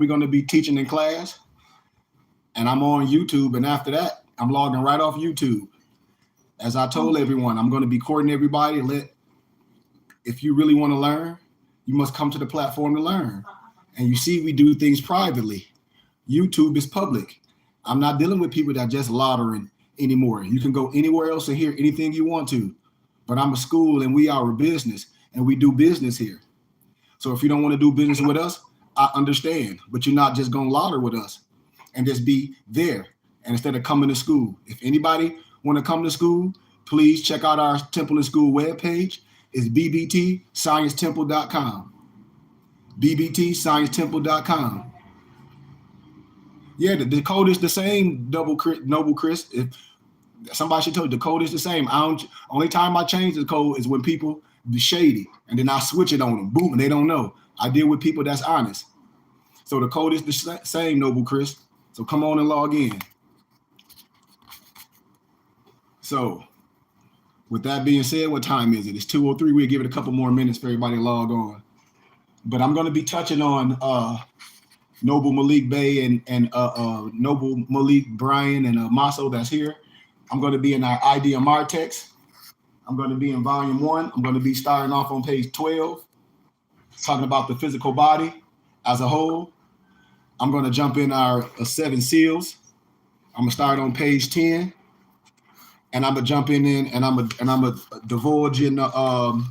we're going to be teaching in class, and I'm on YouTube, and after that, I'm logging right off YouTube. As I told everyone, I'm going to be courting everybody. If you really want to learn, you must come to the platform to learn. And you see, we do things privately. YouTube is public. I'm not dealing with people that just lottering anymore. You can go anywhere else and hear anything you want to. But I'm a school, and we are a business, and we do business here. So if you don't want to do business with us, I understand. But you're not just going to lotter with us and just be there. And instead of coming to school, if anybody want to come to school, please check out our Temple and School webpage. It's bbtsciencetemple.com. bbtsciencetemple.com. Yeah, the code is the same, Noble Chris. If somebody should tell you, the code is the same. Only time I change the code is when people be shady, and then I switch it on them. Boom, and they don't know. I deal with people that's honest. So the code is the same, Noble Chris. So come on and log in. So with that being said, what time is it? It's 2:03. We'll give it a couple more minutes for everybody to log on. But I'm going to be touching on Noble Malik Bey and Noble Malik Brian and Maso that's here. I'm going to be in our IDMR text. I'm going to be in volume 1. I'm going to be starting off on page 12, talking about the physical body as a whole. I'm going to jump in our 7 seals. I'm going to start on page 10. And I'm gonna jump in and I'm gonna divulge in the hold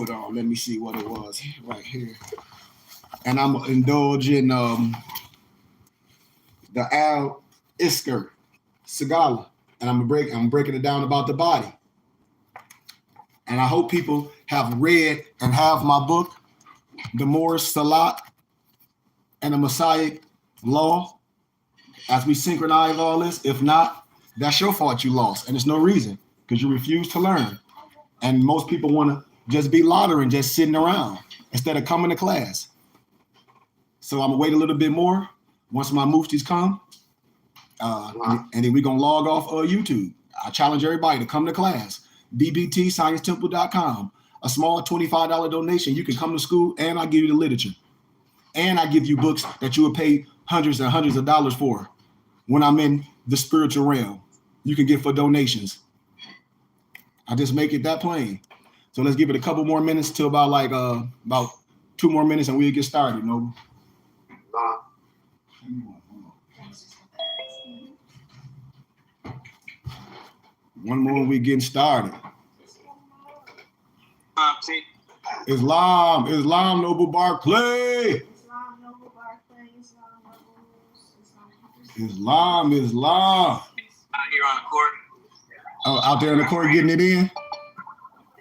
on, let me see what it was right here. And I'm gonna indulge in the Al Isker Segala, and I'm breaking it down about the body. And I hope people have read and have my book, The Moorish Salat and the Messiah Law, as we synchronize all this. If not, that's your fault, you lost, and there's no reason, because you refuse to learn. And most people want to just be lottering, just sitting around instead of coming to class. So I'm gonna wait a little bit more once my muftis come, and then we're gonna log off YouTube. I challenge everybody to come to class. bbtsciencetemple.com. A small $25 donation, you can come to school, and I give you the literature, and I give you books that you would pay hundreds and hundreds of dollars for when I'm in the spiritual realm. You can get for donations. I just make it that plain. So let's give it a couple more minutes till about 2 more minutes, and we'll get started. No. One more, we getting started. Islam, Noble Barclay. Islam. Here on the court. Oh, out there in the court getting it in?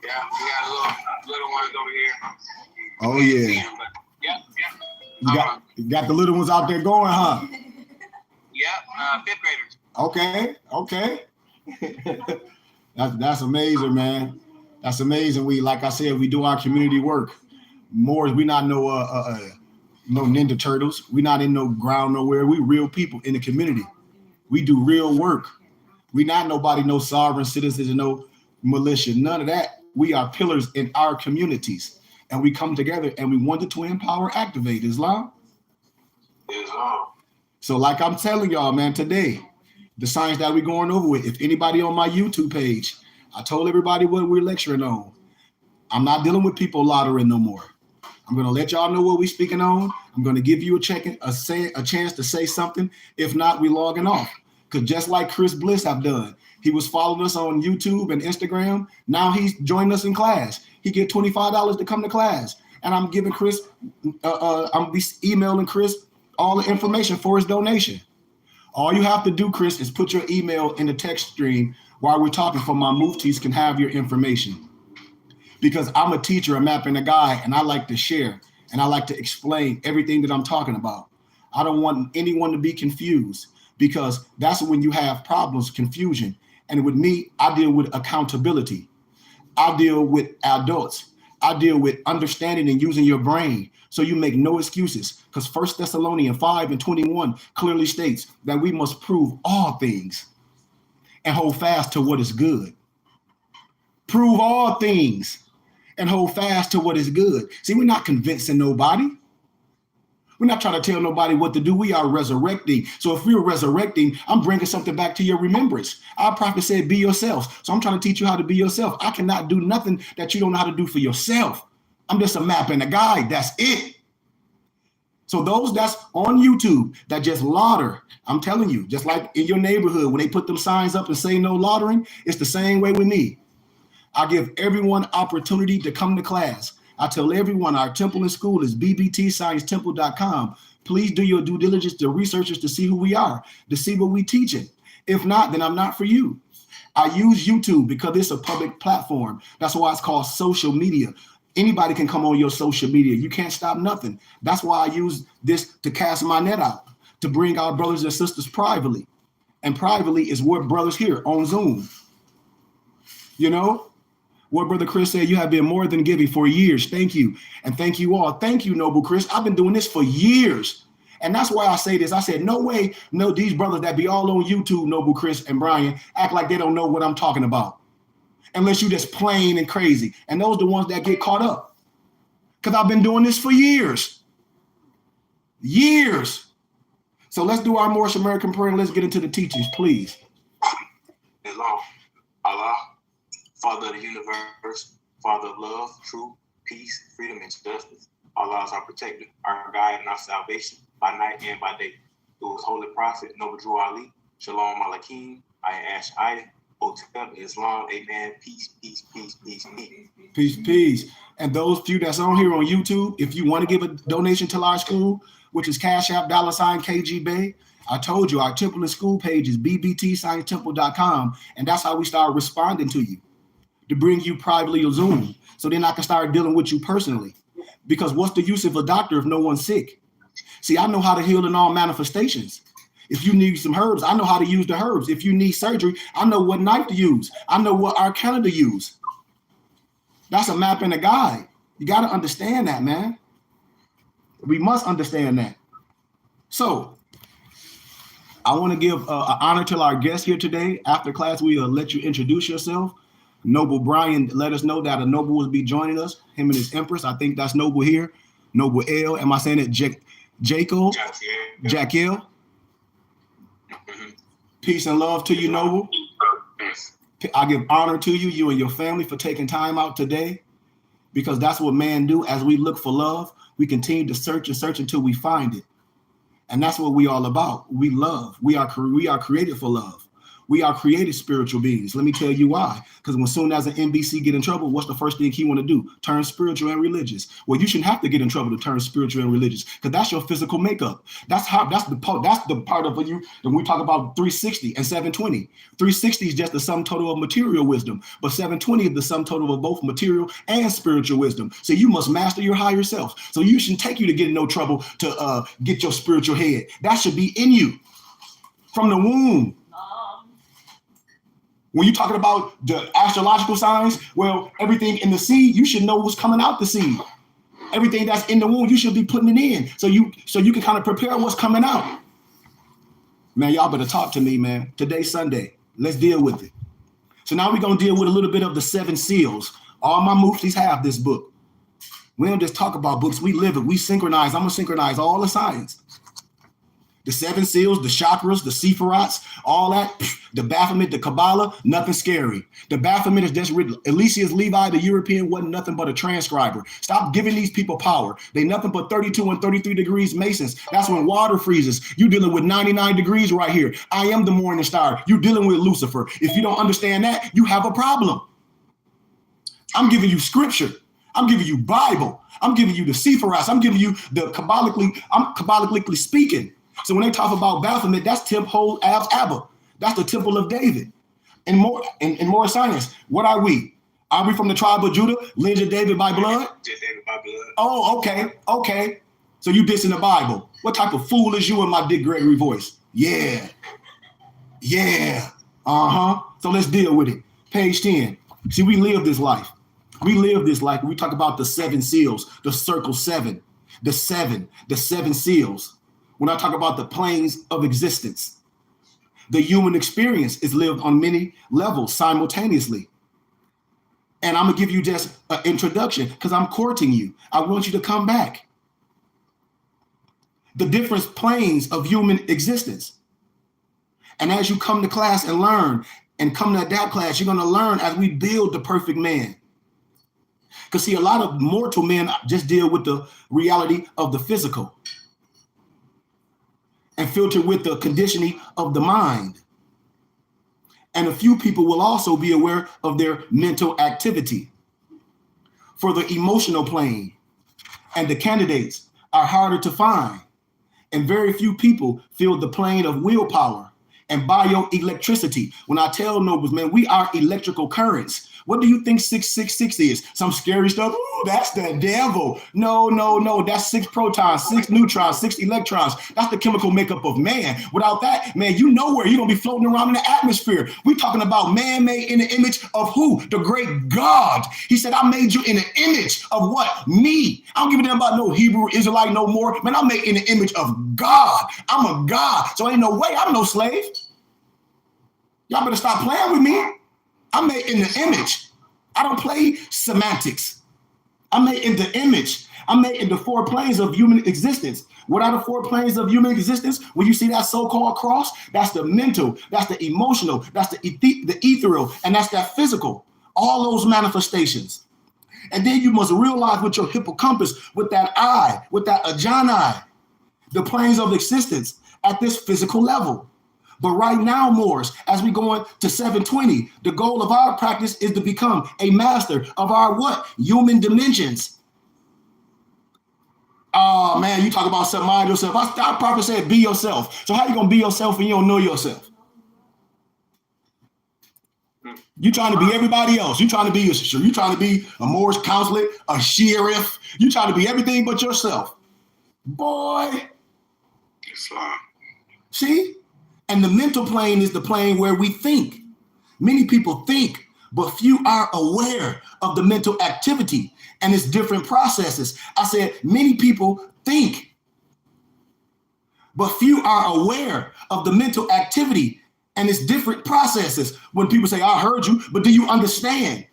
Yeah, we got little ones over here. Oh, yeah. You got the little ones out there going, huh? Yeah, 5th graders. Okay. That's amazing, man. That's amazing. Like I said, we do our community work. Moors, we not no Ninja Turtles. We not in no ground nowhere. We real people in the community. We do real work. We not nobody, no sovereign citizens, no militia, none of that. We are pillars in our communities, and we come together and we wanted to empower, activate Islam. So like I'm telling y'all, man, today, the science that we're going over with, if anybody on my YouTube page, I told everybody what we're lecturing on. I'm not dealing with people lottering no more. I'm going to let y'all know what we're speaking on. I'm going to give you a chance to say something. If not, we logging off. Because just like Chris Bliss have done, he was following us on YouTube and Instagram. Now he's joining us in class. He get $25 to come to class. And I'm giving Chris, I'm emailing Chris all the information for his donation. All you have to do, Chris, is put your email in the text stream while we're talking, for my muftis can have your information. Because I'm a teacher, a map, and a guide, and I like to share, and I like to explain everything that I'm talking about. I don't want anyone to be confused, because that's when you have problems, confusion. And with me, I deal with accountability. I deal with adults. I deal with understanding and using your brain, so you make no excuses. Because 1 Thessalonians 5:21 clearly states that we must prove all things and hold fast to what is good. Prove all things and hold fast to what is good. See, we're not convincing nobody. We're not trying to tell nobody what to do. We are resurrecting. So if we're resurrecting, I'm bringing something back to your remembrance. Our prophet said, be yourself. So I'm trying to teach you how to be yourself. I cannot do nothing that you don't know how to do for yourself. I'm just a map and a guide. That's it. So those that's on YouTube that just lauder, I'm telling you, just like in your neighborhood, when they put them signs up and say no laudering, it's the same way with me. I give everyone opportunity to come to class. I tell everyone our temple and school is bbtsciencetemple.com. Please do your due diligence to researchers to see who we are, to see what we teaching. If not, then I'm not for you. I use YouTube because it's a public platform. That's why it's called social media. Anybody can come on your social media. You can't stop nothing. That's why I use this to cast my net out, to bring our brothers and sisters privately. And privately is what brothers here on Zoom. You know? What Brother Chris said, you have been more than giving for years. Thank you. And thank you all. Thank you, Noble Chris. I've been doing this for years. And that's why I say this. I said, no way, no, these brothers that be all on YouTube, Noble Chris and Brian, act like they don't know what I'm talking about. Unless you just plain and crazy. And those are the ones that get caught up. Because I've been doing this for years. Years. So let's do our Moorish American prayer and let's get into the teachings, please. Islam, Allah, Father of the universe, Father of love, truth, peace, freedom, and justice. Allah is our protector, our guide, and our salvation by night and by day. Through his holy prophet, Noble Drew Ali, Shalom Alakim, I Ash Ida, Otep, Islam, Amen, peace, peace, peace, peace, peace. Peace, peace. And those few that's on here on YouTube, if you want to give a donation to our school, which is Cash App, $KG Bay, I told you our temple and school page is bbtsciencetemple.com, and that's how we start responding to you, to bring you privately or Zoom, so then I can start dealing with you personally. Because what's the use of a doctor if no one's sick? See, I know how to heal in all manifestations. If you need some herbs, I know how to use the herbs. If you need surgery, I know what knife to use. I know what arcana to use. That's a map and a guide. You got to understand that, man. We must understand that. So I want to give an honor to our guest here today. After class, we'll let you introduce yourself. Noble Brian let us know that a Noble will be joining us, him and his Empress. I think that's Noble here. Noble L. Am I saying it? Jacob? Jaquiel. Peace and love to you, Noble. I give honor to you, you and your family, for taking time out today, because that's what man do. As we look for love, we continue to search and search until we find it. And that's what we all about. We love. We are created for love. We are created spiritual beings. Let me tell you why. Because when soon as an NBC get in trouble, what's the first thing he want to do? Turn spiritual and religious. Well, you shouldn't have to get in trouble to turn spiritual and religious, because that's your physical makeup. That's the part of you. When we talk about 360 and 720, 360 is just the sum total of material wisdom, but 720 is the sum total of both material and spiritual wisdom. So you must master your higher self. So you shouldn't take you to get in no trouble to get your spiritual head. That should be in you from the womb. When you're talking about the astrological signs, well, everything in the seed, you should know what's coming out the seed. Everything that's in the womb, you should be putting it in, so you can kind of prepare what's coming out. Man, y'all better talk to me, man. Today's Sunday. Let's deal with it. So now we're going to deal with a little bit of the 7 seals. All my muftis have this book. We don't just talk about books. We live it. We synchronize. I'm going to synchronize all the science. The 7 seals, the chakras, the sephirats, all that, the Baphomet, the Kabbalah, nothing scary. The Baphomet is just written. Eliseus Levi, the European, wasn't nothing but a transcriber. Stop giving these people power. They nothing but 32 and 33 degrees Masons. That's when water freezes. You dealing with 99 degrees right here. I am the morning star. You dealing with Lucifer. If you don't understand that, you have a problem. I'm giving you scripture. I'm giving you Bible. I'm giving you the sephirats. I'm giving you the Kabbalically speaking. So when they talk about Baphomet, that's Temple Abs Abba. That's the Temple of David. And more science. What are we? Are we from the tribe of Judah? Lineage of David by blood? David by blood. Oh, okay. So you dissing the Bible. What type of fool is you in my Dick Gregory voice? Yeah. So let's deal with it. Page 10. See, we live this life. We talk about the 7 seals, the circle 7, the 7 seals. When I talk about the planes of existence, the human experience is lived on many levels simultaneously. And I'm going to give you just an introduction because I'm courting you. I want you to come back. the different planes of human existence. And as you come to class and learn and come to adapt class, you're going to learn as we build the perfect man. Because see, a lot of mortal men just deal with the reality of the physical and filter with the conditioning of the mind. And a few people will also be aware of their mental activity. For the emotional plane and the candidates are harder to find. And very few people feel the plane of willpower and bioelectricity. When I tell nobles, man, we are electrical currents. What do you think 666 is? Some scary stuff? Ooh, that's the devil. No. That's 6 protons, 6 neutrons, 6 electrons. That's the chemical makeup of man. Without that, man, you know where you're going to be floating around in the atmosphere. We're talking about man made in the image of who? The great God. He said, I made you in the image of what? Me. I don't give a damn about no Hebrew Israelite no more. Man, I'm made in the image of God. I'm a God. So ain't no way I'm no slave. Y'all better stop playing with me. I'm made in the image. I don't play semantics. I'm made in the image. I'm made in the 4 planes of human existence. What are the 4 planes of human existence? When you see that so-called cross, that's the mental, that's the emotional, that's the ethereal, and that's that physical. All those manifestations. And then you must realize with your hippocampus, with that eye, with that ajani, the planes of existence at this physical level. But right now, Moors, as we go on to 720, the goal of our practice is to become a master of our what? Human dimensions. Oh, man, you talk about mind yourself. Our prophet said be yourself. So how you going to be yourself when you don't know yourself? You trying to be everybody else. You trying to be a Moorish counselor, a sheriff. You trying to be everything but yourself. Boy. Islam. See? And the mental plane is the plane where we think. Many people think, but few are aware of the mental activity and its different processes. I said, many people think, but few are aware of the mental activity and its different processes. When people say, I heard you, but do you understand?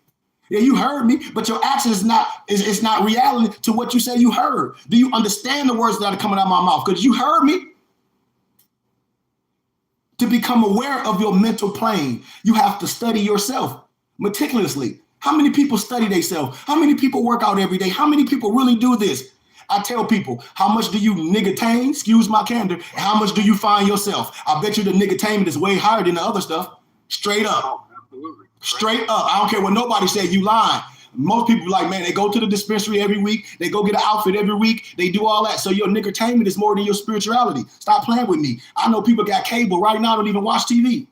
Yeah, you heard me, but your action is not reality to what you say you heard. Do you understand the words that are coming out of my mouth? Because you heard me. To become aware of your mental plane, you have to study yourself meticulously. How many people study themselves? How many people work out every day? How many people really do this? I tell people, how much do you niggatane, excuse my candor, and how much do you find yourself? I bet you the niggatainment is way higher than the other stuff. Straight up. Oh, absolutely. Straight up. I don't care what nobody said, you lying. Most people like, man, they go to the dispensary every week. They go get an outfit every week. They do all that. So your niggertainment is more than your spirituality. Stop playing with me. I know people got cable right now, don't even watch TV.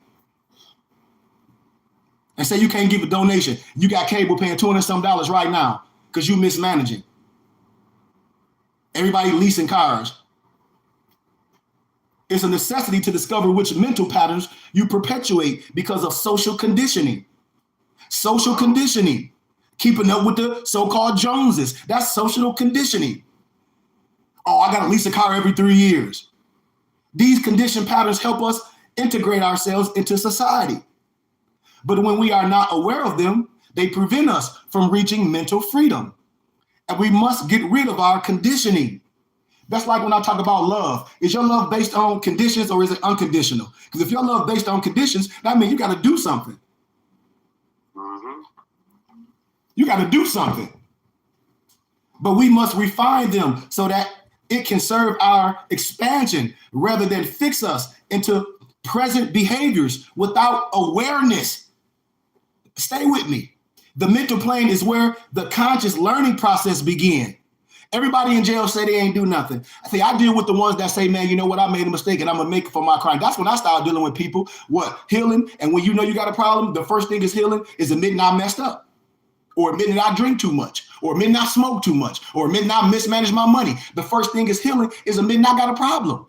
And say you can't give a donation. You got cable paying $200-some right now because you mismanaging. Everybody leasing cars. It's a necessity to discover which mental patterns you perpetuate because of social conditioning. Social conditioning. Keeping up with the so-called Joneses. That's social conditioning. Oh, I got to lease a car every 3 years. These conditioned patterns help us integrate ourselves into society. But when we are not aware of them, they prevent us from reaching mental freedom. And we must get rid of our conditioning. That's like when I talk about love. Is your love based on conditions or is it unconditional? Because if your love based on conditions, that means you got to do something. You got to do something. But we must refine them so that it can serve our expansion rather than fix us into present behaviors without awareness. Stay with me. The mental plane is where the conscious learning process begins. Everybody in jail say they ain't do nothing. I deal with the ones that say, man, you know what? I made a mistake and I'm going to make it for my crime. That's when I start dealing with people. What? Healing. And when you know you got a problem, the first thing is healing is admitting I messed up. Or admitting I drink too much, or admitting I smoke too much, or admitting I mismanage my money. The first thing is healing is admitting I got a problem.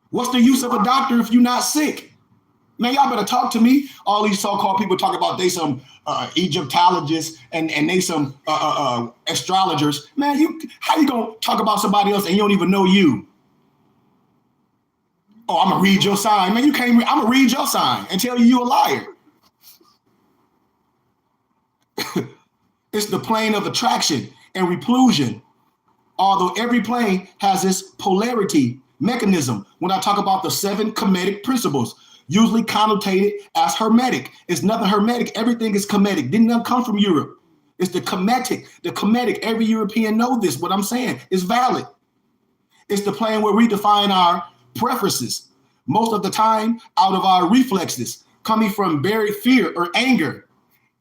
What's the use of a doctor if you're not sick? Man, y'all better talk to me. All these so-called people talk about they some Egyptologists and they some astrologers. Man, how you gonna talk about somebody else and you don't even know you? Oh, I'm gonna read your sign. Man, you can't. I'm gonna read your sign and tell you a liar. It's the plane of attraction and repulsion. Although every plane has its polarity mechanism. When I talk about the 7 Kemetic principles, usually connotated as hermetic. It's nothing hermetic. Everything is Kemetic. Didn't nothing come from Europe. It's the Kemetic. The Kemetic. Every European know this. What I'm saying is valid. It's the plane where we define our preferences. Most of the time, out of our reflexes, coming from buried fear or anger.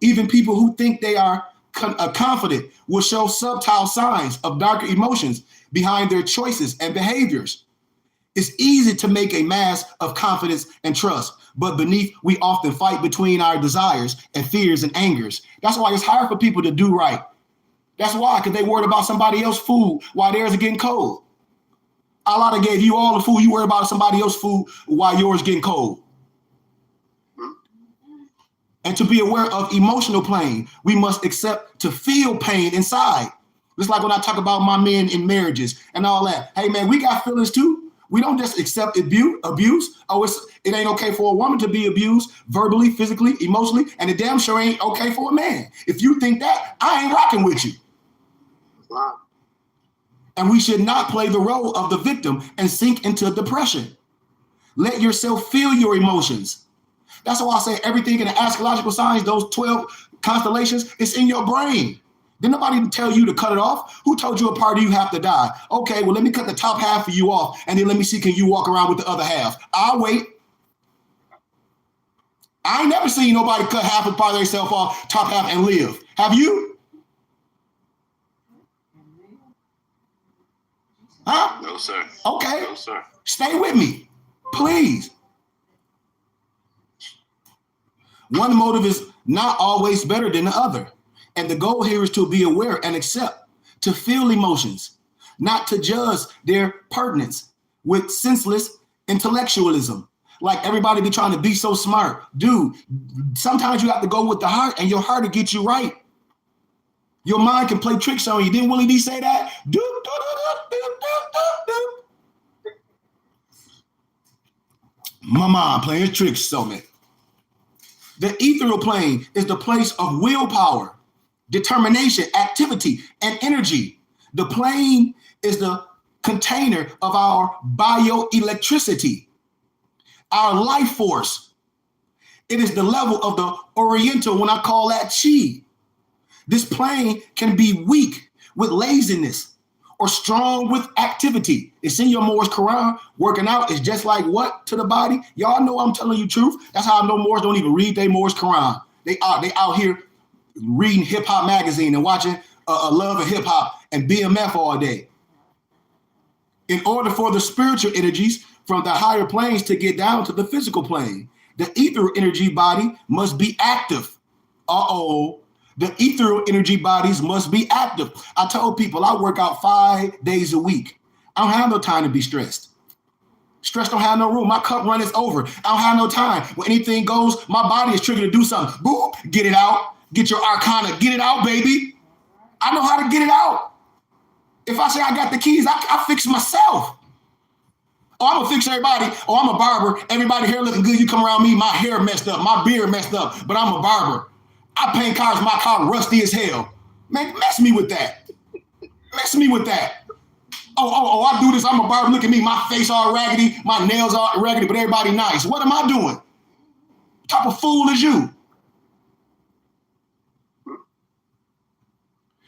Even people who think they are confident will show subtle signs of darker emotions behind their choices and behaviors. It's easy to make a mask of confidence and trust, but beneath we often fight between our desires and fears and angers. That's why it's hard for people to do right. That's why, because they worried about somebody else's food while theirs is getting cold. Allah gave you all the food, you worry about somebody else's food while yours getting cold. And to be aware of emotional pain, we must accept to feel pain inside. Just like when I talk about my men in marriages and all that. Hey man, we got feelings too. We don't just accept abuse. Oh, it ain't okay for a woman to be abused verbally, physically, emotionally, and it damn sure ain't okay for a man. If you think that, I ain't rocking with you. Wow. And we should not play the role of the victim and sink into depression. Let yourself feel your emotions. That's why I say everything in the astrological signs, those 12 constellations, it's in your brain. Did nobody tell you to cut it off? Who told you a part of you have to die? Okay, well, let me cut the top half of you off, and then let me see, can you walk around with the other half? I'll wait. I ain't never seen nobody cut half a part of themselves off, top half, and live. Have you? Huh? No, sir. Okay. No, sir. Stay with me, please. One motive is not always better than the other. And the goal here is to be aware and accept, to feel emotions, not to judge their pertinence with senseless intellectualism. Like everybody be trying to be so smart. Dude, sometimes you have to go with the heart, and your heart will get you right. Your mind can play tricks on you. Didn't Willie D say that? My mind playing tricks on me. The ethereal plane is the place of willpower, determination, activity, and energy. The plane is the container of our bioelectricity, our life force. It is the level of the oriental, when I call that chi. This plane can be weak with laziness or strong with activity. It's in your Moors Quran. Working out is just like what to the body? Y'all know I'm telling you truth. That's how I know Moors don't even read their Moors Quran. They out here reading hip hop magazine and watching Love and Hip Hop and BMF all day. In order for the spiritual energies from the higher planes to get down to the physical plane, the ethereal energy body must be active. The ethereal energy bodies must be active. I told people I work out 5 days a week. I don't have no time to be stressed. Stress don't have no room. My cup runneth over. I don't have no time. When anything goes, my body is triggered to do something. Boop, get it out. Get your arcana. Get it out, baby. I know how to get it out. If I say I got the keys, I fix myself. Oh, I'm gonna fix everybody. Oh, I'm a barber. Everybody hair looking good. You come around me, my hair messed up, my beard messed up, but I'm a barber. I paint cars, my car rusty as hell. Man, mess me with that. Mess me with that. Oh, I do this, I'm a barber. Look at me, my face all raggedy, my nails all raggedy, but everybody nice. What am I doing? What type of fool is you?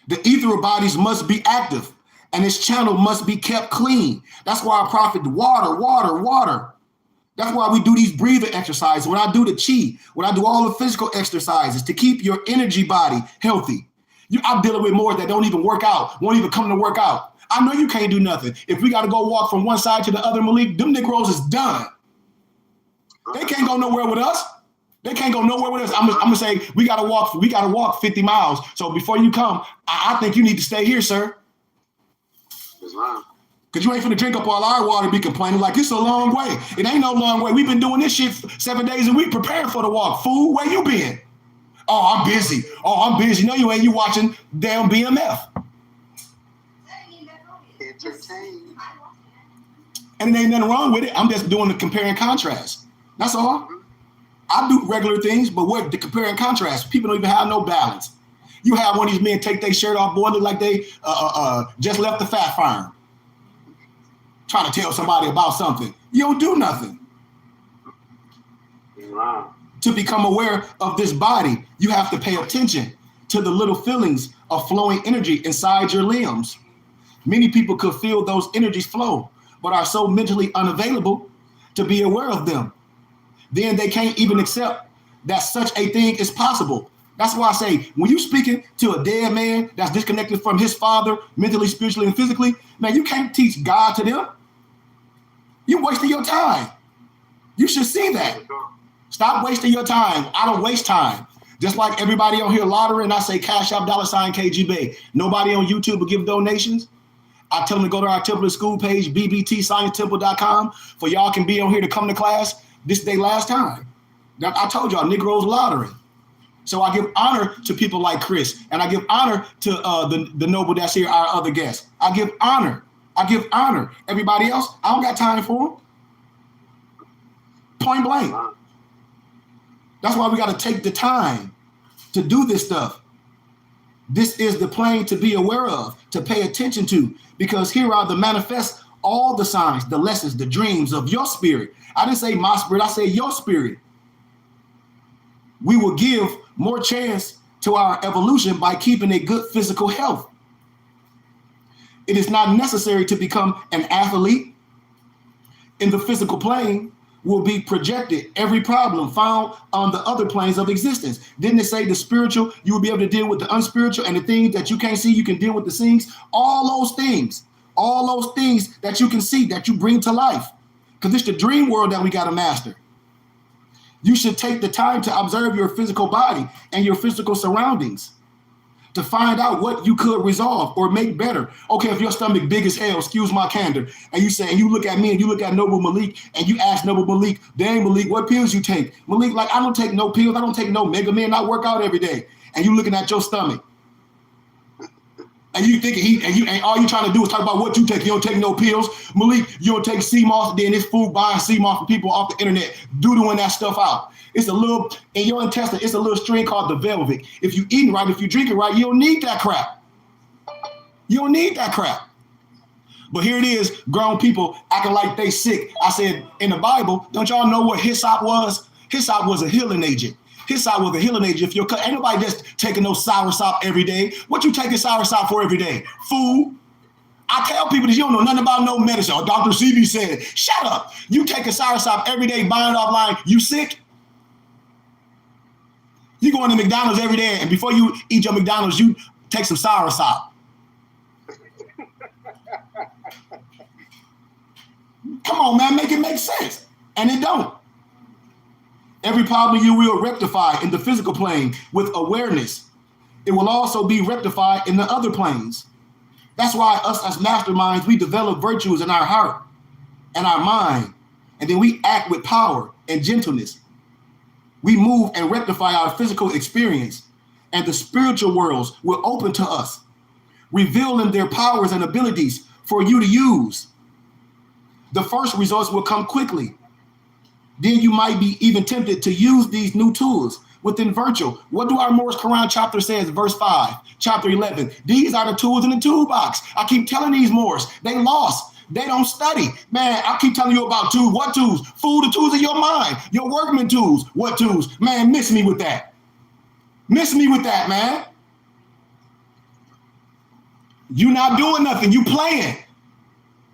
The ethereal bodies must be active, and its channel must be kept clean. That's why I profit water. That's why we do these breathing exercises. When I do the chi, when I do all the physical exercises to keep your energy body healthy. I'm dealing with more that don't even work out, won't even come to work out. I know you can't do nothing. If we got to go walk from one side to the other, Malik, them Negroes is done. They can't go nowhere with us. They can't go nowhere with us. I'm gonna say we gotta walk 50 miles. So before you come, I think you need to stay here, sir. Islam. Because you ain't finna drink up all our water and be complaining like it's a long way. It ain't no long way. We've been doing this shit 7 days a week preparing for the walk. Fool, where you been? Oh, I'm busy. No, you ain't. You watching damn BMF. Entertain. And there ain't nothing wrong with it. I'm just doing the compare and contrast. That's all. I do regular things, but what the compare and contrast? People don't even have no balance. You have one of these men take their shirt off, boy, look like they just left the fat farm, trying to tell somebody about something. You don't do nothing. Wow. To become aware of this body, you have to pay attention to the little feelings of flowing energy inside your limbs. Many people could feel those energies flow, but are so mentally unavailable to be aware of them. Then they can't even accept that such a thing is possible. That's why I say, when you speaking to a dead man that's disconnected from his father, mentally, spiritually, and physically, man, you can't teach God to them. You're wasting your time. You should see that. Stop wasting your time. I don't waste time. Just like everybody on here lottery, and I say Cash App $KGB. Nobody on YouTube will give donations. I tell them to go to our Temple School page, bbtsciencetemple.com, for y'all can be on here to come to class. This is their last time. Now, I told y'all, Negroes lottery. So I give honor to people like Chris, and I give honor to the noble that's here, our other guests. I give honor. Everybody else, I don't got time for them. Point blank. That's why we got to take the time to do this stuff. This is the plane to be aware of, to pay attention to, because here are the manifest, all the signs, the lessons, the dreams of your spirit. I didn't say my spirit, I say your spirit. We will give more chance to our evolution by keeping a good physical health. It is not necessary to become an athlete. In the physical plane will be projected every problem found on the other planes of existence. Didn't it say the spiritual, you will be able to deal with the unspiritual, and the things that you can't see, you can deal with the things? All those things that you can see, that you bring to life. Because it's the dream world that we got to master. You should take the time to observe your physical body and your physical surroundings to find out what you could resolve or make better. Okay, if your stomach big as hell, excuse my candor, and you say, and you look at me and you look at Noble Malik and you ask Noble Malik, dang Malik, what pills you take? Malik, like, I don't take no pills. I don't take no Mega Man. I work out every day. And you looking at your stomach. And you thinking and all you trying to do is talk about what you take. You don't take no pills. Malik, you don't take CMOS, then this food buying CMOS from people off the internet, doodling that stuff out. It's a little, in your intestine, it's a little string called the velvet. If you eating right, if you drinking right, you don't need that crap. You don't need that crap. But here it is, grown people acting like they sick. I said, in the Bible, don't y'all know what hyssop was? Hyssop was a healing agent. Hyssop was a healing agent. If you're, ain't nobody just taking no sour sop every day. What you taking sour sop for every day? Food. I tell people that you don't know nothing about no medicine. Or Dr. CB said, shut up. You take a sour sop every day, buying it offline. You sick? You go into McDonald's every day, and before you eat your McDonald's, you take some sour sop. Come on, man, make it make sense. And it don't. Every problem you will rectify in the physical plane with awareness. It will also be rectified in the other planes. That's why us as masterminds, we develop virtues in our heart and our mind, and then we act with power and gentleness. We move and rectify our physical experience, and the spiritual worlds will open to us, revealing their powers and abilities for you to use. The first results will come quickly. Then you might be even tempted to use these new tools within virtual. What do our Morris Quran chapter says, verse 5, chapter 11? These are the tools in the toolbox. I keep telling these Morris, they lost. They don't study. Man, I keep telling you about tools. What tools? Food, the tools of your mind. Your workman tools. What tools? Man, miss me with that. Miss me with that, man. You not doing nothing. You playing.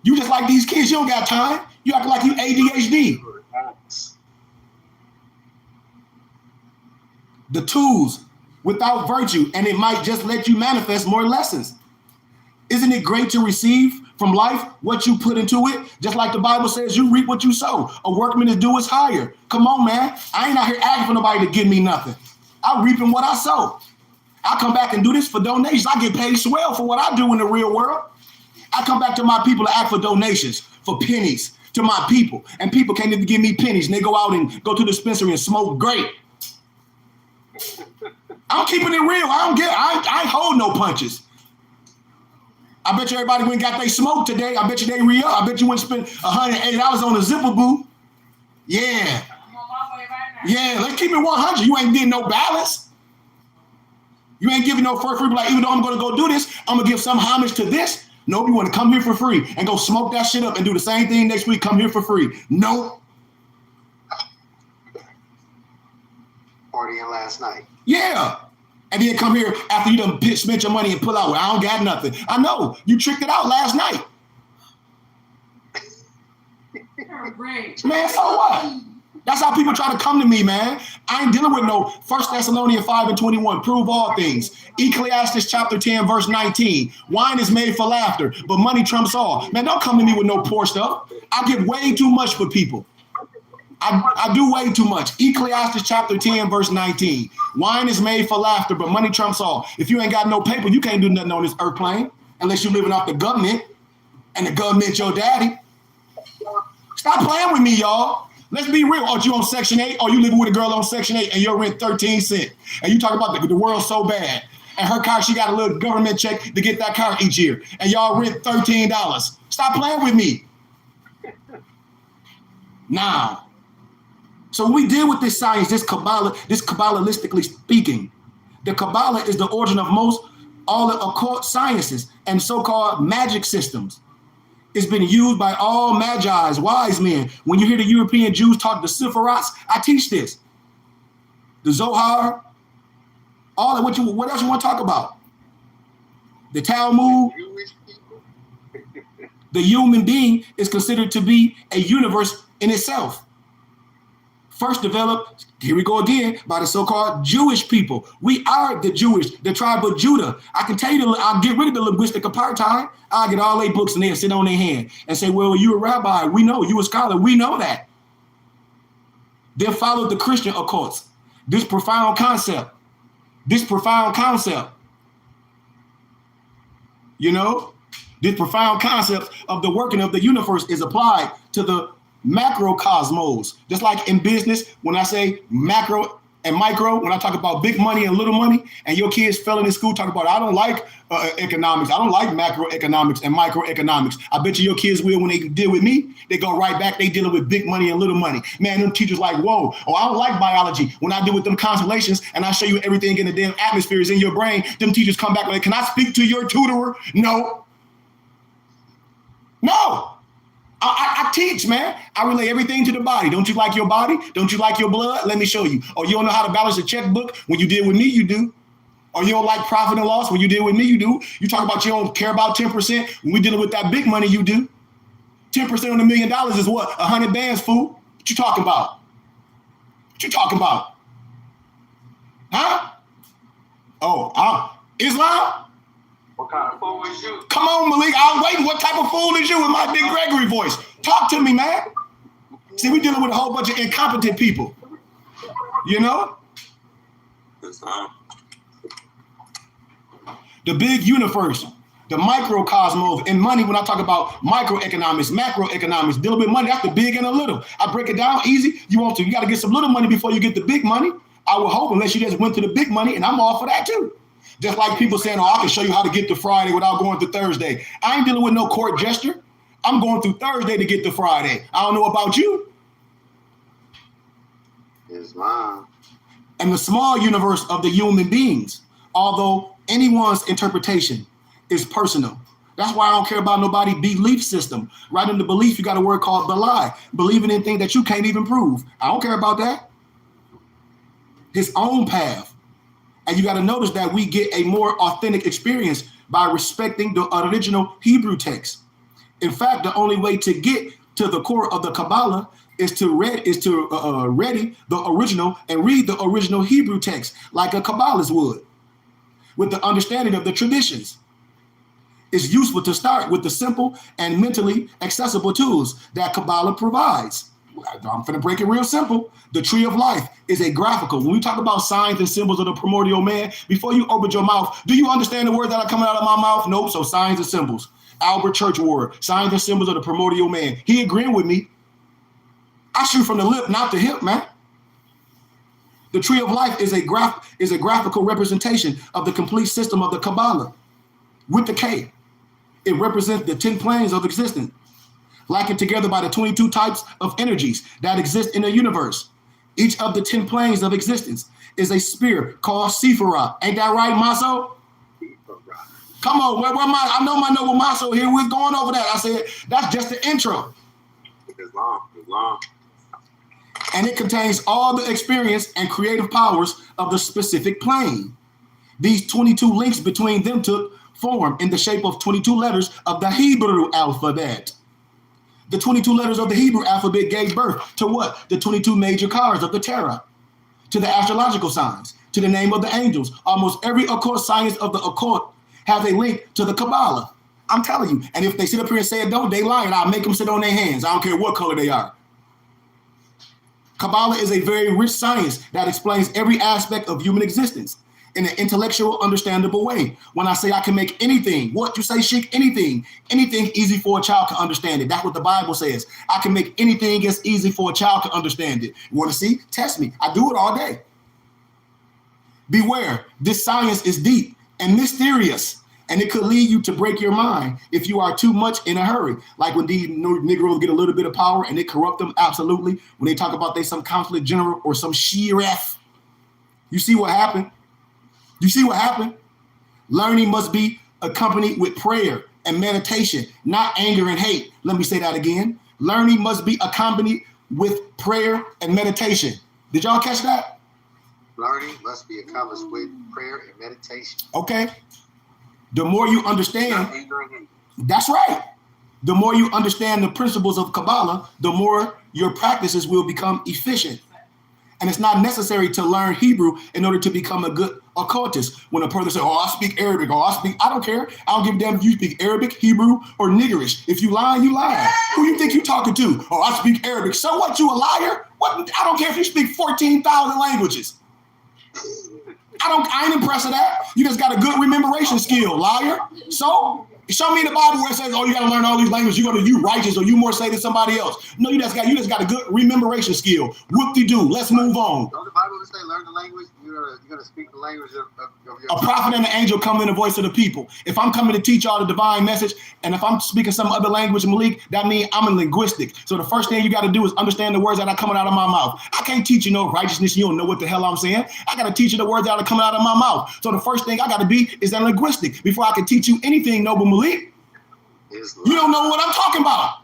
You just like these kids. You don't got time. You act like you ADHD. The tools without virtue, and it might just let you manifest more lessons. Isn't it great to receive from life what you put into it? Just like the Bible says, you reap what you sow. A workman is due his hire. Come on, man. I ain't out here asking for nobody to give me nothing. I'm reaping what I sow. I come back and do this for donations. I get paid swell for what I do in the real world. I come back to my people to ask for donations, for pennies to my people. And people can't even give me pennies. And they go out and go to the dispensary and smoke grape. I'm keeping it real. I ain't hold no punches. I bet you everybody went and got their smoke today. I bet you they re-up. I bet you went and spent $180 on a zipper boo. Yeah. Yeah, let's keep it 100. You ain't getting no balance. You ain't giving no for free. Like, even though I'm going to go do this, I'm going to give some homage to this. Nope, you want to come here for free and go smoke that shit up and do the same thing next week. Come here for free. Nope. Partying last night. Yeah. And then come here after you done spent your money and pull out. Well, I don't got nothing. I know. You tricked it out last night. Man, so what? That's how people try to come to me, man. I ain't dealing with no 1 Thessalonians 5:21. Prove all things. Ecclesiastes chapter 10, verse 19. Wine is made for laughter, but money trumps all. Man, don't come to me with no poor stuff. I give way too much for people. I do way too much. Ecclesiastes chapter 10, verse 19. Wine is made for laughter, but money trumps all. If you ain't got no paper, you can't do nothing on this earth plane unless you're living off the government and the government your daddy. Stop playing with me, y'all. Let's be real. Oh, you on Section 8? Or you living with a girl on Section 8 and your rent 13 cents. And you talk about the world so bad. And her car, she got a little government check to get that car each year. And y'all rent $13. Stop playing with me. Now. So we deal with this science, this Kabbalistically speaking. The Kabbalah is the origin of all the occult sciences and so-called magic systems. It's been used by all magi's, wise men. When you hear the European Jews talk the Sephiroth, I teach this. The Zohar, all of what else you want to talk about? The Talmud. The human being is considered to be a universe in itself. First developed, here we go again, by the so-called Jewish people. We are the tribe of Judah. I can tell you, I'll get rid of the linguistic apartheid. I'll get all their books and they'll sit on their hand and say, well, you a rabbi. We know. You a scholar. We know that. They followed the Christian occults. This profound concept. You know, this profound concept of the working of the universe is applied to the macrocosmos. Just like in business, when I say macro and micro, when I talk about big money and little money, and your kids failing in school talk about, I don't like economics. I don't like macroeconomics and microeconomics. I bet you your kids will when they deal with me. They go right back. They dealing with big money and little money. Man, them teachers like, whoa, I don't like biology. When I deal with them constellations and I show you everything in the damn atmosphere is in your brain, them teachers come back like, can I speak to your tutorer? No. I teach, man. I relay everything to the body. Don't you like your body? Don't you like your blood? Let me show you. Or you don't know how to balance a checkbook? When you deal with me, you do. Or you don't like profit and loss? When you deal with me, you do. You talk about you don't care about 10%. When we dealing with that big money, you do. 10% on $1 million is what? 100 bands, fool. What you talking about? Huh? Islam? What kind of fool is you? Come on, Malik. I'm waiting. What type of fool is you in my Big Gregory voice? Talk to me, man. See, we're dealing with a whole bunch of incompetent people. You know? The big universe, the microcosmos, and money, when I talk about microeconomics, macroeconomics, dealing with money, that's the big and the little. I break it down easy. You got to get some little money before you get the big money. I would hope, unless you just went to the big money, and I'm all for that too. Just like people saying, I can show you how to get to Friday without going to Thursday. I ain't dealing with no court gesture. I'm going through Thursday to get to Friday. I don't know about you. Islam. And the small universe of the human beings, although anyone's interpretation is personal. That's why I don't care about nobody's belief system. Right in the belief, you got a word called belie, believing in things that you can't even prove. I don't care about that. His own path. And you got to notice that we get a more authentic experience by respecting the original Hebrew text. In fact, the only way to get to the core of the Kabbalah is to ready the original and read the original Hebrew text like a Kabbalist would, with the understanding of the traditions. It's useful to start with the simple and mentally accessible tools that Kabbalah provides. I'm going to break it real simple. The tree of life is a graphical. When we talk about signs and symbols of the primordial man, before you open your mouth, do you understand the words that are coming out of my mouth? Nope. So signs and symbols. Albert Church word, signs and symbols of the primordial man. He agreeing with me. I shoot from the lip, not the hip, man. The tree of life is a graphical representation of the complete system of the Kabbalah with the K. It represents the 10 planes of existence, likened together by the 22 types of energies that exist in the universe. Each of the 10 planes of existence is a sphere called Sephirah. Ain't that right, Maso? Come on, where my? I know my noble Maso here. We're going over that. I said that's just the intro. It's long. And it contains all the experience and creative powers of the specific plane. These 22 links between them took form in the shape of 22 letters of the Hebrew alphabet. The 22 letters of the Hebrew alphabet gave birth to what? The 22 major cards of the Torah, to the astrological signs, to the name of the angels. Almost every occult science of the occult has a link to the Kabbalah. I'm telling you. And if they sit up here and say it don't, they lying. I'll make them sit on their hands. I don't care what color they are. Kabbalah is a very rich science that explains every aspect of human existence in an intellectual, understandable way. When I say I can make anything, what you say, Sheik, anything easy for a child to understand it. That's what the Bible says. I can make anything as easy for a child to understand it. You want to see? Test me. I do it all day. Beware, this science is deep and mysterious, and it could lead you to break your mind if you are too much in a hurry. Like when these Negroes get a little bit of power and they corrupt them, absolutely. When they talk about they some conflict general or some sheriff, you see what happened? You see what happened? Learning must be accompanied with prayer and meditation, not anger and hate. Let me say that again. Learning must be accompanied with prayer and meditation. Did y'all catch that? Learning must be accomplished with prayer and meditation. Okay. The more you understand, that's right. The more you understand the principles of Kabbalah, the more your practices will become efficient. And it's not necessary to learn Hebrew in order to become a good occultist. When a person says, oh, I speak Arabic, or I don't care. I don't give a damn if you speak Arabic, Hebrew, or niggerish. If you lie, you lie. Who you think you talking to? Oh, I speak Arabic. So what, you a liar? What? I don't care if you speak 14,000 languages. I ain't impressed with that. You just got a good rememoration skill, liar. So show me in the Bible where it says, oh, you got to learn all these languages. You're going to you righteous or you more say than somebody else. No, you just got a good rememoration skill. Whoop-de-doo. Let's move on. Don't the Bible say learn the language? You're going to speak the language of your A prophet and an angel come in the voice of the people. If I'm coming to teach y'all the divine message, and if I'm speaking some other language, Malik, that means I'm a linguistic. So the first thing you got to do is understand the words that are coming out of my mouth. I can't teach you no righteousness. You don't know what the hell I'm saying. I got to teach you the words that are coming out of my mouth. So the first thing I got to be is a linguistic before I can teach you anything, Noble Malik. You don't know what I'm talking about.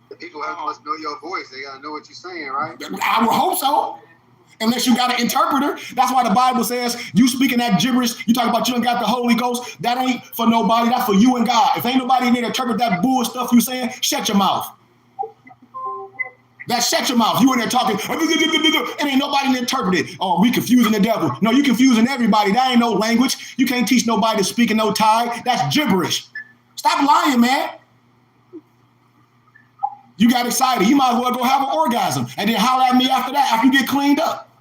The people must know your voice. They got to know what you're saying, right? I would hope so. Unless you got an interpreter. That's why the Bible says you speaking that gibberish, you talk about you don't got the Holy Ghost. That ain't for nobody. That's for you and God. If ain't nobody in there to interpret that bull stuff you saying, shut your mouth. Shut your mouth. You in there talking, and ain't nobody to interpret it. Oh, we confusing the devil. No, you confusing everybody. That ain't no language. You can't teach nobody to speak in no Thai. That's gibberish. Stop lying, man. You got excited. You might as well go have an orgasm and then holler at me after that, after you get cleaned up.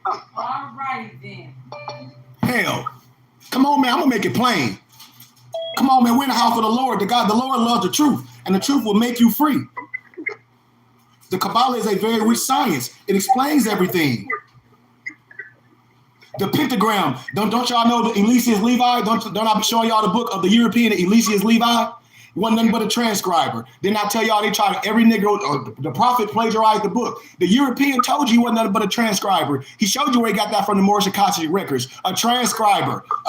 All right, then. Hell. Come on, man. I'm going to make it plain. Come on, man. We're in the house of the Lord. The Lord loves the truth, and the truth will make you free. The Kabbalah is a very rich science. It explains everything. The pentagram, don't y'all know the Eliseus Levi? Don't I be showing y'all the book of the European Eliseus Levi? Wasn't nothing but a transcriber. Didn't I tell y'all they tried every nigga, or the prophet plagiarized the book? The European told you he wasn't nothing but a transcriber. He showed you where he got that from the Morris Akashic records. A transcriber. Well,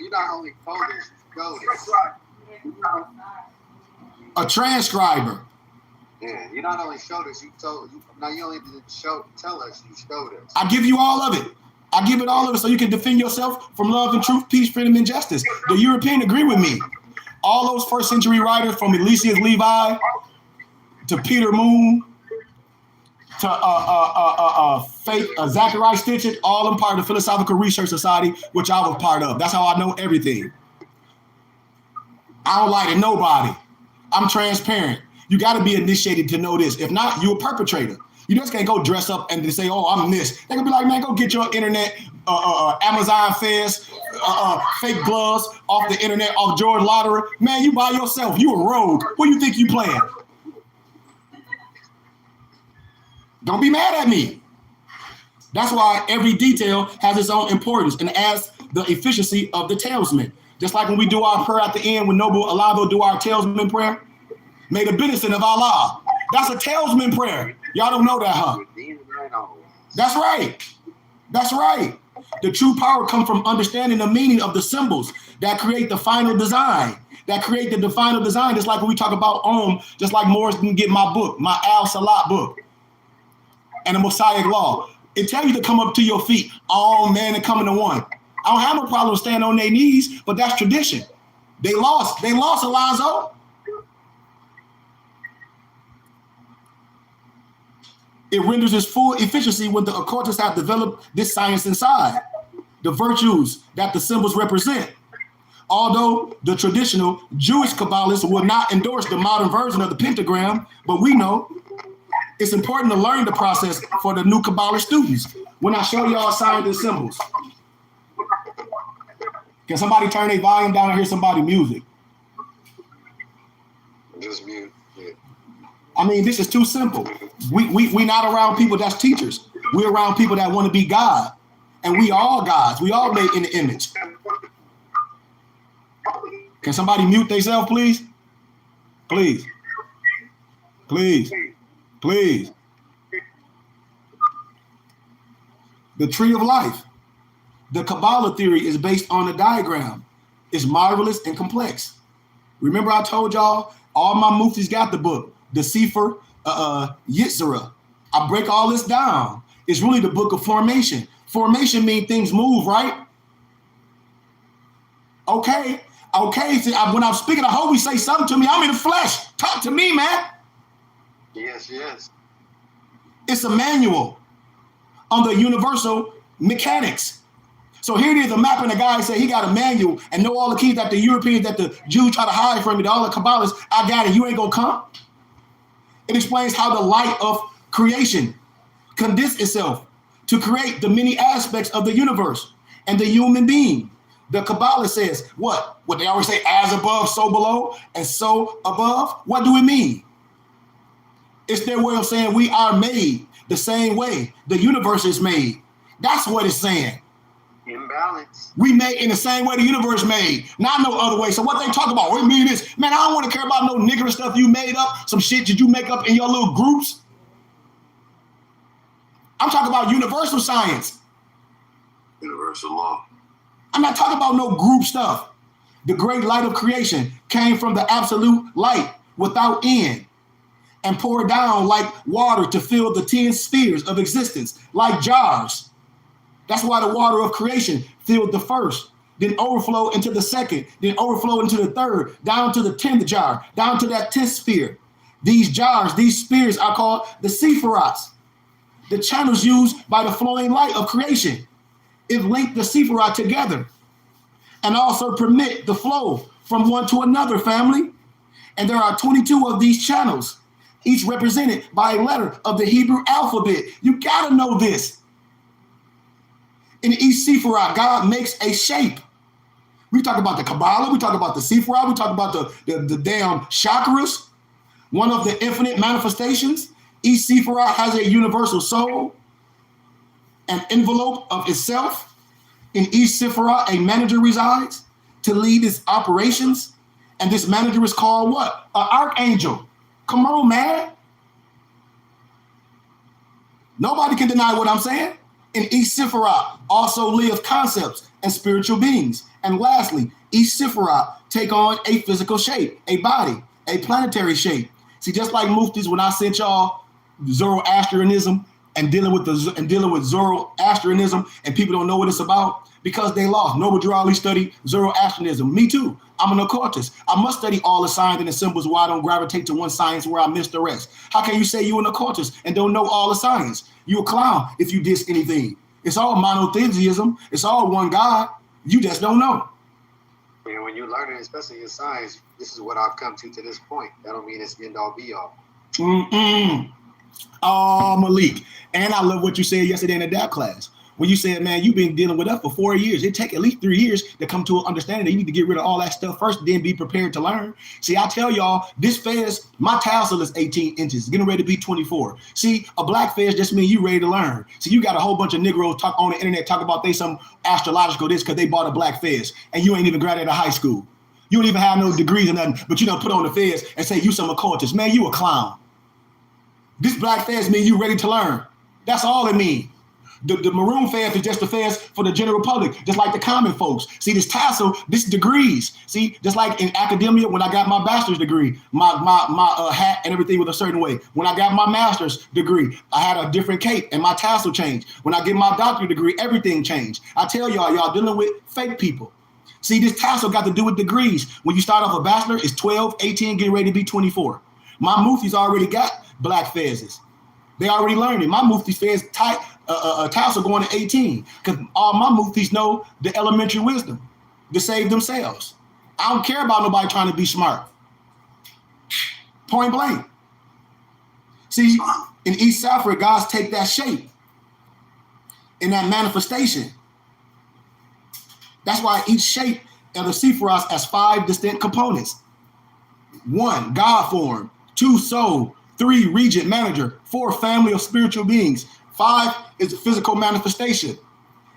you're not only coders, a transcriber. Yeah, you not only showed us, you only didn't tell us, you showed us. I give you all of it. I give it all of it so you can defend yourself from love and truth, peace, freedom, and justice. The European agree with me. All those first century writers from Eliseus Levi to Peter Moon to Zachariah Stitchett, all them part of the Philosophical Research Society, which I was part of. That's how I know everything. I don't lie to nobody. I'm transparent. You got to be initiated to know this. If not, you're a perpetrator. You just can't go dress up and say, oh, I'm this. They can be like, man, go get your internet, Amazon Fairs, fake gloves off the internet, off George Lottery. Man, you by yourself. You a rogue. What do you think you playing? Don't be mad at me. That's why every detail has its own importance and adds the efficiency of the talesman. Just like when we do our prayer at the end, when Noble Alavo do our talesman prayer, May the benison of Allah. That's a talisman prayer. Y'all don't know that, huh? That's right. That's right. The true power comes from understanding the meaning of the symbols that create the final design. That create the final design. Just like when we talk about just like Morris didn't get my book, my Al-Salat book, and the Mosaic Law. It tells you to come up to your feet, all man, and come into one. I don't have no problem standing on their knees, but that's tradition. They lost, Alonzo. It renders its full efficiency when the occultists have developed this science inside, the virtues that the symbols represent. Although the traditional Jewish Kabbalists will not endorse the modern version of the pentagram, but we know it's important to learn the process for the new Kabbalah students. When I show y'all signs and symbols, can somebody turn their volume down and hear somebody music? Just mute. Yeah. I mean, this is too simple. We not around people that's teachers. We're around people that want to be God. And we all gods. We all made in the image. Can somebody mute themselves, please? Please. Please. Please. The tree of life. The Kabbalah theory is based on a diagram. It's marvelous and complex. Remember I told y'all, all my muftis got the book, the Sefer Yitzhara. I break all this down. It's really the book of formation. Formation means things move, right? Okay. See, when I'm speaking, I hope we say something to me. I'm in the flesh. Talk to me, man. Yes. It's a manual on the universal mechanics. So here it is, a map, and the guy said he got a manual and know all the keys that the Europeans, that the Jews try to hide from me, all the Kabbalists. I got it. You ain't gonna come. It explains how the light of creation condensed itself to create the many aspects of the universe and the human being. The Kabbalah says what? What they always say, as above, so below, and so above. What do it mean? It's their way of saying we are made the same way the universe is made. That's what it's saying. Imbalance. We made in the same way the universe made, not no other way. So what they talk about, what it mean is, man, I don't want to care about no nigger stuff you made up, some shit that you make up in your little groups. I'm talking about universal science. Universal law. I'm not talking about no group stuff. The great light of creation came from the absolute light without end and poured down like water to fill the 10 spheres of existence, like jars. That's why the water of creation filled the first, then overflow into the second, then overflow into the third, down to the 10th jar, down to that 10th sphere. These jars, these spheres are called the sephirots, the channels used by the flowing light of creation. It linked the sephirot together and also permit the flow from one to another, family. And there are 22 of these channels, each represented by a letter of the Hebrew alphabet. You gotta know this. In each sephirot, God makes a shape. We talk about the Kabbalah, we talk about the sephirot, we talk about the damn chakras, one of the infinite manifestations. Each sephirot has a universal soul, an envelope of itself. In each sephirot, a manager resides to lead its operations. And this manager is called what? An archangel. Come on, man. Nobody can deny what I'm saying. In each sephirot also live concepts and spiritual beings. And lastly, each sephirot take on a physical shape, a body, a planetary shape. See, just like Muftis, when I sent y'all Zoroastrianism and dealing with Zoroastrianism, and people don't know what it's about because they lost. Noble Drew Ali studied Zoroastrianism. Me too. I'm an occultist. I must study all the signs and the symbols where I don't gravitate to one science where I miss the rest. How can you say you an occultist and don't know all the science? You a clown if you diss anything. It's all monotheism. It's all one God. You just don't know. And when you learn it, especially in science, this is what I've come to this point. That don't mean it's end all be all. Oh, Malik. And I love what you said yesterday in the DAP class. When you said, man, you've been dealing with us for 4 years. It take at least 3 years to come to an understanding that you need to get rid of all that stuff first, then be prepared to learn. See, I tell y'all, this fez, my tassel is 18 inches, getting ready to be 24. See, a black fez just means you ready to learn. See, you got a whole bunch of Negroes talk on the internet, talk about they some astrological this because they bought a black fez, and you ain't even graduated out of high school. You don't even have no degrees or nothing, but you don't put on the fez and say you some occultist. Man, you a clown. This black fez mean you ready to learn. That's all it means. The maroon fez is just the fez for the general public, just like the common folks. See, this tassel, this degrees. See, just like in academia, when I got my bachelor's degree, my hat and everything was a certain way. When I got my master's degree, I had a different cape and my tassel changed. When I get my doctorate degree, everything changed. I tell y'all dealing with fake people. See, this tassel got to do with degrees. When you start off a bachelor, it's 12, 18, getting ready to be 24. My muftis already got black fezzes. They already learned it. My muftis fez tight. Tassel going to 18 because all my muftis know the elementary wisdom to save themselves. I don't care about nobody trying to be smart. Point blank. See, in East Africa, God's take that shape in that manifestation. That's why each shape of the Sephiroth has 5 distinct components. 1, God form. 2, soul. 3, regent, manager. 4, family of spiritual beings. 5 is a physical manifestation.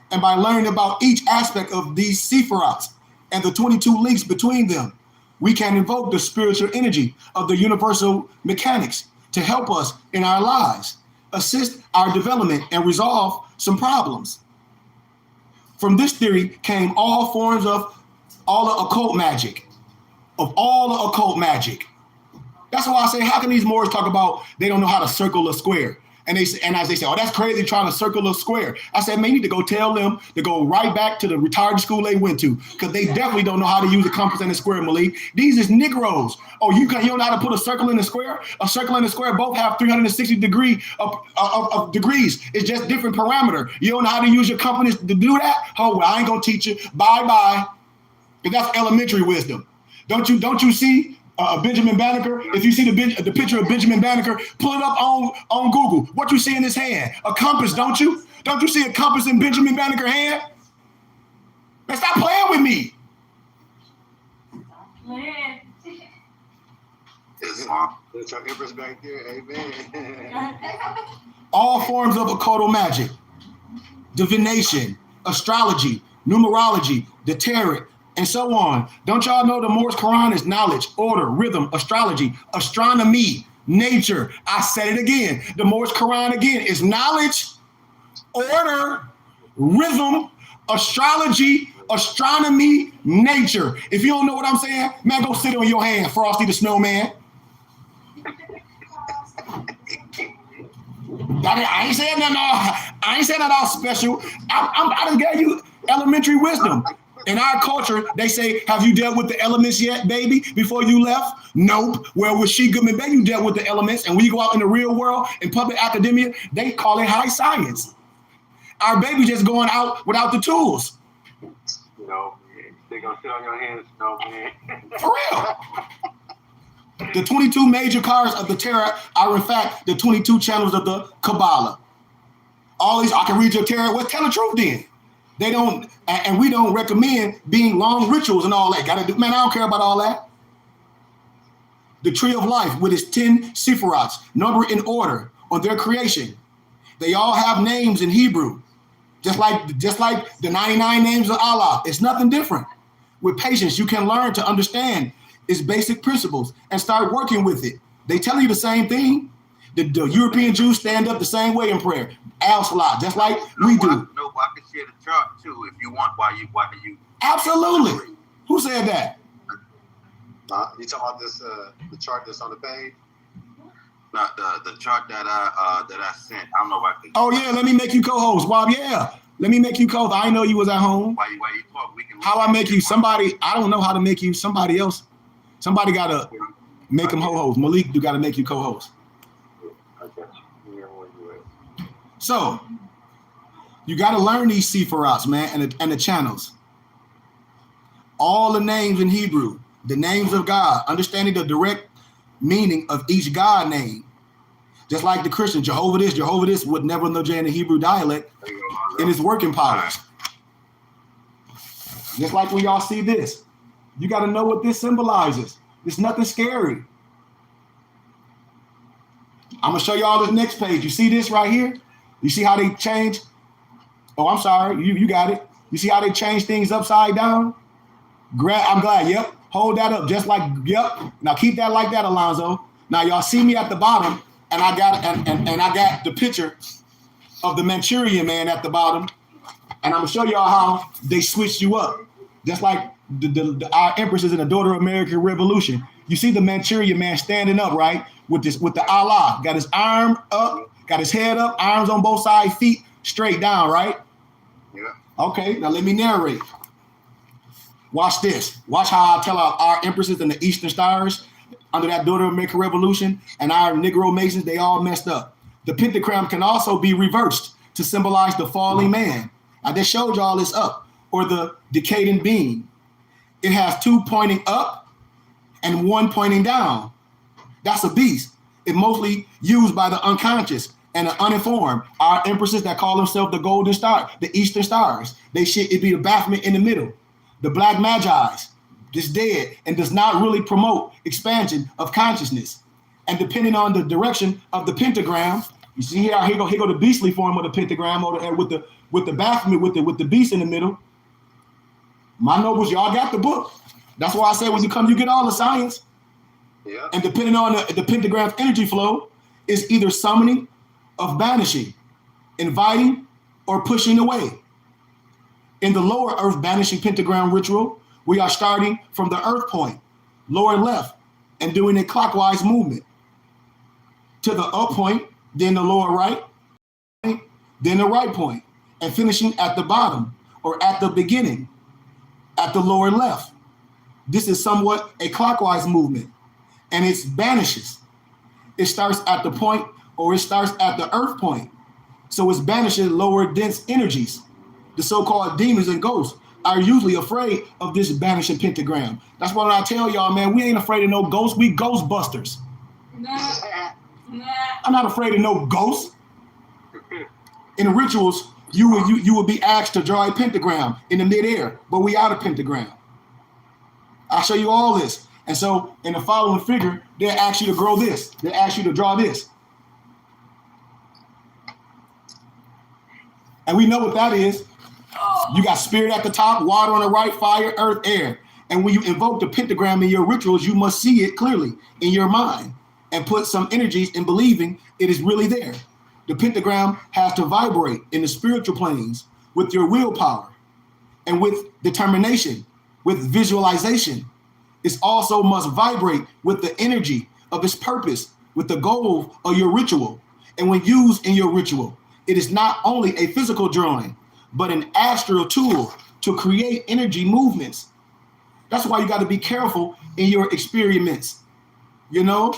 And by learning about each aspect of these Sephiroths and the 22 links between them, we can invoke the spiritual energy of the universal mechanics to help us in our lives, assist our development, and resolve some problems. From this theory came all forms of all the occult magic, That's why I say, how can these Moors talk about they don't know how to circle a square? And as they say, oh, that's crazy trying to circle a square. I said, man, you need to go tell them to go right back to the retarded school they went to, because they definitely don't know how to use a compass and a square, Malik. These is Negroes. Oh, you don't know how to put a circle in a square? A circle and a square both have 360 degrees of degrees. It's just different parameter. You don't know how to use your compass to do that? Oh, well, I ain't gonna teach you. Bye-bye. Because that's elementary wisdom. Don't you see? Benjamin Banneker. If you see the picture of Benjamin Banneker, pull it up on Google. What you see in his hand? A compass, don't you? Don't you see a compass in Benjamin Banneker's hand? Man, stop playing with me. Man. There's your empress back there. Amen. All forms of occult magic, divination, astrology, numerology, the tarot, and so on. Don't y'all know the Morse Quran is knowledge, order, rhythm, astrology, astronomy, nature. I said it again. The Morse Quran again is knowledge, order, rhythm, astrology, astronomy, nature. If you don't know what I'm saying, man, go sit on your hand, Frosty the Snowman. I ain't saying nothing all special. I done gave you elementary wisdom. In our culture, they say, have you dealt with the elements yet, baby, before you left? Nope. Well, with She Goodman Bay, you dealt with the elements. And when you go out in the real world, in public academia, they call it high science. Our baby just going out without the tools. You know, they're going to sit on your hands, man. For real. The 22 major cars of the tarot are, in fact, the 22 channels of the Kabbalah. All these, I can read your tarot. Well, tell the truth then. They don't, and we don't recommend being long rituals and all that. Man, I don't care about all that. The tree of life with its 10 Sephiroths, numbered in order on their creation. They all have names in Hebrew, just like the 99 names of Allah. It's nothing different. With patience, you can learn to understand its basic principles and start working with it. They tell you the same thing. The European Jews stand up the same way in prayer. Al-Salah, just like we do. No, I can share the chart too if you want. Why you? Absolutely. Who said that? You talking about this the chart that's on the page? Not the chart that I sent. I don't know if I can. Oh yeah, let me make you co-host, Bob. Yeah, let me make you co-host. I didn't know you was at home. Why you talk? We can. How I make you somebody? I don't know how to make you somebody else. Somebody gotta make him co-host. Malik, you gotta make you co-host. So, you got to learn these Sephiroths, man, and the channels. All the names in Hebrew, the names of God, understanding the direct meaning of each God name. Just like the Christian, Jehovah this would never know J in the Hebrew dialect in its working powers. Just like when y'all see this, you got to know what this symbolizes. It's nothing scary. I'm going to show y'all this next page. You see this right here? You see how they change? Oh, I'm sorry. You got it. You see how they change things upside down? I'm glad. Yep. Hold that up just like, yep. Now keep that like that, Alonzo. Now y'all see me at the bottom, and I got and I got the picture of the Manchurian man at the bottom, and I'm gonna show y'all how they switched you up, just like our empresses in the Daughter of American Revolution. You see the Manchurian man standing up, right, with the Allah, got his arm up, got his head up, arms on both sides, feet straight down, right? Yeah. Okay, now let me narrate. Watch this. Watch how I tell our empresses and the Eastern Stars under that Daughter of American Revolution and our Negro Masons, they all messed up. The pentagram can also be reversed to symbolize the falling man. I just showed y'all this up, or the decaying being. It has two pointing up and one pointing down. That's a beast. It's mostly used by the unconscious and the uninformed. Our empresses that call themselves the Golden Star, the Eastern Stars, it'd be the Baphomet in the middle. The Black Magi's is dead and does not really promote expansion of consciousness. And depending on the direction of the pentagram, you see here go the beastly form of the pentagram, with the Baphomet with the beast in the middle. My nobles, y'all got the book. That's why I say when you come, you get all the science. Yeah. And depending on the pentagram's energy flow, is either summoning, of banishing, inviting, or pushing away. In the lower earth banishing pentagram ritual, we are starting from the earth point, lower left, and doing a clockwise movement to the up point, then the lower right, then the right point, and finishing at the bottom or at the beginning, at the lower left. This is somewhat a clockwise movement, and it banishes. It starts at the point, or it starts at the earth point. So it's banishing lower dense energies. The so-called demons and ghosts are usually afraid of this banishing pentagram. That's why I tell y'all, man, we ain't afraid of no ghosts. We ghostbusters. I'm not afraid of no ghosts. In rituals, you will be asked to draw a pentagram in the midair, but we out of pentagram. I'll show you all this. And so in the following figure, they'll ask you to grow this. They'll ask you to draw this. And we know what that is. You got spirit at the top, water on the right, fire, earth, air. And when you invoke the pentagram in your rituals, you must see it clearly in your mind and put some energies in believing it is really there. The pentagram has to vibrate in the spiritual planes with your willpower and with determination, with visualization. It also must vibrate with the energy of its purpose, with the goal of your ritual. And when used in your ritual, it is not only a physical drawing, but an astral tool to create energy movements. That's why you got to be careful in your experiments, you know,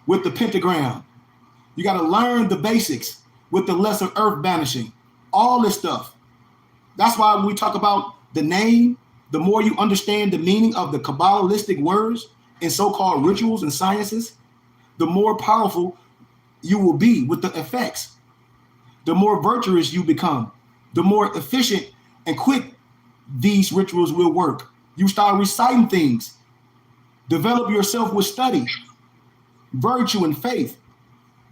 with the pentagram. You got to learn the basics with the lesser earth banishing, all this stuff. That's why when we talk about the name, the more you understand the meaning of the Kabbalistic words and so-called rituals and sciences, the more powerful you will be with the effects. The more virtuous you become, the more efficient and quick these rituals will work. You start reciting things. Develop yourself with study, virtue, and faith.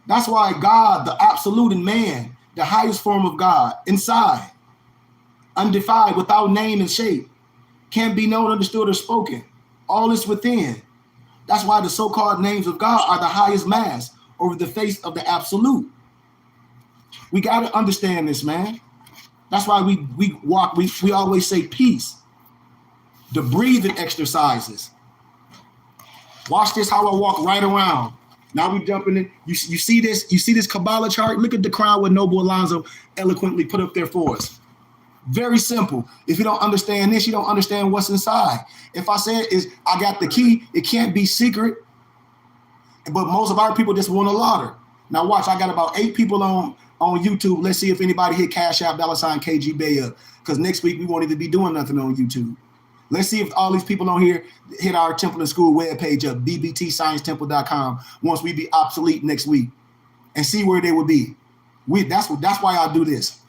That's why God, the absolute in man, the highest form of God, inside, undefined, without name and shape, can't be known, understood, or spoken. All is within. That's why the so-called names of God are the highest mass over the face of the absolute. We got to understand this, man. That's why we always say peace. The breathing exercises. Watch this, how I walk right around. Now we jumping in. You see this Kabbalah chart? Look at the crown what Noble Alonzo eloquently put up there for us. Very simple. If you don't understand this, you don't understand what's inside. If I say I got the key, it can't be secret. But most of our people just want a lauder. Now watch, I got about 8 people on YouTube. Let's see if anybody hit Cash App $KG Bay up. Because next week we won't even be doing nothing on YouTube. Let's see if all these people on here hit our Temple and School webpage up, bbtsciencetemple.com, once we be obsolete next week, and see where they would be. That's why I do this.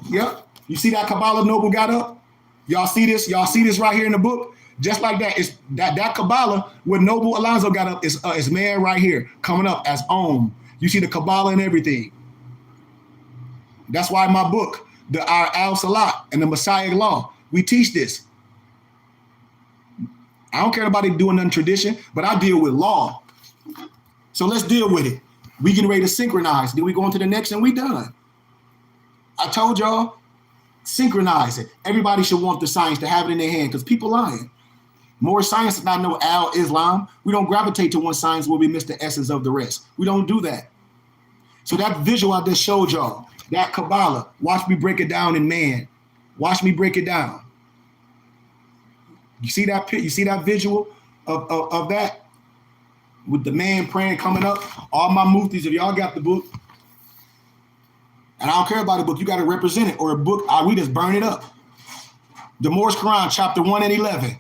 Yep. You see that Kabbalah Noble got up? Y'all see this? Y'all see this right here in the book? Just like that. It's that Kabbalah where Noble Alonzo got up is man right here coming up as Om. You see the Kabbalah and everything. That's why my book, our al-Salat and the Messiah law. We teach this. I don't care about it doing nothing tradition, but I deal with law. So let's deal with it. We getting ready to synchronize. Then we go on to the next and we done. I told y'all, synchronize it. Everybody should want the science to have it in their hand because people lying. More science is not no al-Islam. We don't gravitate to one science where we miss the essence of the rest. We don't do that. So that visual I just showed y'all, that Kabbalah, watch me break it down in man. Watch me break it down. You see that you see that visual of that? With the man praying coming up. All my muftis, if y'all got the book, and I don't care about the book, you got to represent it, or a book, we just burn it up. The Morse Quran, chapter 1 and 11.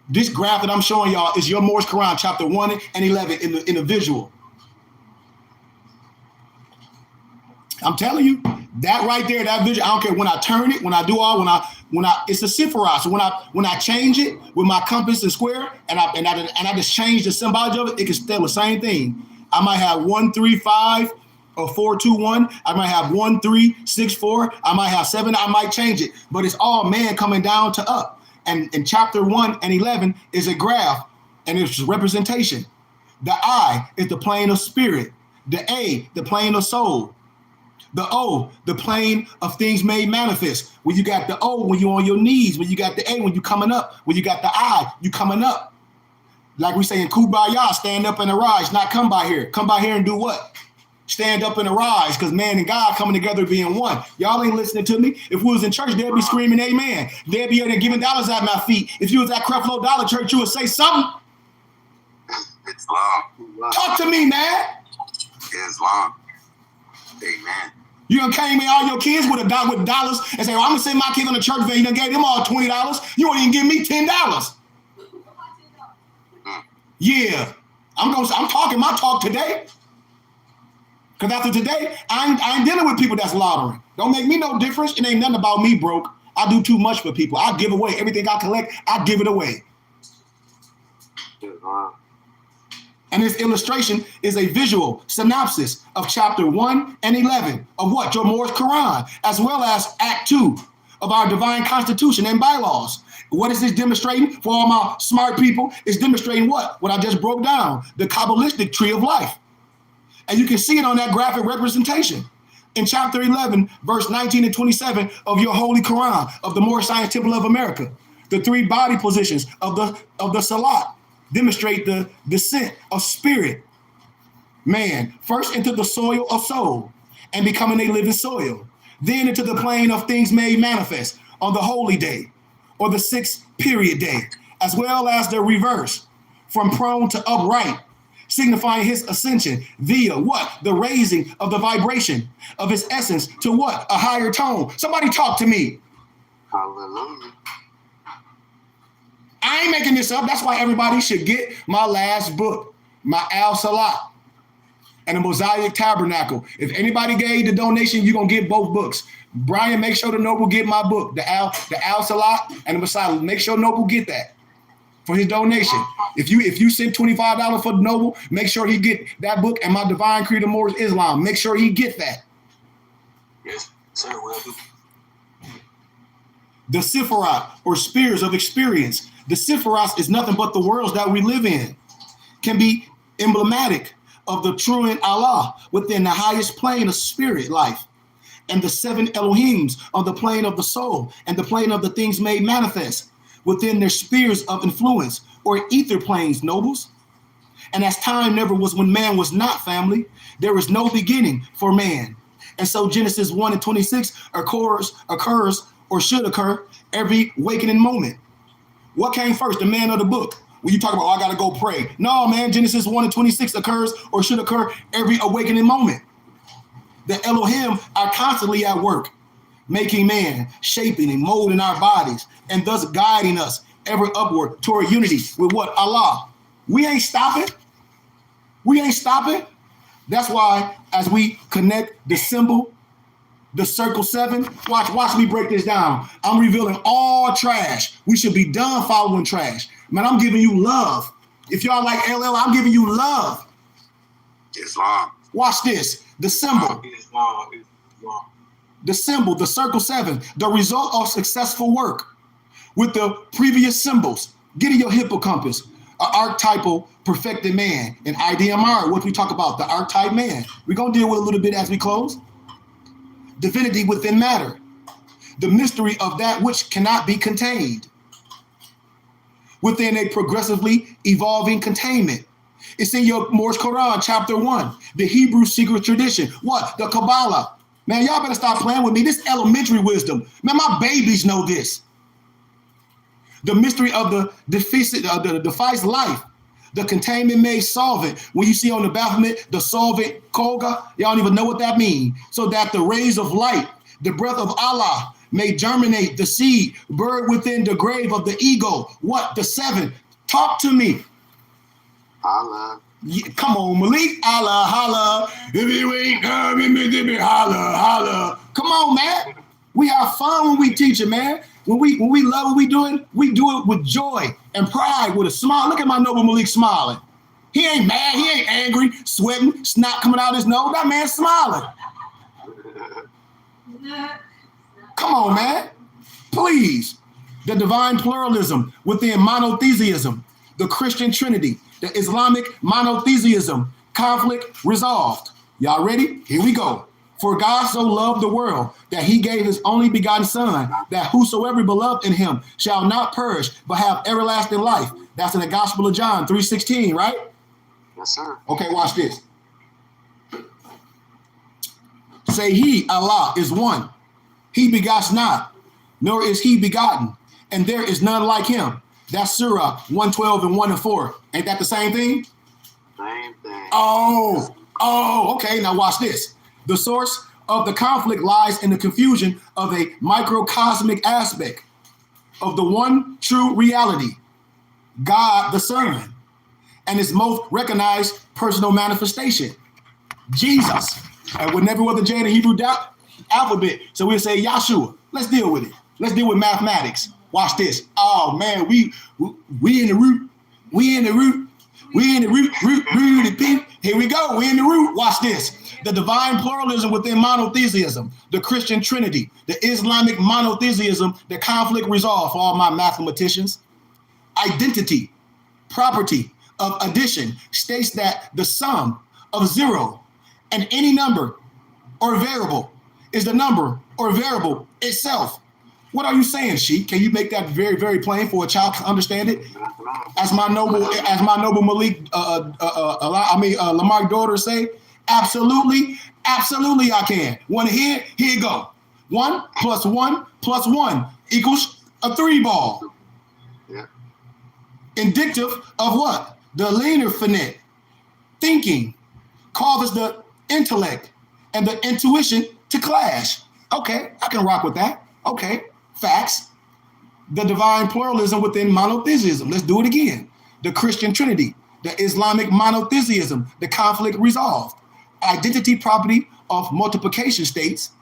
This graph that I'm showing y'all is your Morse Quran, chapter 1 and 11 in the visual. I'm telling you, that right there, that visual, I don't care when I turn it, when I do all, it's a Sephirah. So when I change it with my compass and square, and I just change the symbology of it, it can still the same thing. I might have 135 or 421. I might have 1364. I might have 7. I might change it, but it's all man coming down to up. And in chapter 1 and 11 is a graph, and it's representation. The I is the plane of spirit. The A, the plane of soul. The O, the plane of things made manifest. When you got the O, when you're on your knees. When you got the A, when you coming up. When you got the I, you coming up. Like we say in Kumbaya, stand up and arise, not come by here. Come by here and do what? Stand up and arise, because man and God coming together being one. Y'all ain't listening to me. If we was in church, they'd be screaming amen. They'd be there giving dollars at my feet. If you was at Creflo Dollar Church, you would say something. Islam. Talk to me, man. Islam. Amen. You done came in all your kids with dollars and say, well, I'm gonna send my kids on the church van. You done gave them all $20. You won't even give me $10. Yeah, I'm talking my talk today. Because after today, I ain't dealing with people that's laundering. Don't make me no difference. It ain't nothing about me, broke. I do too much for people. I give away everything I collect. I give it away. And this illustration is a visual synopsis of chapter 1 and 11 of what? Your Morse Quran, as well as Act 2 of our divine constitution and bylaws. What is this demonstrating for all my smart people? It's demonstrating what? What I just broke down, the Kabbalistic tree of life. And you can see it on that graphic representation. In chapter 11, verse 19 and 27 of your Holy Quran, of the Moorish Science Temple of America, the 3 body positions of the Salat demonstrate the descent of spirit, man, first into the soil of soul and becoming a living soil, then into the plane of things made manifest on the holy day or the 6th period day, as well as the reverse, from prone to upright, signifying his ascension via what? The raising of the vibration of his essence to what? A higher tone. Somebody talk to me. Hallelujah. I ain't making this up. That's why everybody should get my last book, my al-Salat and the Mosaic Tabernacle. If anybody gave the donation, you're going to get both books. Brian, make sure the Noble get my book, the al-Salat and the Messiah. Make sure Noble get that for his donation. If you send $25 for the Noble, make sure he get that book and my Divine Creed of Moorish Islam. Make sure he get that. Yes, sir, will do. The Sephirah, or spheres of experience. The Sephirah is nothing but the worlds that we live in. Can be emblematic of the true in Allah within the highest plane of spirit life. And the 7 Elohims on the plane of the soul and the plane of the things made manifest within their spheres of influence, or ether planes, nobles. And as time never was when man was not, family, there is no beginning for man. And so Genesis 1 and 26 occurs or should occur every awakening moment. What came first, the man or the book? When you talk about, oh, I got to go pray. No, man, Genesis 1 and 26 occurs or should occur every awakening moment. The Elohim are constantly at work, making man, shaping and molding our bodies, and thus guiding us ever upward toward unity with what? Allah. We ain't stopping. We ain't stopping. That's why as we connect the symbol, the circle 7, watch me break this down. I'm revealing all trash. We should be done following trash. Man, I'm giving you love. If y'all like LL, I'm giving you love. Islam. Watch this. The symbol. Islam. the symbol, the circle 7, the result of successful work with the previous symbols. Get in your hippocampus, an archetypal perfected man, an IDMR, what we talk about, the archetype man. We're going to deal with a little bit as we close. Divinity within matter, the mystery of that which cannot be contained within a progressively evolving containment. It's in your Morse Quran, chapter 1, the Hebrew secret tradition. What? The Kabbalah. Man, y'all better stop playing with me. This elementary wisdom. Man, my babies know this. The mystery of the device life, the containment made solvent. When you see on the battlement, the solvent koga, y'all don't even know what that means. So that the rays of light, the breath of Allah, may germinate the seed, bird within the grave of the ego. What? The 7. Talk to me. Allah. Yeah, come on, Malik. Allah, holla. If you ain't coming, holla, holla. Come on, man. We have fun when we teach it, man. When we love what we doing, we do it with joy and pride, with a smile. Look at my noble Malik smiling. He ain't mad. He ain't angry, sweating, snot coming out his nose. That man's smiling. Come on, man. Please. The divine pluralism within monotheism, the Christian Trinity, the Islamic monotheism, conflict resolved. Y'all ready? Here we go. For God so loved the world that he gave his only begotten son, that whosoever beloved in him shall not perish, but have everlasting life. That's in the Gospel of John 3:16, right? Yes, sir. Okay, watch this. Say he, Allah, is one. He begots not, nor is he begotten, and there is none like him. That's Surah 112 and 1 and 4. Ain't that the same thing? Same thing. Oh, okay. Now watch this. The source of the conflict lies in the confusion of a microcosmic aspect of the one true reality, God the Son, and its most recognized personal manifestation, Jesus. And with every other J in the Hebrew alphabet, so we'll say Yahshua. Let's deal with it. Let's deal with mathematics. Watch this. Oh man, we in the root. We in the root. We in the root. Here we go. We in the root. Watch this. The divine pluralism within monotheism, the Christian Trinity, the Islamic monotheism, the conflict resolve for all my mathematicians. Identity, property of addition states that the sum of 0 and any number or variable is the number or variable itself. What are you saying, Sheik? Can you make that very, very plain for a child to understand it? As my noble Malik, Lamar's daughter say, absolutely I can. Want to hear? Here you go. 1 + 1 + 1 equals a 3 ball. Yeah. Indicative of what? The linear finite thinking causes the intellect and the intuition to clash. Okay, I can rock with that. Okay, facts. The divine pluralism within monotheism. Let's do it again. The Christian Trinity, the Islamic monotheism, the conflict resolved. Identity property of multiplication states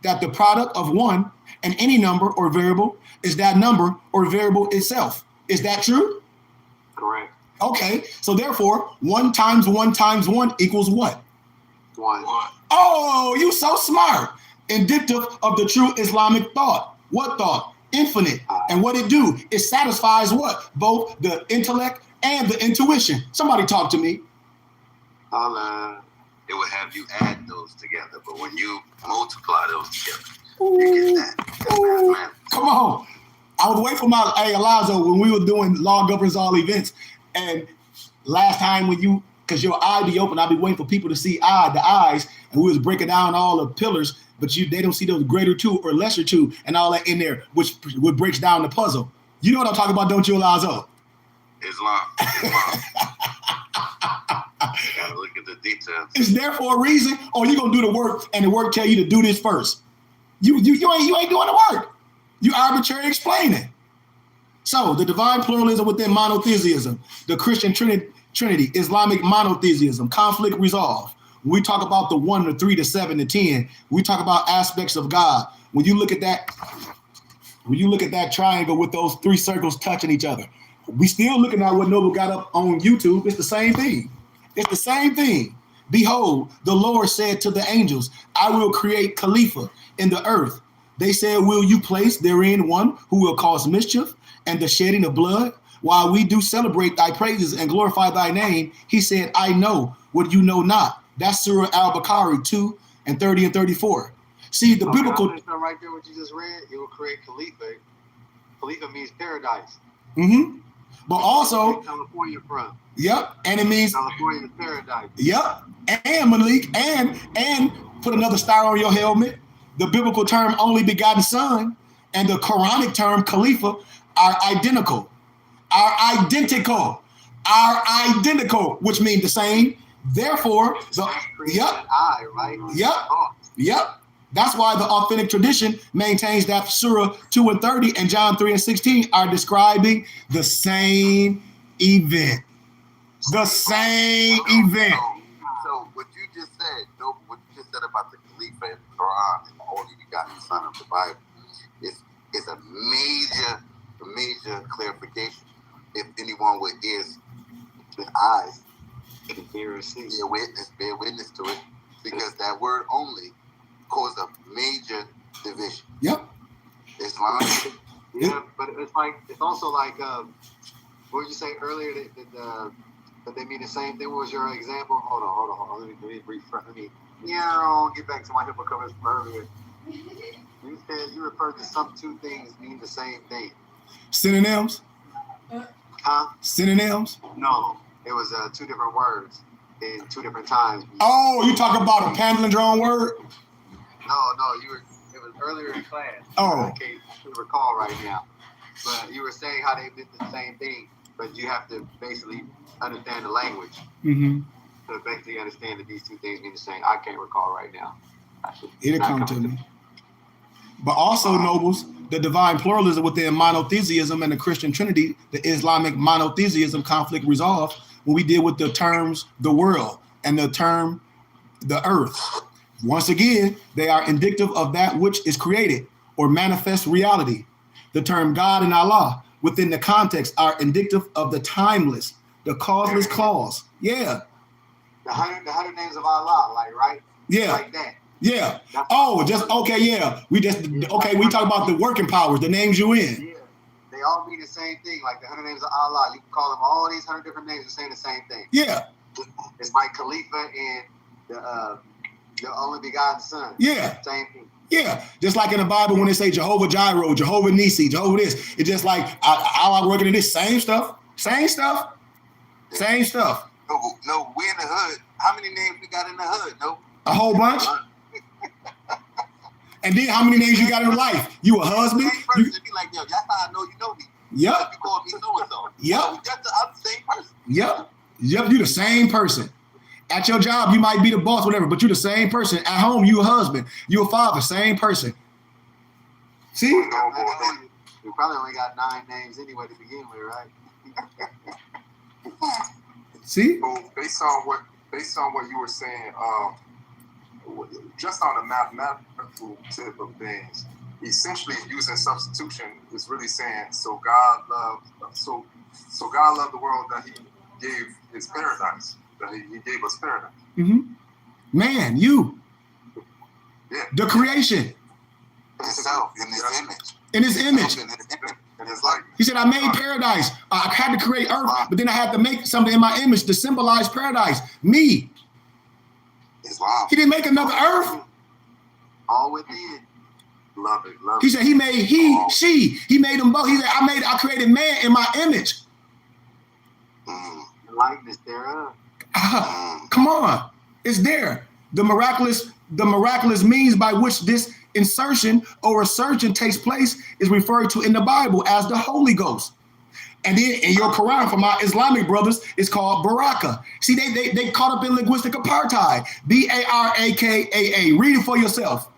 that the product of one and any number or variable is that number or variable itself. Is that true? Correct. Okay, so therefore, 1 × 1 × 1 equals what? 1. Oh, you so smart. Indicative of the true Islamic thought. What thought? Infinite. And what it do? It satisfies what? Both the intellect and the intuition. Somebody talk to me. Allah. It would have you add those together, but when you multiply those together, you get that. That's mathematics. Come on. I was waiting for my, hey, Alonzo, when we were doing Law Governs All events, and last time when you, because your eye be open, I'll be waiting for people to see the eyes, and we was breaking down all the pillars, but they don't see those greater 2 or lesser 2 and all that in there, which breaks down the puzzle. You know what I'm talking about, don't you, Alonzo? Islam. Gotta look at the details. It's there for a reason, or you gonna do the work and the work tell you to do this first. You ain't doing the work. You arbitrarily explaining. So the divine pluralism within monotheism, the Christian Trinity, Islamic monotheism, conflict resolve. When we talk about the 1 to 3 to 7 to 10, we talk about aspects of God. When you look at that triangle with those 3 circles touching each other, we still looking at what Noble got up on YouTube. It's the same thing. It's the same thing. Behold, the Lord said to the angels, I will create Khalifa in the earth. They said, will you place therein one who will cause mischief and the shedding of blood? While we do celebrate thy praises and glorify thy name, he said, I know what you know not. That's Surah Al-Baqarah 2 and 30 and 34. See, the biblical... Right there, what you just read, it will create Khalifa. Khalifa means paradise. Mm-hmm. But also... California from. Yep. And it means... California paradise. Yep. And Malik, and put another star on your helmet. The biblical term only begotten son and the Quranic term Khalifa are identical. Are identical, which means the same. Therefore, Yep. That's why the authentic tradition maintains that Surah 2 and 30 and John 3 and 16 are describing the same event. The same event. So what you just said, what you just said about the Khalifa and the Quran and the only begotten son of the Bible is a major clarification. If anyone with ears and eyes can bear witness to it, because that word only caused a major division. Yep. Islam. Yeah, but it's also like what did you say earlier that they mean the same thing? What was your example? Hold on. Let me refresh. Get back to my hippocampus from earlier. You said you referred to some two things mean the same thing. Synonyms? Huh? Synonyms? No, it was two different words in two different times. Oh, you talking about a palindrome word? No, it was earlier in class. Oh. I can't recall right now. But you were saying how they did the same thing, but you have to basically understand the language. Mm-hmm. To basically understand that these two things mean the same. I can't recall right now. It'll come to me. But also, nobles, the divine pluralism within monotheism and the Christian Trinity, the Islamic monotheism conflict resolved when we deal with the terms the world and the term the earth. Once again, they are indicative of that which is created or manifest reality. The term God and Allah within the context are indicative of the timeless, the causeless cause. Yeah. The 100 names of Allah, like, right? Yeah. Like that. Yeah. Oh, just okay. Yeah. We talk about the working powers, the names you in. Yeah. They all mean the same thing. Like the 100 names of Allah, you can call them all these 100 different names. They're saying the same thing. Yeah. It's like Khalifa and the only begotten son. Yeah. Same thing. Yeah. Just like in the Bible when they say Jehovah Jireh, Jehovah Nisi, Jehovah this. It's just like Allah working in this same stuff. Same stuff. Same stuff. No, we in the hood. How many names we got in the hood? No. A whole bunch. And then how many names you got in life? You a husband? You be like, yo, that's how I know you know me. Yep. You call me so-and-so. Yep. I'm the same person. Yep. You the same person. At your job, you might be the boss, whatever, but you the same person. At home, you a husband. You a father, same person. See? We probably only got 9 names anyway to begin with, right? See? So based on what you were saying, just on the mathematical tip of things, essentially using substitution is really saying so God loved the world that He gave His paradise, that He gave us paradise. Mm-hmm. Man, you. Yeah. The creation. Himself in His image. In His image. And it's like He said, I made paradise. I had to create earth, but then I had to make something in my image to symbolize paradise. Me. Islam. He didn't make another earth. All within. love it. He said he made she. He made them both. He said, I created man in my image. The likeness thereof. Come on. It's there. The miraculous means by which this insertion or assertion takes place is referred to in the Bible as the Holy Ghost. And then in your Quran, for my Islamic brothers, it's called Baraka. See, they caught up in linguistic apartheid. Barakkaa. Read it for yourself.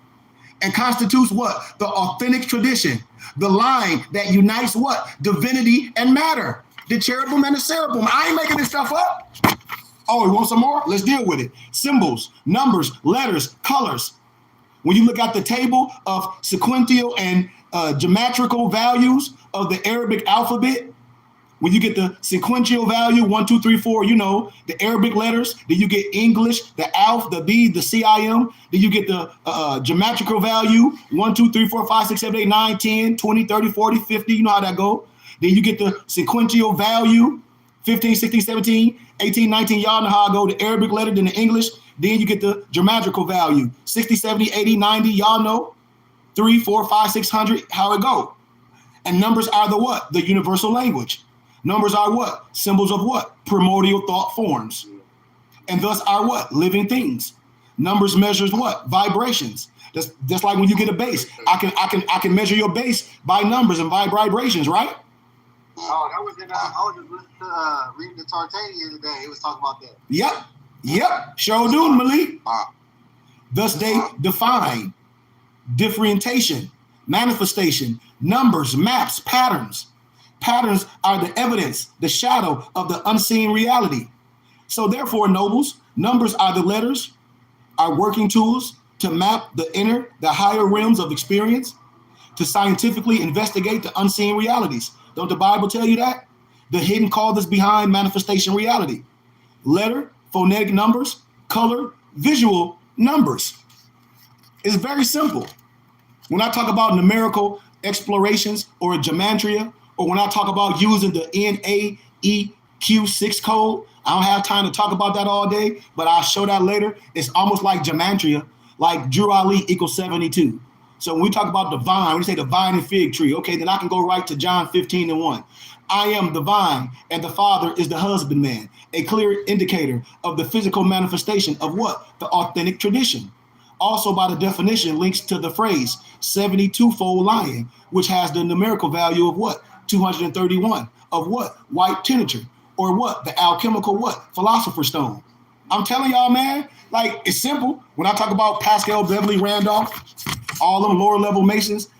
And constitutes what? The authentic tradition. The line that unites what? Divinity and matter. The cherubim and the seraphim. I ain't making this stuff up. Oh, you want some more? Let's deal with it. Symbols, numbers, letters, colors. When you look at the table of sequential and geometrical values of the Arabic alphabet, When you get the sequential value, 1, 2, 3, 4, you know, the Arabic letters. Then you get English, the alph, the B, the CIM. Then you get the geometrical value, 1, 2, 3, 4, 5, 6, 7, 8, 9, 10, 20, 30, 40, 50. You know how that go. Then you get the sequential value, 15, 16, 17, 18, 19. Y'all know how I go. The Arabic letter, then the English. Then you get the geometrical value, 60, 70, 80, 90. Y'all know. 3, 4, 5, 600, how it go. And numbers are the what? The universal language. Numbers are what? Symbols of what? Primordial thought forms. And thus are what? Living things. Numbers measures what? Vibrations. Just like when you get a bass. I can measure your bass by numbers and by vibrations, right? Oh, that was in I was just listening to reading the Tartania today. It was talking about that. Yep. Sure do, Malik. Thus they define differentiation, manifestation, numbers, maps, patterns. Patterns are the evidence, the shadow of the unseen reality. So therefore, nobles, numbers are the letters, are working tools to map the inner, the higher realms of experience, to scientifically investigate the unseen realities. Don't the Bible tell you that? The hidden call that's behind manifestation reality. Letter, phonetic numbers, color, visual numbers. It's very simple. When I talk about numerical explorations or gematria, or when I talk about using the NAEQ6 code, I don't have time to talk about that all day, but I'll show that later. It's almost like gematria, like Drew Ali equals 72. So when we talk about the vine, when we say the vine and fig tree, okay, then I can go right to John 15:1. I am the vine, and the Father is the husbandman, a clear indicator of the physical manifestation of what? The authentic tradition. Also, by the definition, links to the phrase 72-fold lion, which has the numerical value of what? 231. Of what? White teniture. Or what? The alchemical what? Philosopher's stone. I'm telling y'all, man, like, it's simple. When I talk about Pascal, Beverly, Randolph, all them lower level Masons,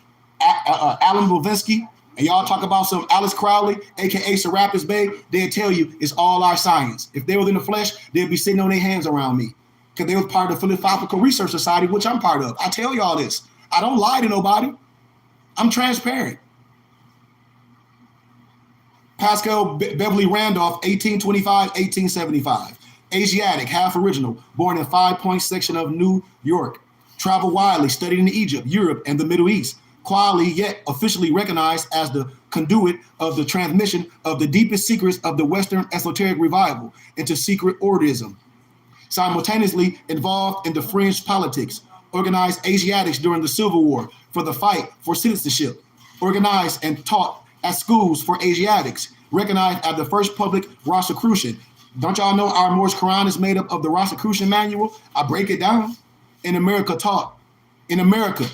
Alan Blavinsky, and y'all talk about some Alice Crowley, aka Serapis Bey, they'll tell you it's all our science. If they were in the flesh, they'd be sitting on their hands around me. Because they was part of the Philosophical Research Society, which I'm part of. I tell y'all this. I don't lie to nobody. I'm transparent. Pascal Beverly Randolph, 1825, 1875. Asiatic, half original, born in 5 Point section of New York. Traveled widely, studied in Egypt, Europe, and the Middle East. Quietly yet officially recognized as the conduit of the transmission of the deepest secrets of the Western esoteric revival into secret orderism. Simultaneously involved in the fringe politics, organized Asiatics during the Civil War for the fight for citizenship, organized and taught at schools for Asiatics, recognized as the first public Rosicrucian. Don't y'all know our Morse Quran is made up of the Rosicrucian manual? I break it down. In America,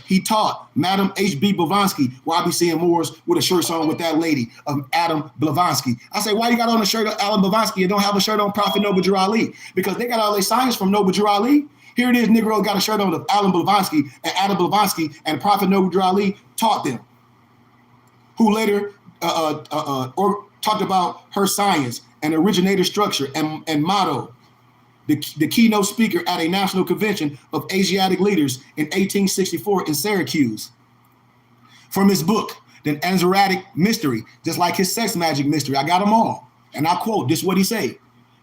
he taught Madam H.B. Blavatsky, where I be seeing Moors with a shirt on with that lady, Adam Blavatsky. I say, why you got on a shirt of Alan Blavatsky and don't have a shirt on Prophet Noble Drew Ali? Because they got all their science from Noble Drew Ali. Here it is, Negro got a shirt on of Alan Blavatsky, and Adam Blavatsky and Prophet Noble Drew Ali taught them, who later talked about her science and originator structure and motto. The keynote speaker at a national convention of Asiatic leaders in 1864 in Syracuse. From his book, The Anzaratic Mystery, just like his sex magic mystery, I got them all. And I quote, this is what he say.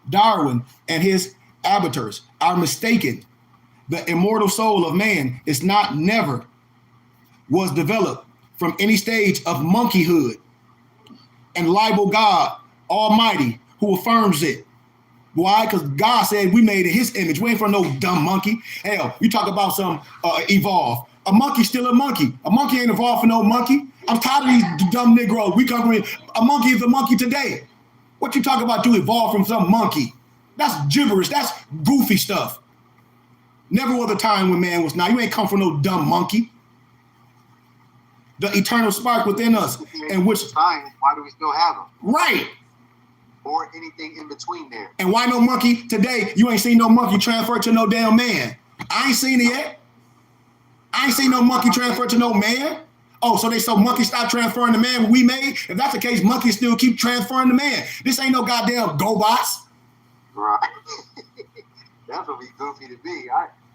Darwin and his abettors are mistaken. The immortal soul of man is not, never was developed from any stage of monkeyhood, and libel God Almighty, who affirms it. Why? Because God said we made in his image. We ain't from no dumb monkey. Hell, you talk about some evolve. A monkey's still a monkey. A monkey ain't evolved for no monkey. I'm tired of these dumb Negroes. We come with a monkey is a monkey today. What you talk about, you evolved from some monkey? That's gibberish. That's goofy stuff. Never was a time when man was not. You ain't come from no dumb monkey. The eternal spark within us, and which science, why do we still have them? Right. Or anything in between there. And why no monkey today? You ain't seen no monkey transfer to no damn man. I ain't seen it yet. I ain't seen no monkey transfer to no man. Oh, so monkeys stop transferring to man when we made? If that's the case, monkeys still keep transferring to man. This ain't no goddamn GoBots. Right. That's what be goofy to be.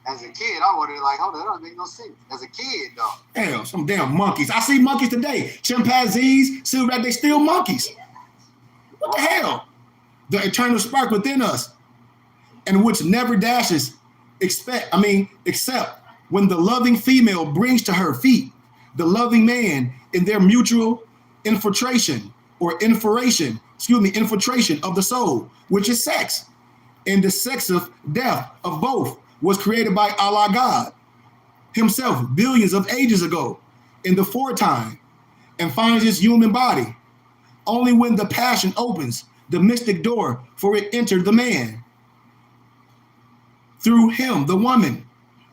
As a kid, I wanted like, hold on, that doesn't make no sense. As a kid, though. Damn, some damn monkeys. I see monkeys today. Chimpanzees, silverback, they still monkeys. What the hell? The eternal spark within us, and which never dashes, except when the loving female brings to her feet the loving man in their mutual infiltration of the soul, which is sex. And the sex of death of both was created by Allah God himself billions of ages ago in the foretime, and finds its human body. Only when the passion opens the mystic door for it entered the man. Through him, the woman.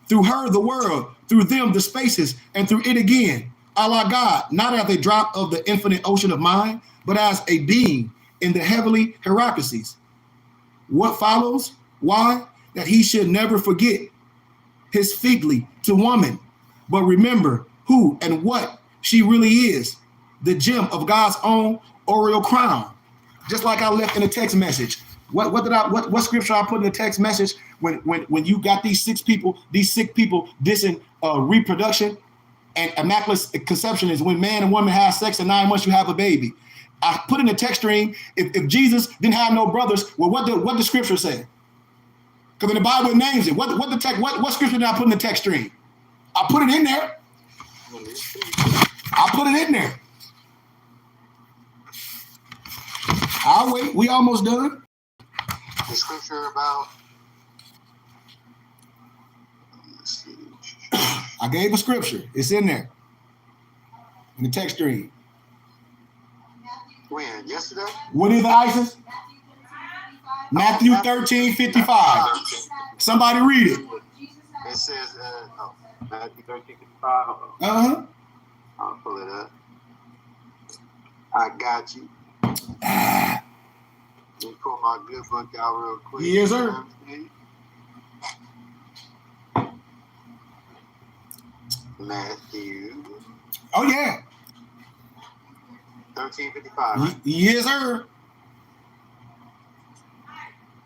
Through her, the world. Through them, the spaces. And through it again. Allah God, not as a drop of the infinite ocean of mind, but as a being in the heavenly hierarchies. What follows? Why? That he should never forget his fidelity to woman, but remember who and what she really is, the gem of God's own aureole crown. Just like I left in the text message. What scripture I put in the text message when you got these sick people dissing reproduction and immaculate conception is when man and woman have sex and 9 months you have a baby. I put in the text stream, if Jesus didn't have no brothers, well, what the scripture say? Because in the Bible it names it. What scripture did I put in the text stream? I put it in there. I'll wait. We almost done. The scripture about. Let's see. I gave a scripture. It's in there. In the text stream. When? Yesterday? What is it, Isis? Matthew 13:55. Somebody read it. It says, Matthew 13:55. Uh-huh. I'll pull it up. I got you. Let me pull my good book out real quick. Yes, sir. Matthew. Oh, yeah. 13:55. Right? Yes, sir.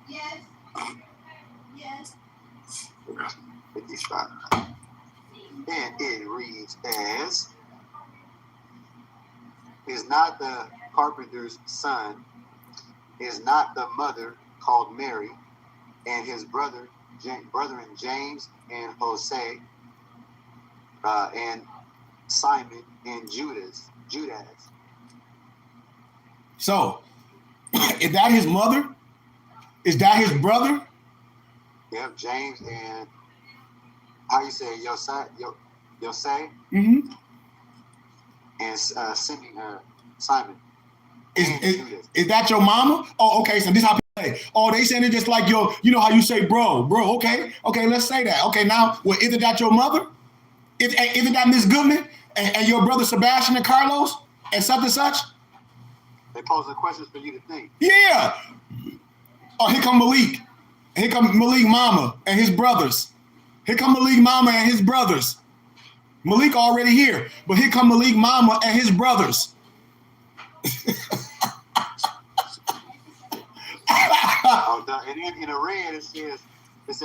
Yes. Yes. 55. And it reads as, is not the carpenter's son, is not the mother called Mary, and his brethren James and Jose, and Simon and Judas. So, is that his mother? Is that his brother? Yep, James and how you say Jose? Mm-hmm. And Simon. Is that your mama? Oh, okay. So this how people say. Oh, they saying it just like you know how you say bro. Okay, let's say that. Okay, now, well, isn't that your mother? Isn't that Miss Goodman and your brother Sebastian and Carlos and such and such? They posing questions for you to think. Yeah. Oh, here come Malik. Here come Malik Mama and his brothers. Here come Malik Mama and his brothers. Malik already here, but here come Malik Mama and his brothers. And then in the red it says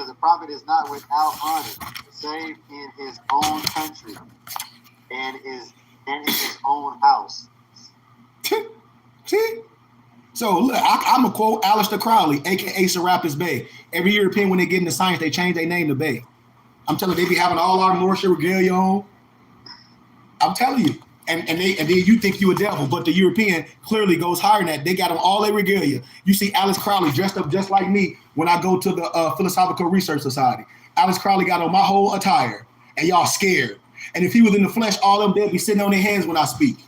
the prophet is not without honor, save in his own country and in his own house. So look, I'm gonna quote Aleister Crowley, aka Serapis Bey. Every European, when they get into science, they change their name to Bey. I'm telling you, they be having all our Moorish regalia on. I'm telling you. And then you think you a devil, but the European clearly goes higher than that. They got them all their regalia. You see Alice Crowley dressed up just like me when I go to the Philosophical Research Society. Alice Crowley got on my whole attire, and y'all scared. And if he was in the flesh, all of them they'd be sitting on their hands when I speak.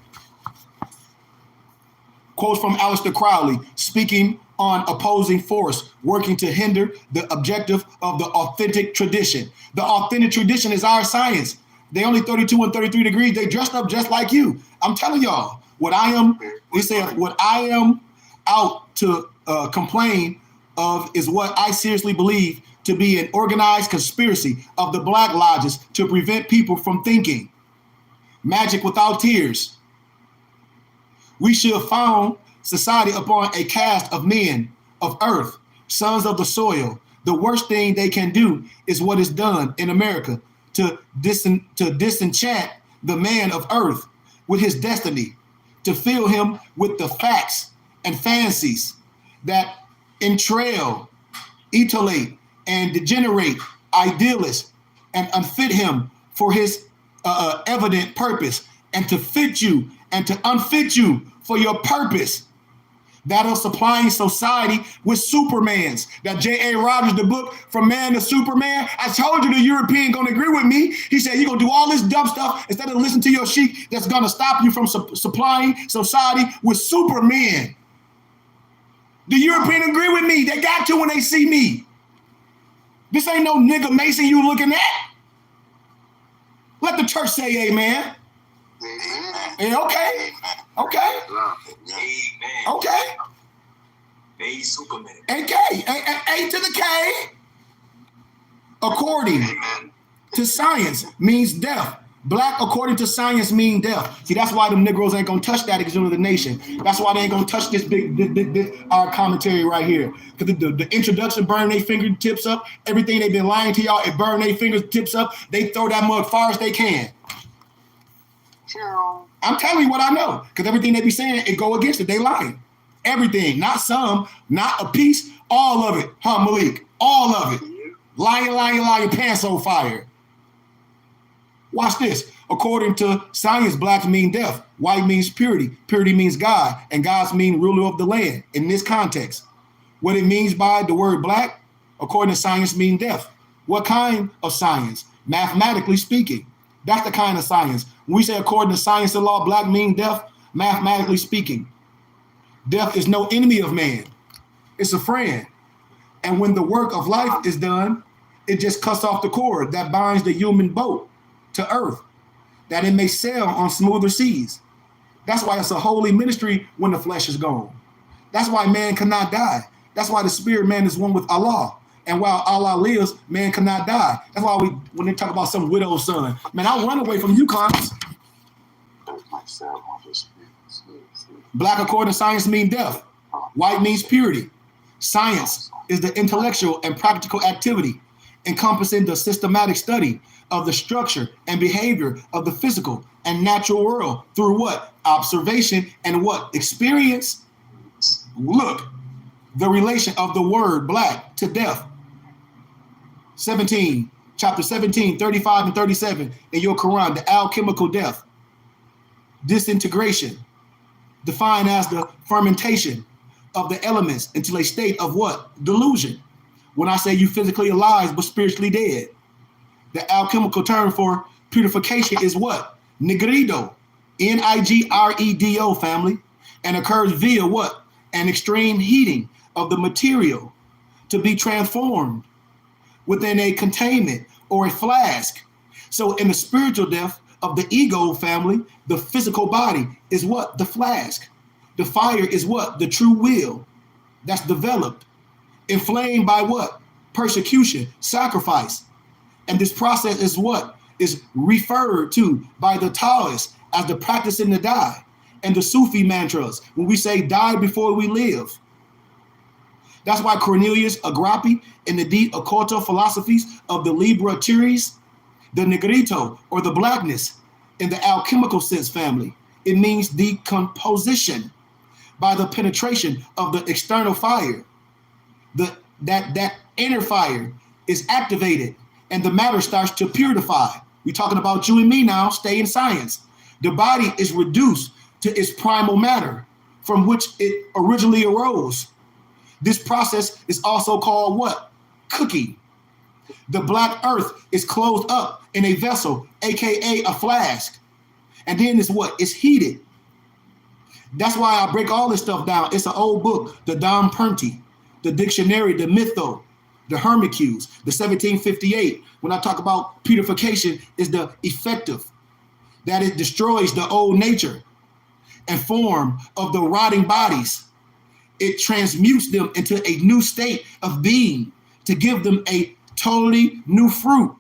Quotes from Aleister Crowley, speaking on opposing force, working to hinder the objective of the authentic tradition. The authentic tradition is our science. They only 32 and 33 degrees. They dressed up just like you. I'm telling y'all, what I am out to complain of is what I seriously believe to be an organized conspiracy of the Black Lodges to prevent people from thinking. Magic without tears. We should found society upon a caste of men of earth, sons of the soil. The worst thing they can do is what is done in America, to disenchant the man of earth with his destiny, to fill him with the facts and fancies that entrail, etolate, and degenerate idealists and unfit him for his evident purpose, and to fit you and to unfit you for your purpose. That of supplying society with Supermans. That J.A. Rogers, the book From Man to Superman. I told you the European gonna agree with me. He said you're gonna do all this dumb stuff instead of listen to your sheik that's gonna stop you from supplying society with Superman. The European agree with me. They got to when they see me. This ain't no nigga Mason you looking at. Let the church say amen. Yeah, okay. Okay. Amen. Okay. Hey, Superman. AK. A to the K. According to science means death. Black, according to science, mean death. See, that's why them Negroes ain't gonna touch that exhume of the nation. That's why they ain't gonna touch this our commentary right here. Because the introduction burn their fingertips up. Everything they've been lying to y'all, it burn their fingertips up. They throw that mud far as they can. I'm telling you what I know. Because everything they be saying, it go against it. They lying. Everything. Not some, not a piece, all of it. Huh, Malik? All of it. Lying, pants on fire. Watch this. According to science, blacks mean death. White means purity. Purity means God. And God's mean ruler of the land in this context. What it means by the word black, according to science, mean death. What kind of science? Mathematically speaking. That's the kind of science. When we say according to science and law, black mean death, mathematically speaking. Death is no enemy of man. It's a friend. And when the work of life is done, it just cuts off the cord that binds the human boat to earth, that it may sail on smoother seas. That's why it's a holy ministry when the flesh is gone. That's why man cannot die. That's why the spirit man is one with Allah. And while Allah lives, man cannot die. That's why when they talk about some widow's son, man, I'll run away from you, clowns. Black, according to science, means death. White means purity. Science is the intellectual and practical activity encompassing the systematic study of the structure and behavior of the physical and natural world through what? Observation and what? Experience. Look, the relation of the word black to death. Chapter 17, 35 and 37 in your Quran, the alchemical death. Disintegration, defined as the fermentation of the elements into a state of what? Delusion. When I say you physically alive but spiritually dead. The alchemical term for purification is what? Nigredo. Nigredo, family. And occurs via what? An extreme heating of the material to be transformed within a containment or a flask. So in the spiritual death of the ego, family, the physical body is what? The flask. The fire is what? The true will that's developed. Inflamed by what? Persecution, sacrifice. And this process is what? Is referred to by the Taoists as the practicing to die. And the Sufi mantras, when we say die before we live. That's why Cornelius Agrippa in the deep occulto philosophies of the Liberatores, the Negrito, or the blackness, in the alchemical sense, family, it means decomposition by the penetration of the external fire. That inner fire is activated and the matter starts to purify. We're talking about you and me now, stay in science. The body is reduced to its primal matter from which it originally arose. This process is also called what? Cooking. The black earth is closed up in a vessel, AKA a flask. And then it's what? It's heated. That's why I break all this stuff down. It's an old book, the Dom Pernty, the dictionary, the Mytho, the Hermicutes, the 1758. When I talk about purification, is the effective, that it destroys the old nature and form of the rotting bodies. It transmutes them into a new state of being to give them a totally new fruit.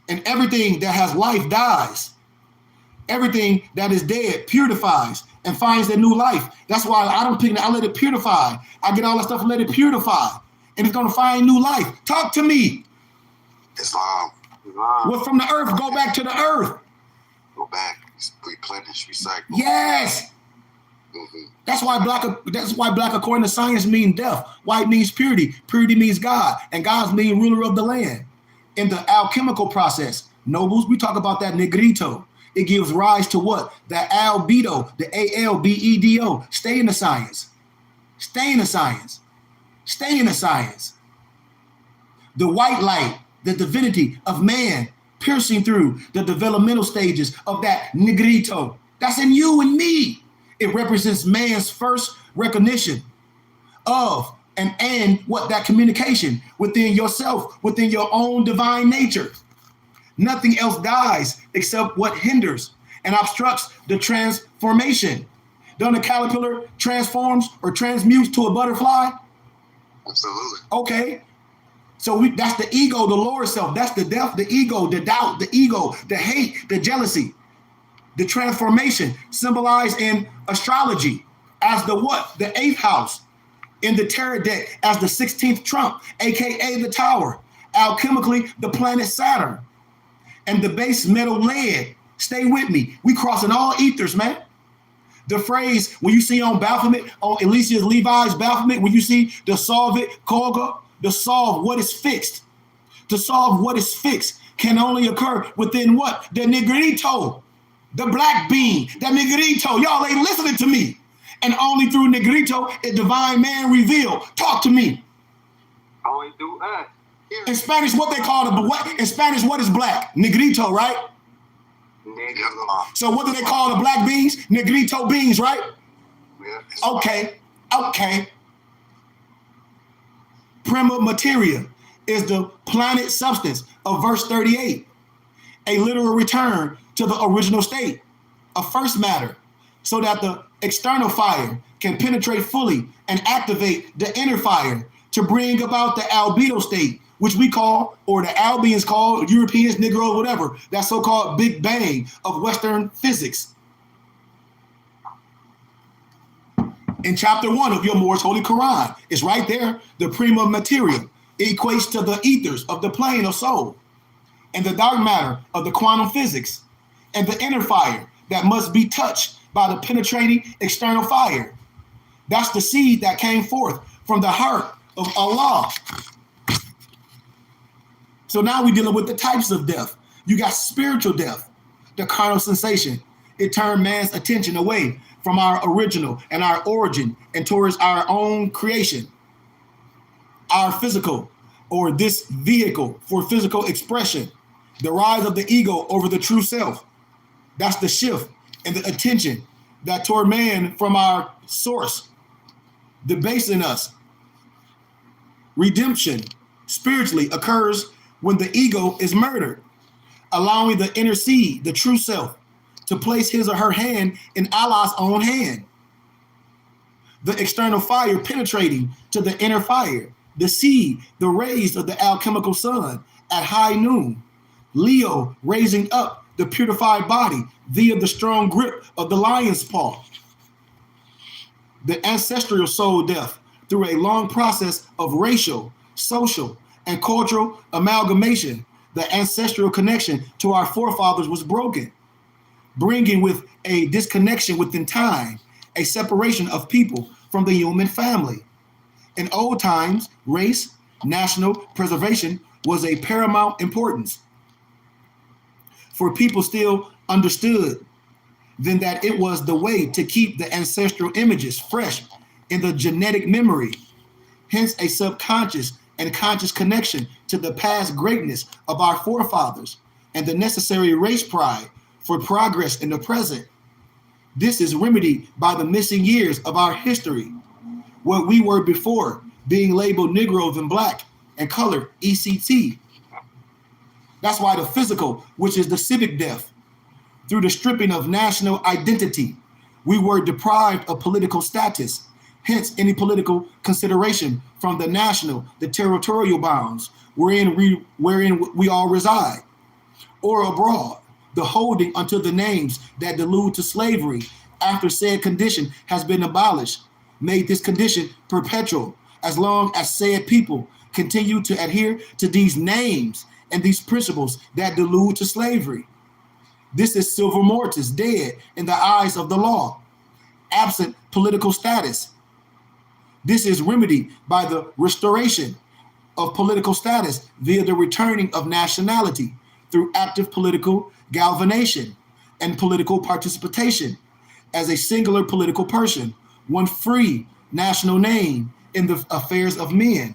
And everything that has life dies. Everything that is dead purifies and finds a new life. That's why I don't pick it, I let it purify. I get all that stuff and let it purify. And it's going to find new life. Talk to me. Islam. What's from the earth, go back to the earth. Go back, replenish, recycle. Yes. That's why black according to science means death. White means purity. Purity means God. And God's mean ruler of the land. In the alchemical process, nobles, we talk about that negrito. It gives rise to what? The albedo, the ALBEDO. Stay in the science. Stay in the science. Stay in the science. The white light, the divinity of man, piercing through the developmental stages of that negrito. That's in you and me. It represents man's first recognition of and what that communication within yourself, within your own divine nature. Nothing else dies except what hinders and obstructs the transformation. Don't a caterpillar transforms or transmutes to a butterfly? Absolutely. Okay. So that's the ego, the lower self. That's the death, the ego, the doubt, the ego, the hate, the jealousy. The transformation symbolized in astrology as the what? The 8th house. In the tarot deck as the 16th trump, aka the tower. Alchemically, the planet Saturn. And the base metal lead. Stay with me. We crossing all ethers, man. The phrase, when you see on Baphomet, on Elysius Levi's Baphomet, when you see the solve it, Koga, the solve what is fixed. To solve what is fixed can only occur within what? The negrito, the black being, the negrito. Y'all ain't listening to me. And only through negrito is divine man revealed. Talk to me. Only through us. In Spanish, what they call it? What in Spanish? What is black? Negrito, right? So what do they call the black beings? Negrito beings, right? Okay. Prima materia is the planet substance of verse 38. A literal return to the original state of first matter, so that the external fire can penetrate fully and activate the inner fire to bring about the albedo state, which we call, or the Albians call, Europeans, Negro, whatever, that so-called Big Bang of Western physics. In chapter 1 of your Moore's Holy Quran, it's right there, the prima materia. It equates to the ethers of the plane of soul, and the dark matter of the quantum physics, and the inner fire that must be touched by the penetrating external fire. That's the seed that came forth from the heart of Allah. So now we're dealing with the types of death. You got spiritual death, the carnal sensation. It turned man's attention away from our original and our origin and towards our own creation. Our physical, or this vehicle for physical expression, the rise of the ego over the true self. That's the shift and the attention that toward man from our source, debasing us. Redemption spiritually occurs when the ego is murdered, allowing the inner seed, the true self, to place his or her hand in Allah's own hand. The external fire penetrating to the inner fire, the seed, the rays of the alchemical sun at high noon. Leo raising up the purified body via the strong grip of the lion's paw. The ancestral soul death through a long process of racial, social, and cultural amalgamation. The ancestral connection to our forefathers was broken, bringing with a disconnection within time, a separation of people from the human family. In old times, race, national preservation was a paramount importance. For people still understood then that it was the way to keep the ancestral images fresh in the genetic memory, hence a subconscious and conscious connection to the past greatness of our forefathers and the necessary race pride for progress in the present. This is remedied by the missing years of our history, what we were before being labeled Negroes and black and colored ECT. That's why the physical, which is the civic death, through the stripping of national identity, we were deprived of political status, hence any political consideration from the national, the territorial bounds wherein we all reside, or abroad, the holding unto the names that delude to slavery after said condition has been abolished, made this condition perpetual as long as said people continue to adhere to these names and these principles that delude to slavery. This is silver mortis, dead in the eyes of the law, absent political status. This is remedied by the restoration of political status via the returning of nationality through active political galvanization and political participation as a singular political person, one free national name in the affairs of men.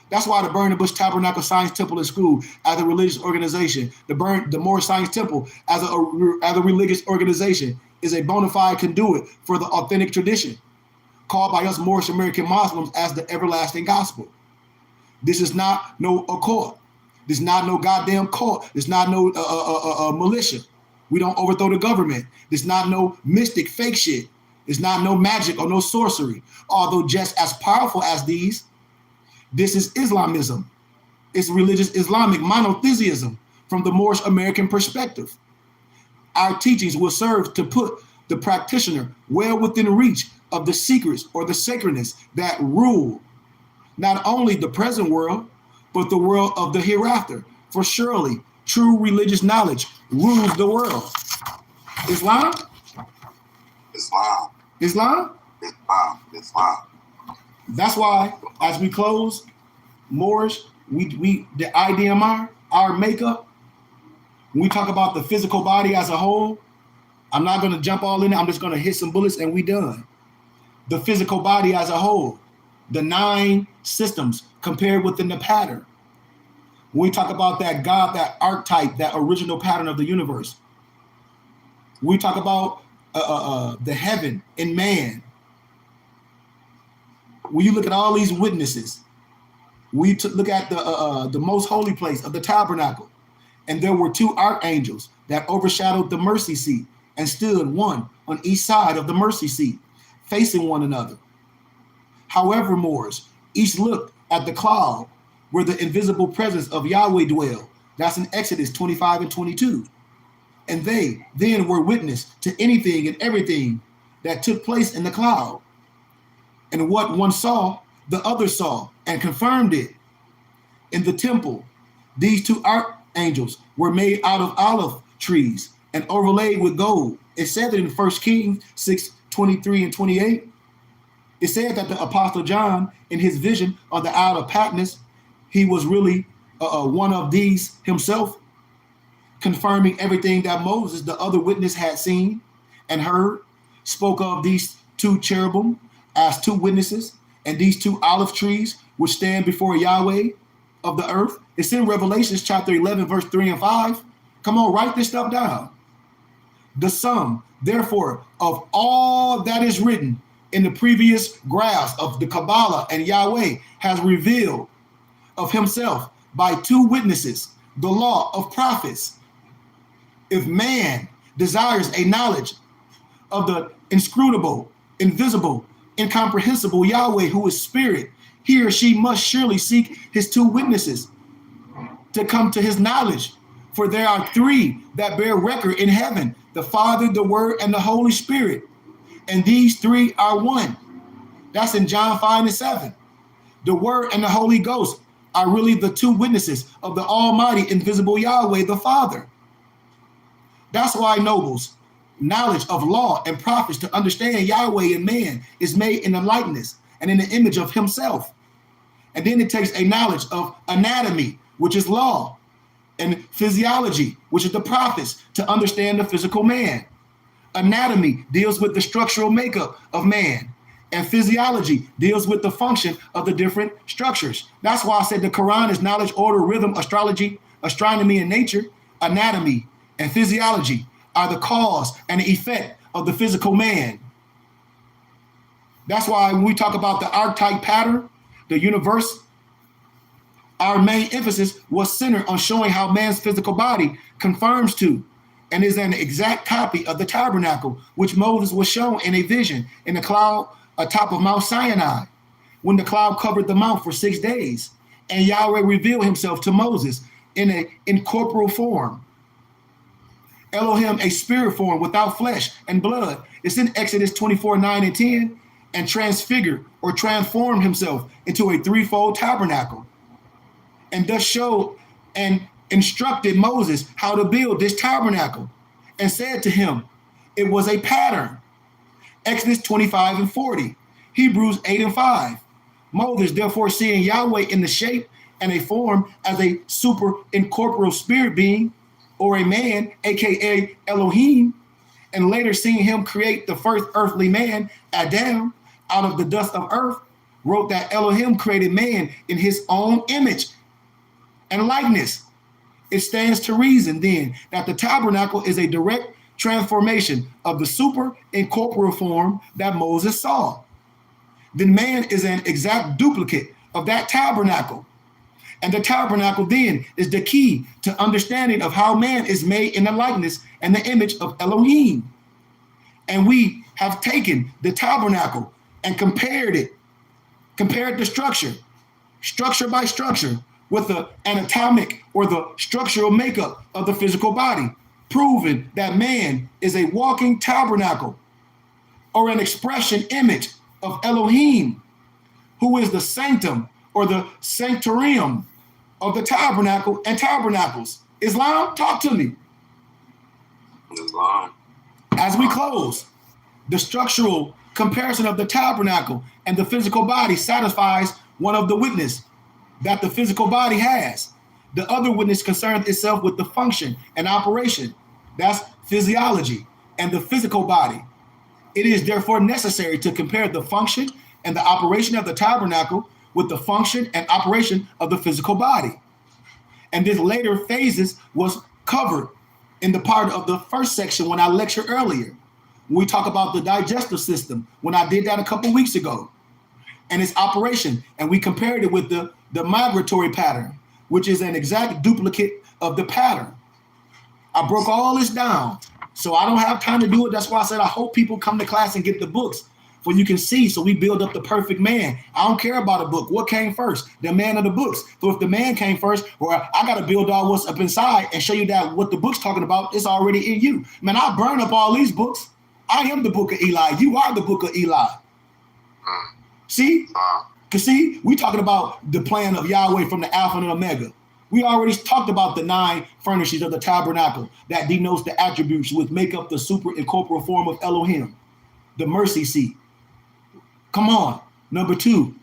That's why the Burning Bush Tabernacle Science Temple and School, as a religious organization, the Moore Science Temple as a religious organization, is a bona fide conduit for the authentic tradition, called by us Moorish American Muslims as the everlasting gospel. This is not no occult. This is not no goddamn cult. This is not no militia. We don't overthrow the government. This is not no mystic fake shit. It's not no magic or no sorcery. Although just as powerful as these, this is Islamism. It's religious Islamic monotheism from the Moorish American perspective. Our teachings will serve to put the practitioner well within reach of the secrets or the sacredness that rule not only the present world, but the world of the hereafter. For surely true religious knowledge rules the world. Islam? Islam. Islam? Islam. Islam. That's why, as we close, Moorish, we the IDMR, our makeup, when we talk about the physical body as a whole, I'm not going to jump all in it. I'm just going to hit some bullets and we done. The physical body as a whole, the 9 systems compared within the pattern. When we talk about that God, that archetype, that original pattern of the universe, we talk about the heaven and man. When you look at all these witnesses, we look at the most holy place of the tabernacle, and there were 2 archangels that overshadowed the mercy seat and stood one on each side of the mercy seat, facing one another. However, Moors, each looked at the cloud where the invisible presence of Yahweh dwelled. That's in Exodus 25 and 22. And they then were witness to anything and everything that took place in the cloud. And what one saw, the other saw and confirmed it. In the temple, these 2 archangels were made out of olive trees and overlaid with gold. It said that in 1 Kings 6:23 and 28. It said that the Apostle John, in his vision on the Isle of Patmos, he was really one of these himself, confirming everything that Moses, the other witness, had seen and heard, spoke of these 2 cherubim as 2 witnesses, and these 2 olive trees which stand before Yahweh of the earth. It's in Revelations chapter 11, verse 3 and 5. Come on, write this stuff down. The sum, therefore, of all that is written in the previous graphs of the Kabbalah and Yahweh has revealed of himself by 2 witnesses, the law of prophets. If man desires a knowledge of the inscrutable, invisible, incomprehensible Yahweh who is spirit, he or she must surely seek his 2 witnesses to come to his knowledge. For there are 3 that bear record in heaven, the Father, the Word, and the Holy Spirit. And these 3 are one. That's in John 5 and 7. The Word and the Holy Ghost are really the 2 witnesses of the Almighty, invisible Yahweh, the Father. That's why, nobles, knowledge of law and prophets to understand Yahweh and man is made in the likeness and in the image of himself. And then it takes a knowledge of anatomy, which is law, and physiology, which is the prophets, to understand the physical man. Anatomy deals with the structural makeup of man, and physiology deals with the function of the different structures. That's why I said the Quran is knowledge, order, rhythm, astrology, astronomy, and nature. Anatomy and physiology are the cause and the effect of the physical man. That's why when we talk about the archetype pattern, the universe, our main emphasis was centered on showing how man's physical body confirms to and is an exact copy of the tabernacle, which Moses was shown in a vision in the cloud atop of Mount Sinai, when the cloud covered the mount for 6 days, and Yahweh revealed himself to Moses in an incorporeal form. Elohim, a spirit form without flesh and blood. It's in Exodus 24, 9 and 10, and transfigured or transformed himself into a 3-fold tabernacle, and thus showed and instructed Moses how to build this tabernacle, and said to him, it was a pattern. Exodus 25 and 40. Hebrews 8 and 5. Moses, therefore, seeing Yahweh in the shape and a form as a super incorporeal spirit being, or a man, aka Elohim, and later seeing him create the first earthly man, Adam, out of the dust of earth, wrote that Elohim created man in his own image and likeness. It stands to reason then that the tabernacle is a direct transformation of the super incorporeal form that Moses saw. Then man is an exact duplicate of that tabernacle. And the tabernacle then is the key to understanding of how man is made in the likeness and the image of Elohim. And we have taken the tabernacle and compared the structure by structure, with the anatomic or the structural makeup of the physical body, proving that man is a walking tabernacle or an expression image of Elohim, who is the sanctum or the sanctorium of the tabernacle and tabernacles. Islam, talk to me. Islam. As we close, the structural comparison of the tabernacle and the physical body satisfies one of the witness that the physical body has. The other witness concerns itself with the function and operation. That's physiology and the physical body. It is therefore necessary to compare the function and the operation of the tabernacle with the function and operation of the physical body. And this later phases was covered in the part of the first section when I lectured earlier. When we talk about the digestive system, when I did that a couple weeks ago, and its operation, and we compared it with the migratory pattern, which is an exact duplicate of the pattern. I broke all this down, so I don't have time to do it. That's why I said I hope people come to class and get the books, for you can see, so we build up the perfect man. I don't care about a book. What came first? The man or the books? So if the man came first, or I got to build all what's up inside and show you that what the book's talking about is already in you. Man, I burn up all these books. I am the book of Eli. You are the book of Eli. See? Because see, we talking about the plan of Yahweh from the Alpha and Omega. We already talked about the 9 furnishings of the tabernacle that denotes the attributes which make up the super incorporeal form of Elohim, the mercy seat. Come on. Number 2,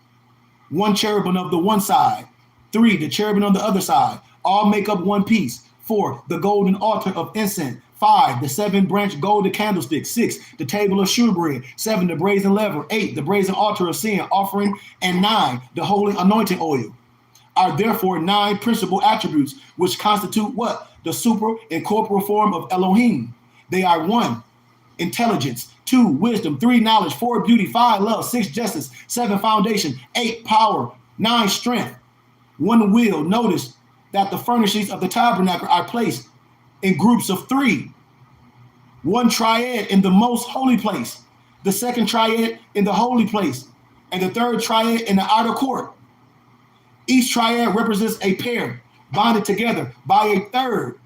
1 cherubim of the one side. 3, the cherubim on the other side. All make up one piece. 4, the golden altar of incense. 5, the 7-branch golden candlestick. 6, the table of shewbread. 7, the brazen laver. 8, the brazen altar of sin offering. And 9, the holy anointing oil. Are therefore 9 principal attributes which constitute what? The super incorporeal form of Elohim. They are 1, intelligence. 2, wisdom. 3, knowledge. 4, beauty. 5, love. 6, justice. 7, foundation. 8, power. 9, strength. 1, will. Notice that the furnishings of the tabernacle are placed in groups of 3. 1 triad in the most holy place, the 2nd triad in the holy place, and the 3rd triad in the outer court. Each triad represents a pair bonded together by a 3rd.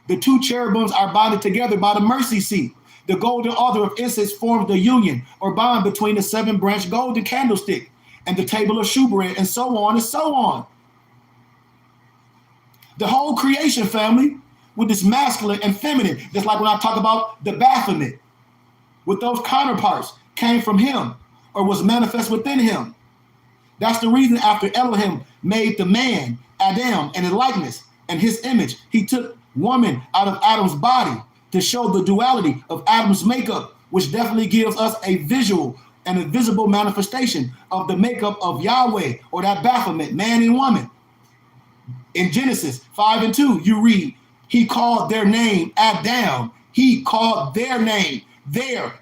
The 2 cherubims are bonded together by the mercy seat. The golden altar of incense forms the union or bond between the 7-branch golden candlestick and the table of shewbread, and so on and so on. The whole creation, family, with this masculine and feminine, just like when I talk about the Baphomet, with those counterparts, came from him or was manifest within him. That's the reason after Elohim made the man, Adam, in his likeness and his image, he took woman out of Adam's body to show the duality of Adam's makeup, which definitely gives us a visual and a visible manifestation of the makeup of Yahweh, or that Baphomet, man and woman. In Genesis 5 and 2, you read, he called their name Adam. He called their name. There.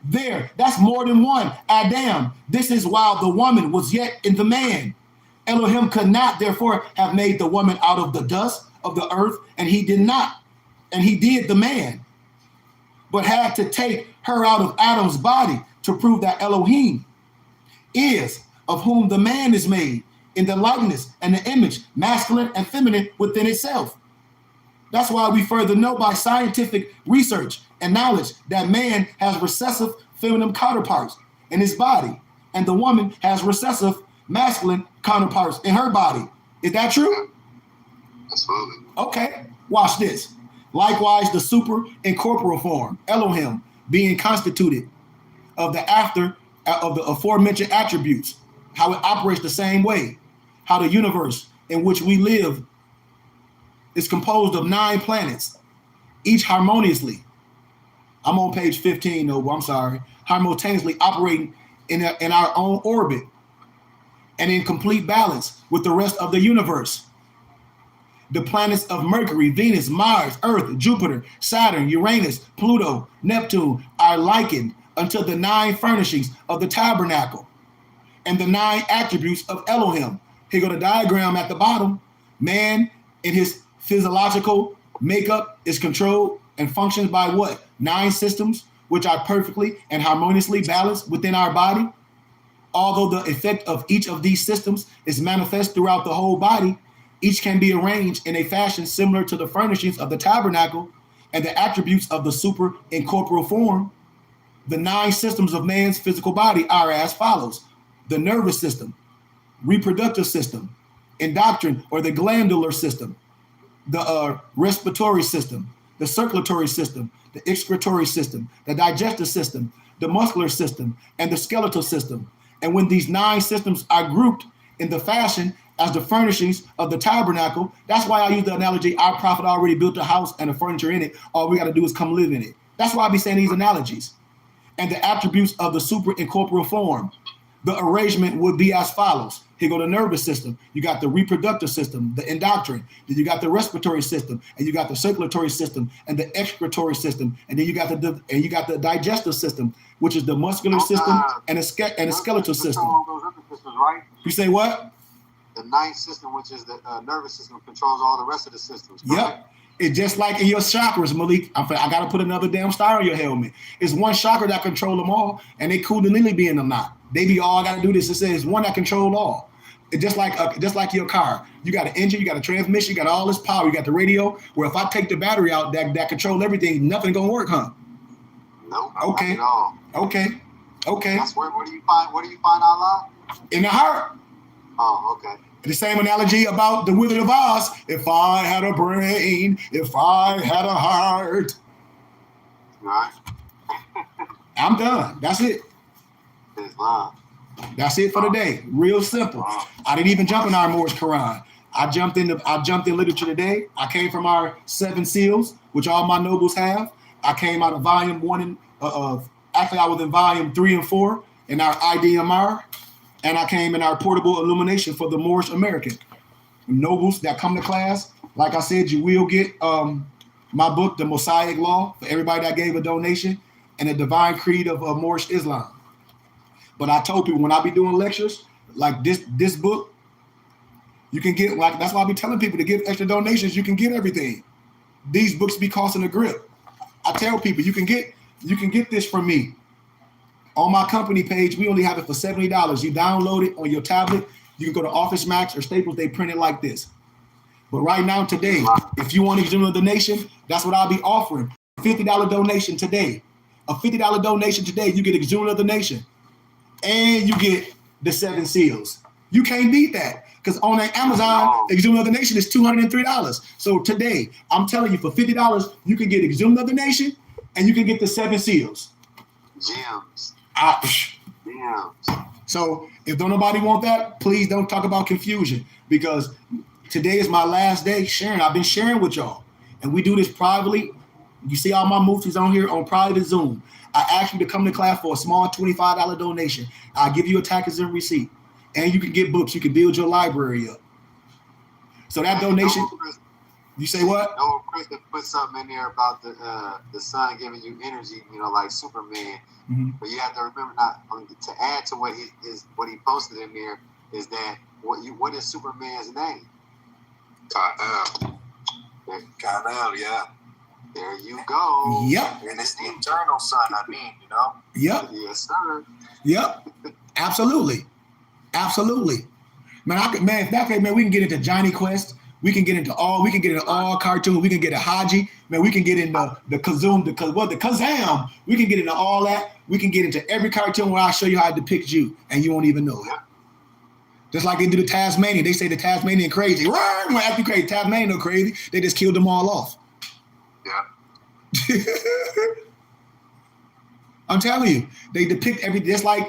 That's more than one. Adam. This is while the woman was yet in the man. Elohim could not, therefore, have made the woman out of the dust of the earth, and he did not. And he did the man, but had to take her out of Adam's body to prove that Elohim is of whom the man is made in the likeness and the image, masculine and feminine within itself. That's why we further know by scientific research and knowledge that man has recessive feminine counterparts in his body, and the woman has recessive masculine counterparts in her body. Is that true? Absolutely. Okay, watch this. Likewise, the super incorporeal form, Elohim, being constituted of the aforementioned attributes, how it operates the same way, how the universe in which we live is composed of 9 planets, each harmoniously. I'm on page 15, Noble, I'm sorry. Harmoniously operating in our own orbit and in complete balance with the rest of the universe. The planets of Mercury, Venus, Mars, Earth, Jupiter, Saturn, Uranus, Pluto, Neptune are likened unto the 9 furnishings of the tabernacle and the 9 attributes of Elohim. Here go the diagram at the bottom. Man in his physiological makeup is controlled and functions by what? 9 systems, which are perfectly and harmoniously balanced within our body. Although the effect of each of these systems is manifest throughout the whole body, each can be arranged in a fashion similar to the furnishings of the tabernacle and the attributes of the super incorporeal form. The 9 systems of man's physical body are as follows: the nervous system, reproductive system, endocrine or the glandular system, the respiratory system, the circulatory system, the excretory system, the digestive system, the muscular system, and the skeletal system. And when these 9 systems are grouped in the fashion as the furnishings of the tabernacle, that's why I use the analogy, our prophet already built a house and the furniture in it. All we got to do is come live in it. That's why I be saying these analogies. And the attributes of the super incorporeal form. The arrangement would be as follows. Here go the nervous system. You got the reproductive system, the endocrine. Then you got the respiratory system, and you got the circulatory system, and the excretory system, and then you got the digestive system, which is the muscular system and the skeletal system. Right? You say what? The 9th system, which is the nervous system, controls all the rest of the systems. Correct? Yep. It's just like in your chakras, Malik. I got to put another damn star on your helmet. It's one chakra that control them all, and they kundalini be in them not. They be all got to do this. It says one that control all. It's just like your car. You got an engine, you got a transmission, you got all this power, you got the radio. Where if I take the battery out, that control everything, nothing gonna work, huh? Nope. Okay. Not at all. Okay. That's where do you find Allah? In the heart. Oh, okay. The same analogy about the Wizard of Oz. If I had a brain, if I had a heart. Right. I'm done. That's it. Islam. That's it for the day. Real simple. I didn't even jump in our Moore's Quran. I jumped in literature today. I came from our 7 seals, which all my nobles have. I came out of volume 1 actually I was in volume 3 and 4 in our IDMR. And I came in our portable illumination for the Moorish American. Nobles that come to class, like I said, you will get my book, The Mosaic Law, for everybody that gave a donation, and the Divine Creed of Moorish Islam. But I told people when I be doing lectures, like this book, you can get, like, that's why I be telling people to give extra donations. You can get everything. These books be costing a grip. I tell people you can get this from me. On my company page, we only have it for $70. You download it on your tablet. You can go to Office Max or Staples. They print it like this. But right now, today, if you want to do a donation, that's what I'll be offering. $50 donation today. A $50 donation today, you get Exuberant of the Nation. And you get the 7 seals. You can't beat that. Because on Amazon, Exuberant of the Nation is $203. So today, I'm telling you, for $50, you can get Exuberant of the Nation and you can get the 7 seals. Gems. So if don't nobody want that, please don't talk about confusion, because today is my last day sharing. I've been sharing with y'all, and we do this privately. You see all my movies on here on private Zoom. I ask you to come to class for a small $25 donation. I'll give you a tax and receipt, and you can get books. You can build your library up. So that donation. You say what? No, Chris put something in there about the sun giving you energy, like Superman. Mm-hmm. But you have to remember to add to what he posted in there is that what is Superman's name? Kal-El. Kal-El, yeah. There you go. Yep. And it's the eternal sun, Yep. Yes, sir. Yep. Absolutely. Man, if that case, man, we can get into Johnny Quest. We can get into all cartoons. We can get a Haji. Man, we can get into the Kazam. The Kazam. We can get into all that. We can get into every cartoon where I show you how to depict you, and you won't even know it. Just like they do the Tasmanian. They say the Tasmanian crazy. Right? Well, after crazy. Tasmanian no crazy. They just killed them all off. Yeah. I'm telling you, they depict everything. Just like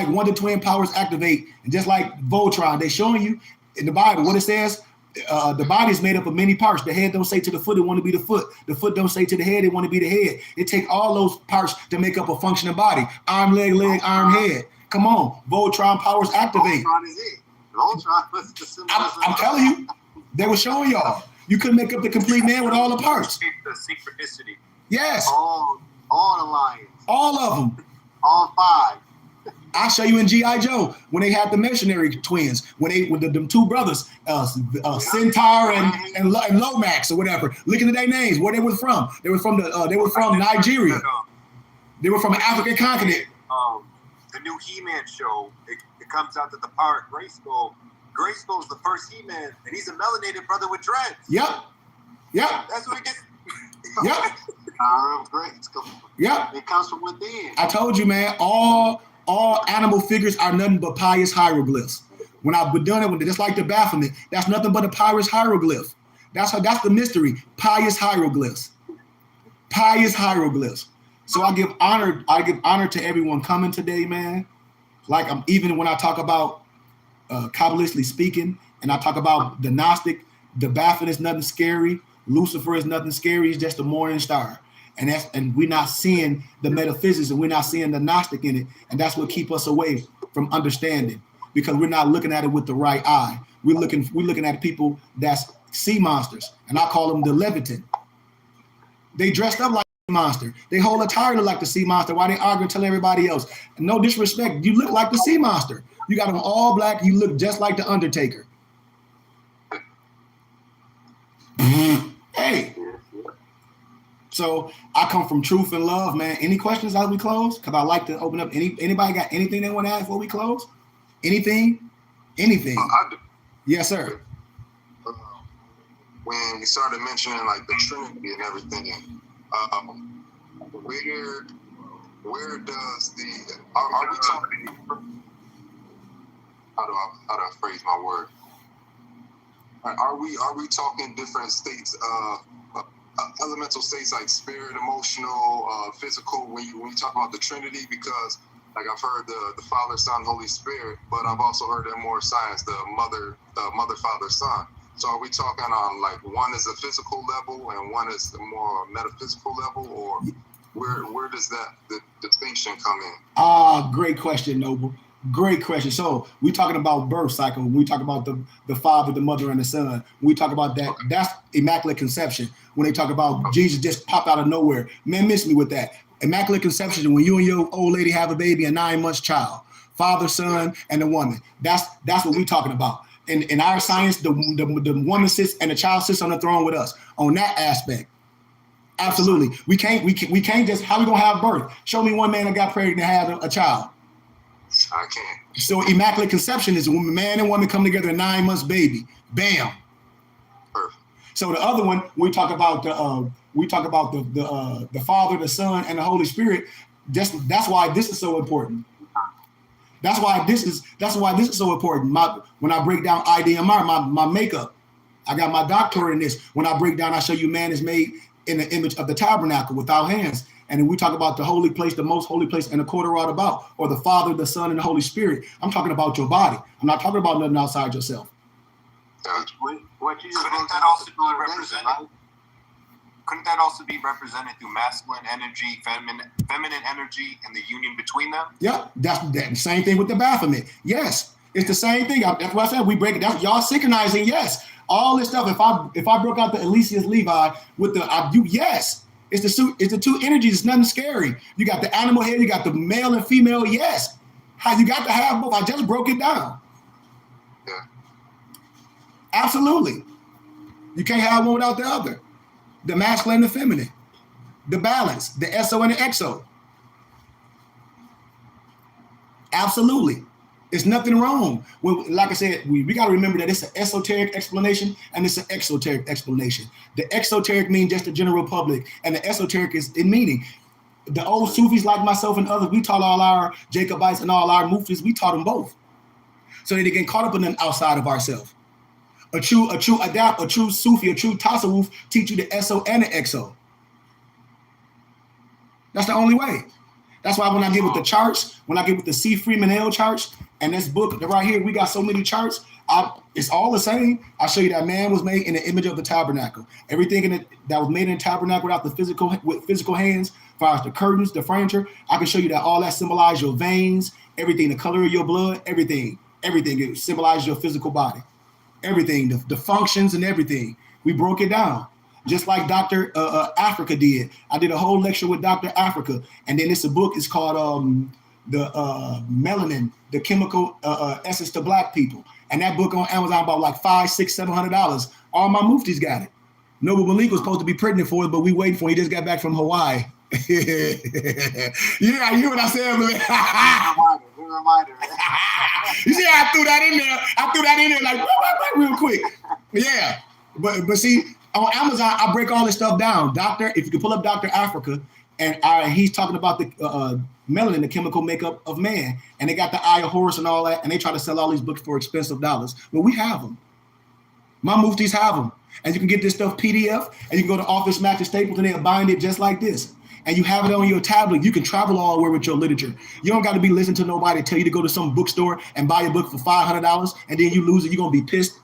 one of the twin powers activate, and just like Voltron, they showing you in the Bible what it says. The body is made up of many parts. The head don't say to the foot, it want to be the foot. The foot don't say to the head, it want to be the head. It take all those parts to make up a functioning body. Arm, leg, arm, head. Come on, Voltron powers activate. Voltron is it. Voltron was the symbol. I'm telling you, they were showing y'all. You couldn't make up the complete man with all the parts. The synchronicity. Yes. All the lions. All of them. All 5. I'll show you in G.I. Joe when they had the missionary twins, when them two brothers, Centaur and Lomax or whatever. Look at their names, where they were from. They were from Nigeria. They were from the African continent. The new He-Man show, it comes out that the part Grayskull's the first He-Man, and he's a melanated brother with dreads. Yep. That's what he gets. Yep. Power of Grayskull. Yep. It comes from within. I told you, man, all animal figures are nothing but pious hieroglyphs. When I've been doing it, just like the Baphomet, that's nothing but a pious hieroglyph. That's the mystery. Pious hieroglyphs. Pious hieroglyphs. So I give honor to everyone coming today, man. Like even when I talk about Kabbalistically speaking, and I talk about the Gnostic, the Baphomet is nothing scary. Lucifer is nothing scary. It's just a morning star. And we're not seeing the metaphysics, and we're not seeing the Gnostic in it. And that's what keep us away from understanding, because we're not looking at it with the right eye. We're looking at people that's sea monsters, and I call them the Leviathan. They dressed up like a monster. They hold attire like the sea monster while they argue and tell everybody else. And no disrespect, you look like the sea monster. You got them all black. You look just like the Undertaker. Hey. So I come from truth and love, man. Any questions as we close? Because I like to open up. Anybody got anything they want to add before we close? Anything? I do. Yes, sir. When we started mentioning like the Trinity and everything, where does are we talking? How do I phrase my word? Are we talking different states of elemental states like spirit, emotional, physical, when you talk about the Trinity? Because like I've heard the Father, Son, Holy Spirit, but I've also heard in more science the Mother, Father, Son. So are we talking on like one is a physical level and one is the more metaphysical level, or where does the distinction come in? Great question, Noble. Great question. So we talking about birth cycle. When we talk about the Father, the Mother, and the Son. When we talk about that, that's Immaculate Conception. When they talk about Jesus just popped out of nowhere, man, miss me with that. Immaculate Conception, when you and your old lady have a baby, a 9-month child, Father, Son, and the woman. That's what we talking about. In our science, the woman sits and the child sits on the throne with us. On that aspect, absolutely. We can't just, how we gonna have birth? Show me one man that got pregnant and had a child. I can't. So Immaculate Conception is when man and woman come together, a 9 months baby. Bam. Perfect. So the other one, we talk about the Father, the Son, and the Holy Spirit. That's why this is so important. That's why this is so important. When I break down IDMR, my makeup, I got my doctorate in this. When I break down, I show you man is made in the image of the tabernacle without hands. And then we talk about the holy place, the most holy place, and the quarter round about, or the Father, the Son, and the Holy Spirit. I'm talking about your body. I'm not talking about nothing outside yourself. What you just Couldn't that also be represented? Couldn't that also be represented through masculine energy, feminine energy, and the union between them? Yeah, that's the same thing with the Baphomet. Yes, it's the same thing. That's what I said. We break it down. Y'all synchronizing. Yes, all this stuff. If I broke out the Elysius Levi with yes. It's the two energies. It's nothing scary. You got the animal head. You got the male and female. Yes. How you got to have both. I just broke it down. Yeah. Absolutely. You can't have one without the other. The masculine and the feminine. The balance. The SO and the XO. Absolutely. There's nothing wrong. Well, like I said, we got to remember that it's an esoteric explanation and it's an exoteric explanation. The exoteric means just the general public, and the esoteric is in meaning. The old Sufis like myself and others, we taught all our Jacobites and all our Muftis, we taught them both. So they get caught up in the outside of ourselves. A true adapt, a true Sufi, a true Tasawwuf teach you the SO and the XO. That's the only way. That's why when I get with the charts, when I get with the C. Freeman L charts, and this book right here, we got so many charts. It's all the same. I show you that man was made in the image of the tabernacle. Everything in it that was made in the tabernacle without the physical hands, as far as the curtains, the furniture, I can show you that all that symbolizes your veins, everything, the color of your blood, everything. It symbolizes your physical body. Everything, the functions and everything. We broke it down. Just like Dr. Africa did. I did a whole lecture with Dr. Africa. And then it's a book, it's called the Melanin, the Chemical Essence to Black People. And that book on Amazon about like $500, $600, $700. All my muftis got it. Noble Malik was supposed to be pregnant for it, but we waiting for it. He just got back from Hawaii. Yeah, I hear what I said, man. Good reminder. You see how I threw that in there? I threw that in there like real quick. Yeah. But see, on Amazon, I break all this stuff down. If you can pull up Dr. Africa, and he's talking about the melanin, the chemical makeup of man, and they got the Eye of Horus and all that, and they try to sell all these books for expensive dollars. Well, we have them. My muftis have them. And you can get this stuff PDF, and you can go to Office Max and Staples, and they'll bind it just like this. And you have it on your tablet. You can travel all the way with your literature. You don't got to be listening to nobody tell you to go to some bookstore and buy a book for $500, and then you lose it. You're going to be pissed.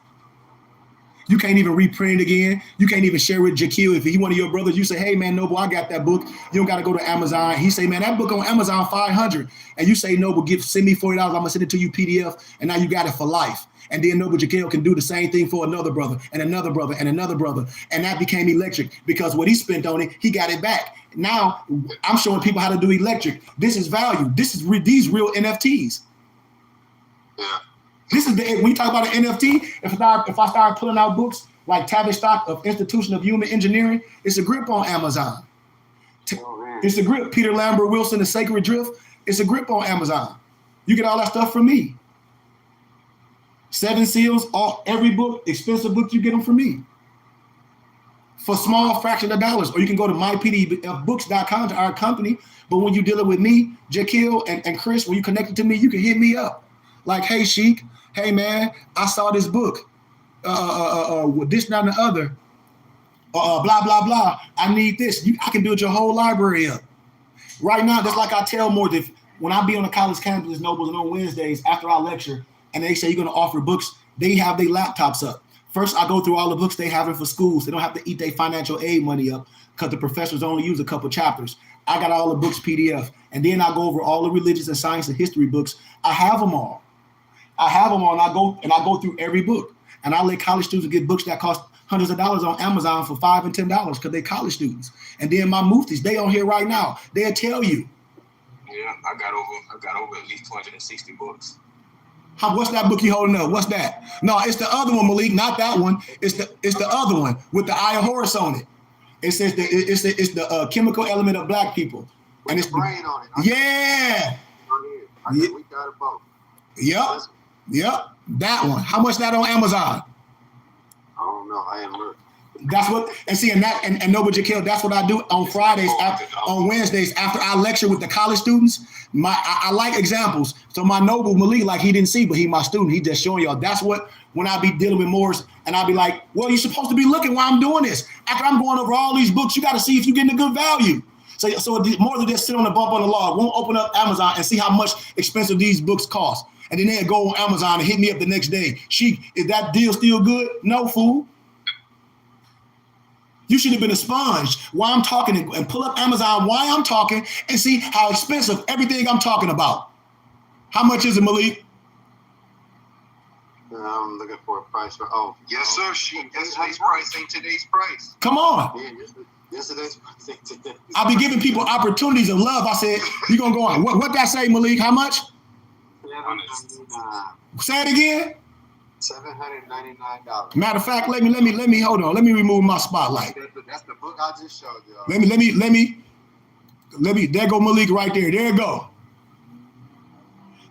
You can't even reprint it again. You can't even share with Jakil. If he one of your brothers, you say, hey, man, Noble, I got that book. You don't got to go to Amazon. He say, man, that book on Amazon, $500. And you say, Noble, send me $40. I'm going to send it to you PDF. And now you got it for life. And then Noble Jakil can do the same thing for another brother and another brother and another brother. And that became electric because what he spent on it, he got it back. Now I'm showing people how to do electric. This is value. This is these real NFTs. Yeah. This is when you talk about an NFT, if I start pulling out books like Tavistock of Institution of Human Engineering, it's a grip on Amazon. It's a grip. Peter Lambert Wilson, The Sacred Drift, it's a grip on Amazon. You get all that stuff from me. 7 Seals, every book, expensive book, you get them from me. For small fraction of dollars. Or you can go to mypdfbooks.com to our company. But when you're dealing with me, Jakil, and Chris, when you connected to me, you can hit me up. Like, hey, Sheik, hey, man, I saw this book. This, not the other. Blah, blah, blah. I need this. I can build your whole library up. Right now, that's like I tell more that when I be on the college campus, Nobles, and on Wednesdays after I lecture, and they say you're going to offer books, they have their laptops up. First, I go through all the books they have for schools. They don't have to eat their financial aid money up because the professors only use a couple chapters. I got all the books PDF. And then I go over all the religious and science and history books. I have them all. And I go through every book. And I let college students get books that cost hundreds of dollars on Amazon for $5 and $10 because they're college students. And then my muftis, they on here right now. They'll tell you. Yeah, I got over at least 260 books. What's that book you holding up? What's that? No, it's the other one, Malik, not that one. It's the other one with the Eye of Horus on it. It says it's the chemical element of black people. And it's the brain on it. Yeah. We got it both. Yep. That one. How much that on Amazon? I don't know. I ain't looked. That's what, and see, and Noble Jakil, that's what I do on Fridays, on Wednesdays, after I lecture with the college students. I like examples. So my Noble Malik, like he didn't see, but he my student, he just showing y'all. That's what, when I be dealing with Morris, and I be like, well, you're supposed to be looking while I'm doing this. After I'm going over all these books, you got to see if you're getting a good value. So more than just sit on the bump on the log. Won't open up Amazon and see how much expensive these books cost. And then they'll go on Amazon and hit me up the next day. Is that deal still good? No, fool. You should have been a sponge while I'm talking and pull up Amazon while I'm talking and see how expensive everything I'm talking about. How much is it, Malik? I'm looking for a price for, Yes, sir. Yesterday's price ain't today's price. Come on. Yeah, yesterday's price ain't today. I be giving people opportunities of love. I said, you're going to go on. What that say, Malik? How much? Say it again. $799. Matter of fact, let me hold on. Let me remove my spotlight. That's the book I just showed you. Let me, there go Malik right there. There you go.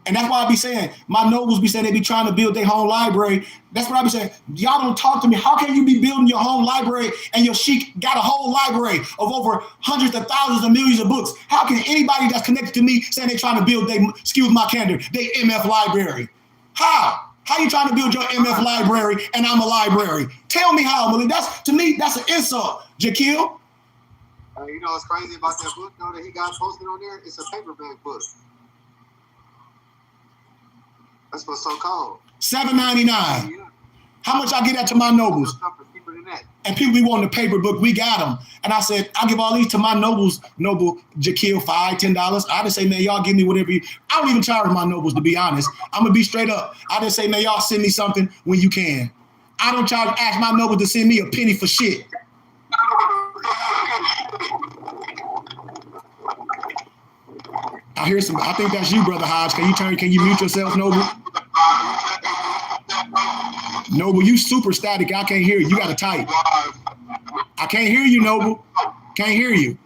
And that's why I be saying, my nobles be saying they be trying to build their home library. That's what I be saying. Y'all don't talk to me. How can you be building your home library and your sheik got a whole library of over hundreds of thousands of millions of books? How can anybody that's connected to me saying they're trying to build excuse my candor, they MF library? How? How you trying to build your MF library and I'm a library? Tell me how, Malik. To me, that's an insult. Jakil? You know what's crazy about that book though that he got posted on there? It's a paperback book. That's what's so cold. $7.99. Yeah. How much I get that to my nobles? Stuff is cheaper than that. And people be wanting the paper book. We got them. And I said, I give all these to my noble Jaquil, $5, $10. I just say, man, y'all give me whatever you. I don't even charge my nobles, to be honest. I'm gonna be straight up. I just say, man, y'all send me something when you can. I don't ask my nobles to send me a penny for shit. I think that's you, Brother Hodge. Can you mute yourself, Noble? Noble, you super static. I can't hear you. You got to type. I can't hear you, Noble. Can't hear you.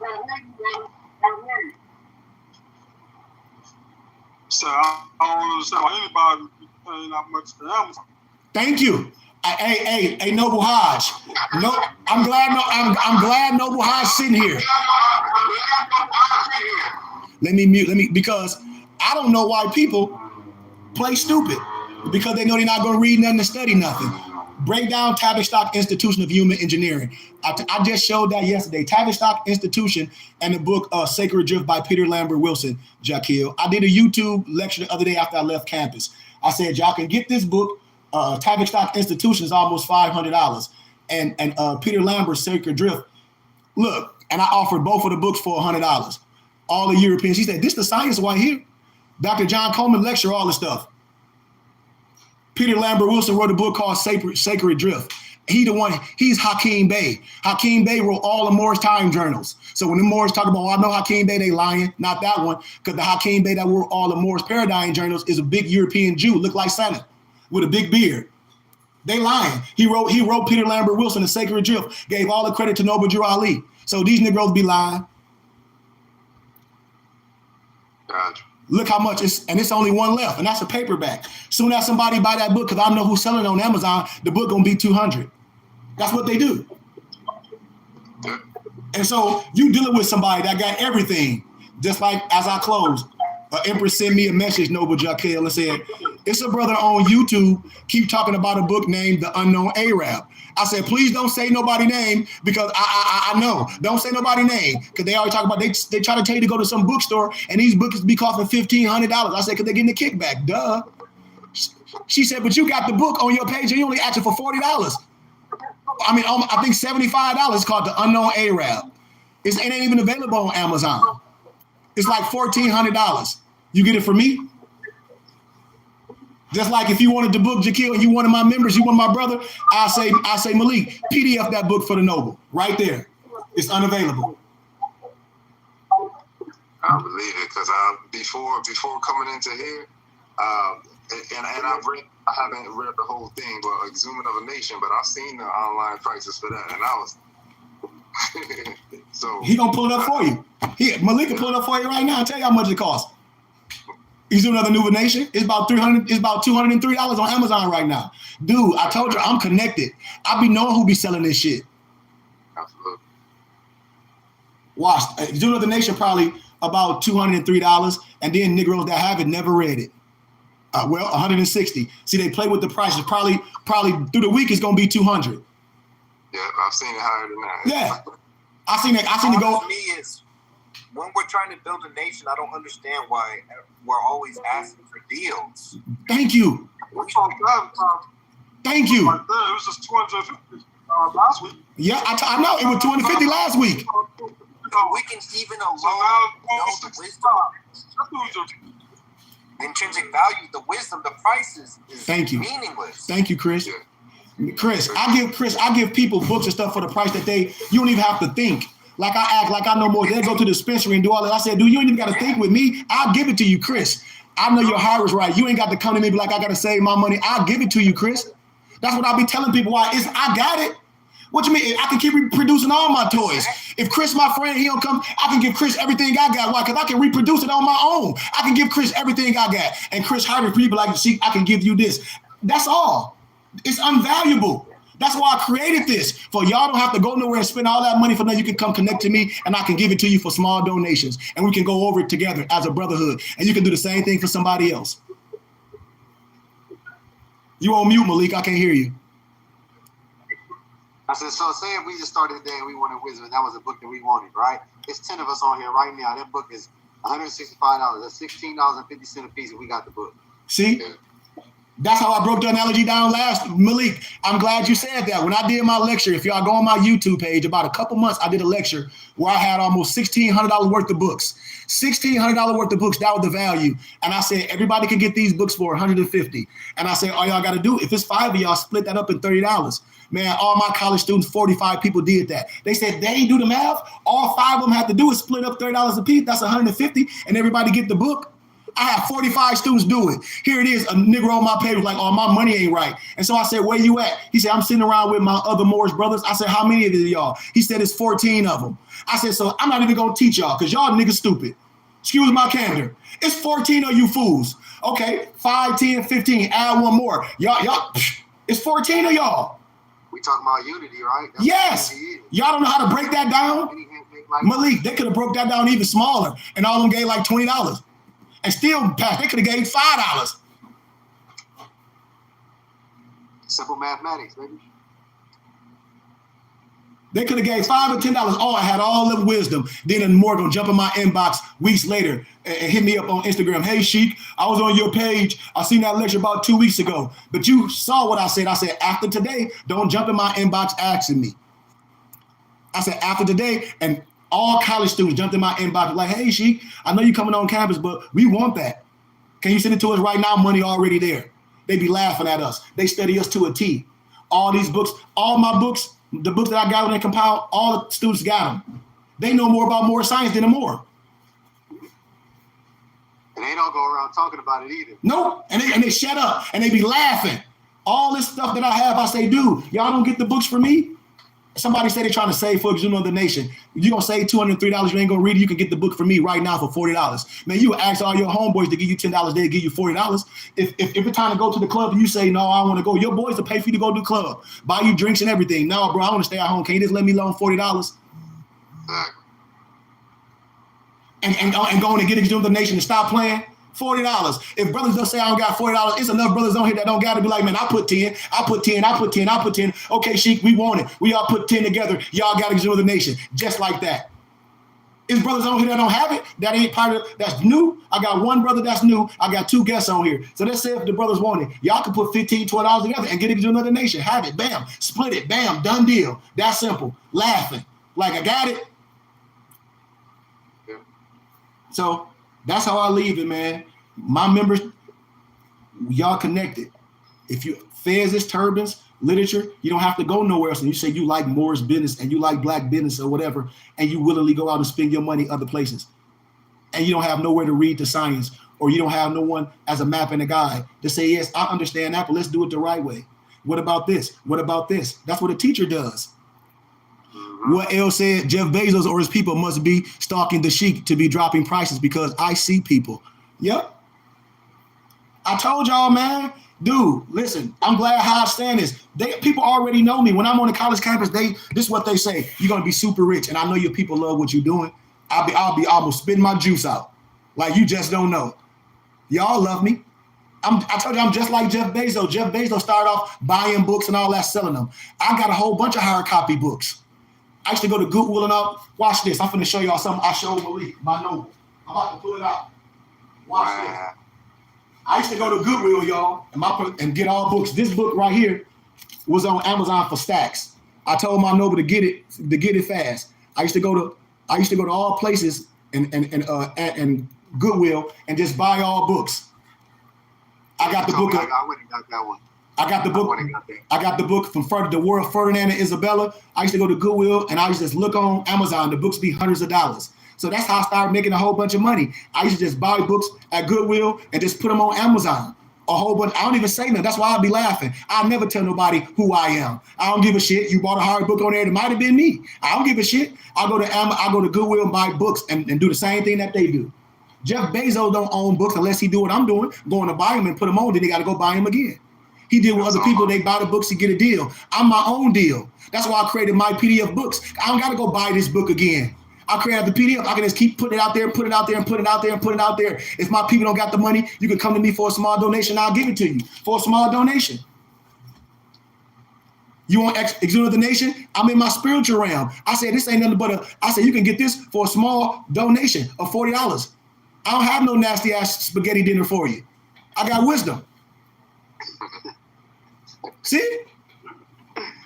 So I don't understand why anybody paying that much for Amazon. Thank you. Hey, Noble Hodge. No, I'm glad Noble Hodge sitting here. Let me mute, because I don't know why people play stupid, because they know they're not going to read nothing and study nothing. Break down Tabernacle Institution of Human Engineering. I just showed that yesterday. Tabernacle Institution and the book Sacred Drift by Peter Lambert Wilson, Jaquil. I did a YouTube lecture the other day after I left campus. I said, y'all can get this book. Tabernacle Institution is almost $500. And Peter Lambert's Sacred Drift. Look, and I offered both of the books for $100. All the Europeans. He said, this the science right here. Dr. John Coleman lecture all this stuff. Peter Lambert Wilson wrote a book called Sacred Drift. He's Hakeem Bey. Hakeem Bey wrote all the Moorish time journals. So when the Moors talk about, I know Hakeem Bey, they lying. Not that one, because the Hakeem Bey that wrote all the Moorish paradigm journals is a big European Jew, look like Santa, with a big beard. They lying. He wrote Peter Lambert Wilson, The Sacred Drift, gave all the credit to Noble Drew Ali. So these Negroes be lying. Gotcha. Look how much it's only one left, and that's a paperback. Soon as somebody buy that book, because I know who's selling it on Amazon, the book gonna be $200. That's what they do. And so you dealing with somebody that got everything. Just like as I close, Empress sent me a message, Noble Jaquil, and said, it's a brother on YouTube keep talking about a book named The Unknown Arab. I said, please don't say nobody's name, because I know. Don't say nobody's name, because they always talk about, they try to tell you to go to some bookstore, and these books be costing $1,500. I said, because they're getting a kickback. Duh. She said, but you got the book on your page, and you only asked for $40. I think $75. It's called The Unknown Arab. It ain't even available on Amazon. It's like $1,400. You get it from me? Just like if you wanted the book, Jaquil, and you one of my members, you one of my brother, I say Malik, PDF that book for the Noble. Right there. It's unavailable. I believe it, because before coming into here, and I haven't read the whole thing, but Exhuming of a Nation, but I've seen the online prices for that, and I was so he gonna pull it up for you. Malik can pull it up for you right now and tell you how much it costs. Exhuming of a New Nation. It's about $203 on Amazon right now. Dude, I told you I'm connected. I be knowing who be selling this shit. Absolutely. Watch. Exhuming of the Nation probably about $203, and then Negroes that have it never read it. $160. See, they play with the prices. Probably through the week it's gonna be $200. Yeah, I've seen it higher than that. Yeah, I seen it go. Me is when we're trying to build a nation, I don't understand why we're always asking for deals. Thank you. Thank you. It was just $250 last week. Yeah, I know it was $250 last week. So we can even alone know the wisdom, the intrinsic value, the wisdom, the prices is Thank you. Meaningless. Thank you, Chris. Chris, I give people books and stuff for the price that you don't even have to think. Like I act like I know more. They go to the dispensary and do all that. I said, dude, you ain't even got to think with me. I'll give it to you, Chris. I know your heart is right. You ain't got to come to me and be like, I got to save my money. I'll give it to you, Chris. That's what I be telling people. Why I got it. What you mean? I can keep reproducing all my toys. If Chris, my friend, he don't come, I can give Chris everything I got. Why? Because I can reproduce it on my own. I can give Chris everything I got. And Chris hiring people like, see, I can give you this. That's all. It's unvaluable. That's why I created this. For y'all don't have to go nowhere and spend all that money for nothing. You can come connect to me and I can give it to you for small donations. And we can go over it together as a brotherhood. And you can do the same thing for somebody else. You on mute, Malik. I can't hear you. I said, so say if we just started today and we wanted wisdom, and that was a book that we wanted, right? It's 10 of us on here right now. That book is $165. That's $16.50 a piece, and we got the book. See? That's how I broke the analogy down last, Malik. I'm glad you said that. When I did my lecture, if y'all go on my YouTube page, about a couple months, I did a lecture where I had almost $1,600 worth of books. $1,600 worth of books, that was the value. And I said, everybody can get these books for $150. And I said, all y'all got to do, if it's 5 of y'all, split that up in $30. Man, all my college students, 45 people did that. They said they ain't do the math. All 5 of them have to do is split up $30 a piece. That's $150, and everybody get the book. I have 45 students do it. Here it is, a nigga on my page was like, oh, my money ain't right. And so I said, where you at? He said, I'm sitting around with my other Morris brothers. I said, how many of y'all? He said, it's 14 of them. I said, so I'm not even going to teach y'all because y'all niggas stupid. Excuse my candor. It's 14 of you fools. Okay, 5, 10, 15, add one more. Y'all, it's 14 of y'all. We talking about unity, right? That's yes. Y'all don't know how to break that down? Malik, they could have broke that down even smaller and all of them gave like $20. And still passed. They could have gave $5. Simple mathematics, baby. They could have gave $5 or $10. Oh, I had all the wisdom. Then more gonna jump in my inbox weeks later and hit me up on Instagram. Hey, Sheik, I was on your page. I seen that lecture about 2 weeks ago. But you saw what I said. I said, after today, don't jump in my inbox asking me. I said, after today, and all college students jumped in my inbox like, hey, Sheik, I know you coming on campus, but we want that. Can you send it to us right now? Money already there. They be laughing at us. They study us to a T. All these books, all my books, the books that I got when they compiled, all the students got them. They know more about more science than the more. And they don't go around talking about it either. Nope. And they shut up and they be laughing. All this stuff that I have, I say, dude, y'all don't get the books for me? Somebody say they're trying to save for Juno of the Nation. You're going to save $203, you ain't going to read it, you can get the book from me right now for $40. Man, you ask all your homeboys to give you $10, they'll give you $40. If it's time to go to the club and you say, no, I want to go, your boys will pay for you to go to the club, buy you drinks and everything. No, bro, I want to stay at home. Can you just let me loan $40? And go on and get a Juno of the Nation and stop playing? $40. If brothers don't say I don't got $40, it's enough brothers on here that don't got to be like, man, I put 10, I put 10, I put 10, I put 10. Okay, Sheik, we want it. We all put 10 together. Y'all got to join the nation. Just like that. It's brothers on here that don't have it, that ain't part of, that's new. I got one brother that's new. I got 2 guests on here. So let's say if the brothers want it, y'all can put $15, $20 together and get it to another nation. Have it. Bam. Split it. Bam. Done deal. That's simple. Laughing. Like, I got it. Yeah. So that's how I leave it, man. My members, y'all connected. If you fez is turbans, literature, you don't have to go nowhere else. And you say you like Moorish business and you like black business or whatever, and you willingly go out and spend your money other places. And you don't have nowhere to read the science, or you don't have no one as a map and a guide to say, yes, I understand that, but let's do it the right way. What about this? What about this? That's what a teacher does. What L said, Jeff Bezos or his people must be stalking the Sheik to be dropping prices because I see people. Yep. I told y'all, man. Dude, listen, I'm glad how I stand this. People already know me. When I'm on the college campus, this is what they say. You're going to be super rich. And I know your people love what you're doing. I'll be almost spitting my juice out. Like, you just don't know. Y'all love me. I told you I'm just like Jeff Bezos. Jeff Bezos started off buying books and all that, selling them. I got a whole bunch of hard copy books. I used to go to Goodwill and all. Watch this. I'm finna show y'all something I showed Malik, my note. I'm about to pull it out. Watch this. I used to go to Goodwill, y'all, and get all books. This book right here was on Amazon for stacks. I told my noble to get it fast. I used to go to all places and Goodwill and just buy all books. I got the book. I went and got that one. I got the book. I got the book from the World Ferdinand and Isabella. I used to go to Goodwill and I used to just look on Amazon. The books be hundreds of dollars. So that's how I started making a whole bunch of money. I used to just buy books at Goodwill and just put them on Amazon. A whole bunch. I don't even say nothing. That's why I'll be laughing. I'll never tell nobody who I am. I don't give a shit. You bought a hard book on there. It might have been me. I don't give a shit. I go to Goodwill and buy books and do the same thing that they do. Jeff Bezos don't own books unless he do what I'm doing, going to buy them and put them on. Then he got to go buy them again. He deal with other people. They buy the books to get a deal. I'm my own deal. That's why I created my PDF books. I don't got to go buy this book again. I created the PDF. I can just keep putting it out there, put it out there, and put it out there, and put it out there. If my people don't got the money, you can come to me for a small donation. I'll give it to you for a small donation. You want exude the nation? I'm in my spiritual realm. I said, this ain't nothing but I said, you can get this for a small donation of $40. I don't have no nasty ass spaghetti dinner for you. I got wisdom. See?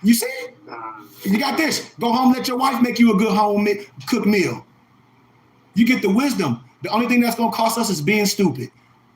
You see? You got this. Go home, let your wife make you a good home cooked meal. You get the wisdom. The only thing that's going to cost us is being stupid.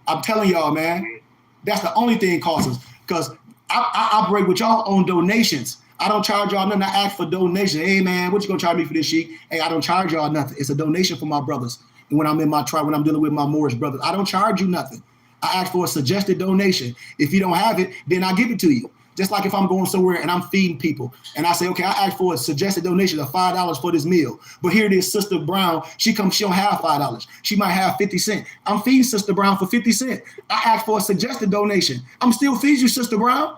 I'm telling y'all, man. That's the only thing it costs us. Because I operate with y'all on donations. I don't charge y'all nothing. I ask for donation. Hey, man, what you going to charge me for this sheet? Hey, I don't charge y'all nothing. It's a donation for my brothers. And when I'm in my tribe, when I'm dealing with my Moorish brothers, I don't charge you nothing. I ask for a suggested donation. If you don't have it, then I give it to you. Just like if I'm going somewhere and I'm feeding people and I say, okay, I asked for a suggested donation of $5 for this meal. But here it is, Sister Brown. She don't have $5. She might have 50 cents. I'm feeding Sister Brown for 50 cents. I asked for a suggested donation. I'm still feeding you, Sister Brown.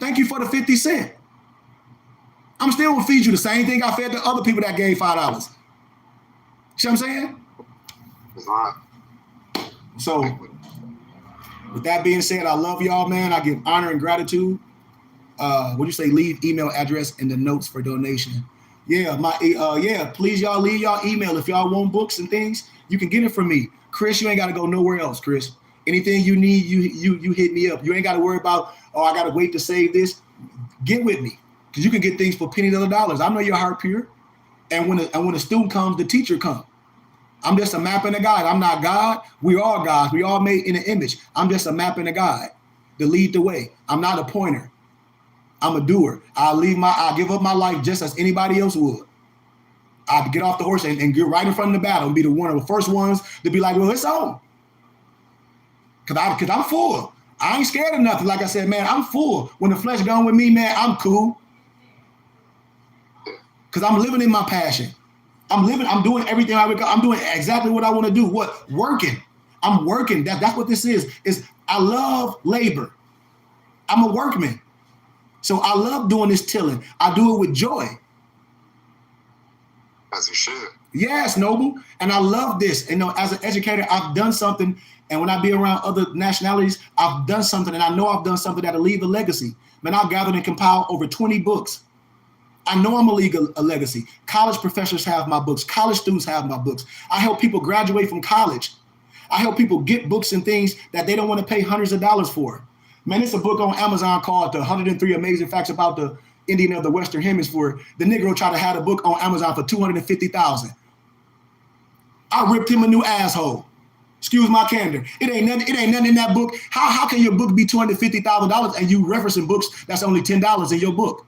Thank you for the 50 cents. I'm still going to feed you the same thing I fed the other people that gave $5. See what I'm saying? So, with that being said, I love y'all, man. I give honor and gratitude. What do you say? Leave email address in the notes for donation. Yeah, please y'all leave y'all email. If y'all want books and things, you can get it from me. Chris, you ain't got to go nowhere else, Chris. Anything you need, you hit me up. You ain't got to worry about, I got to wait to save this. Get with me, because you can get things for pennies of the dollars. I know your heart pure. And when a student comes, the teacher comes. I'm just a map and a guide. I'm not God. We are gods. We all made in an image. I'm just a map and a guide to lead the way. I'm not a pointer. I'm a doer. I'll give up my life just as anybody else would. I'd get off the horse and get right in front of the battle and be one of the first ones to be like, well, it's on. Because I'm full. I ain't scared of nothing. Like I said, man, I'm full. When the flesh gone with me, man, I'm cool. Because I'm living in my passion. I'm doing everything I'm doing exactly what I want to do. What? Working. I'm working. That's what this is I love labor. I'm a workman. So I love doing this tilling. I do it with joy. As you should. Yes, Noble. And I love this. And as an educator, I've done something. And when I be around other nationalities, I've done something. And I know I've done something that'll leave a legacy. Man, I've gathered and compiled over 20 books. I know I'm a legacy. College professors have my books. College students have my books. I help people graduate from college. I help people get books and things that they don't want to pay hundreds of dollars for. Man, it's a book on Amazon called The 103 Amazing Facts About the Indian of the Western Hemisphere. The Negro tried to have a book on Amazon for $250,000. I ripped him a new asshole. Excuse my candor. It ain't nothing in that book. How can your book be $250,000 and you referencing books that's only $10 in your book?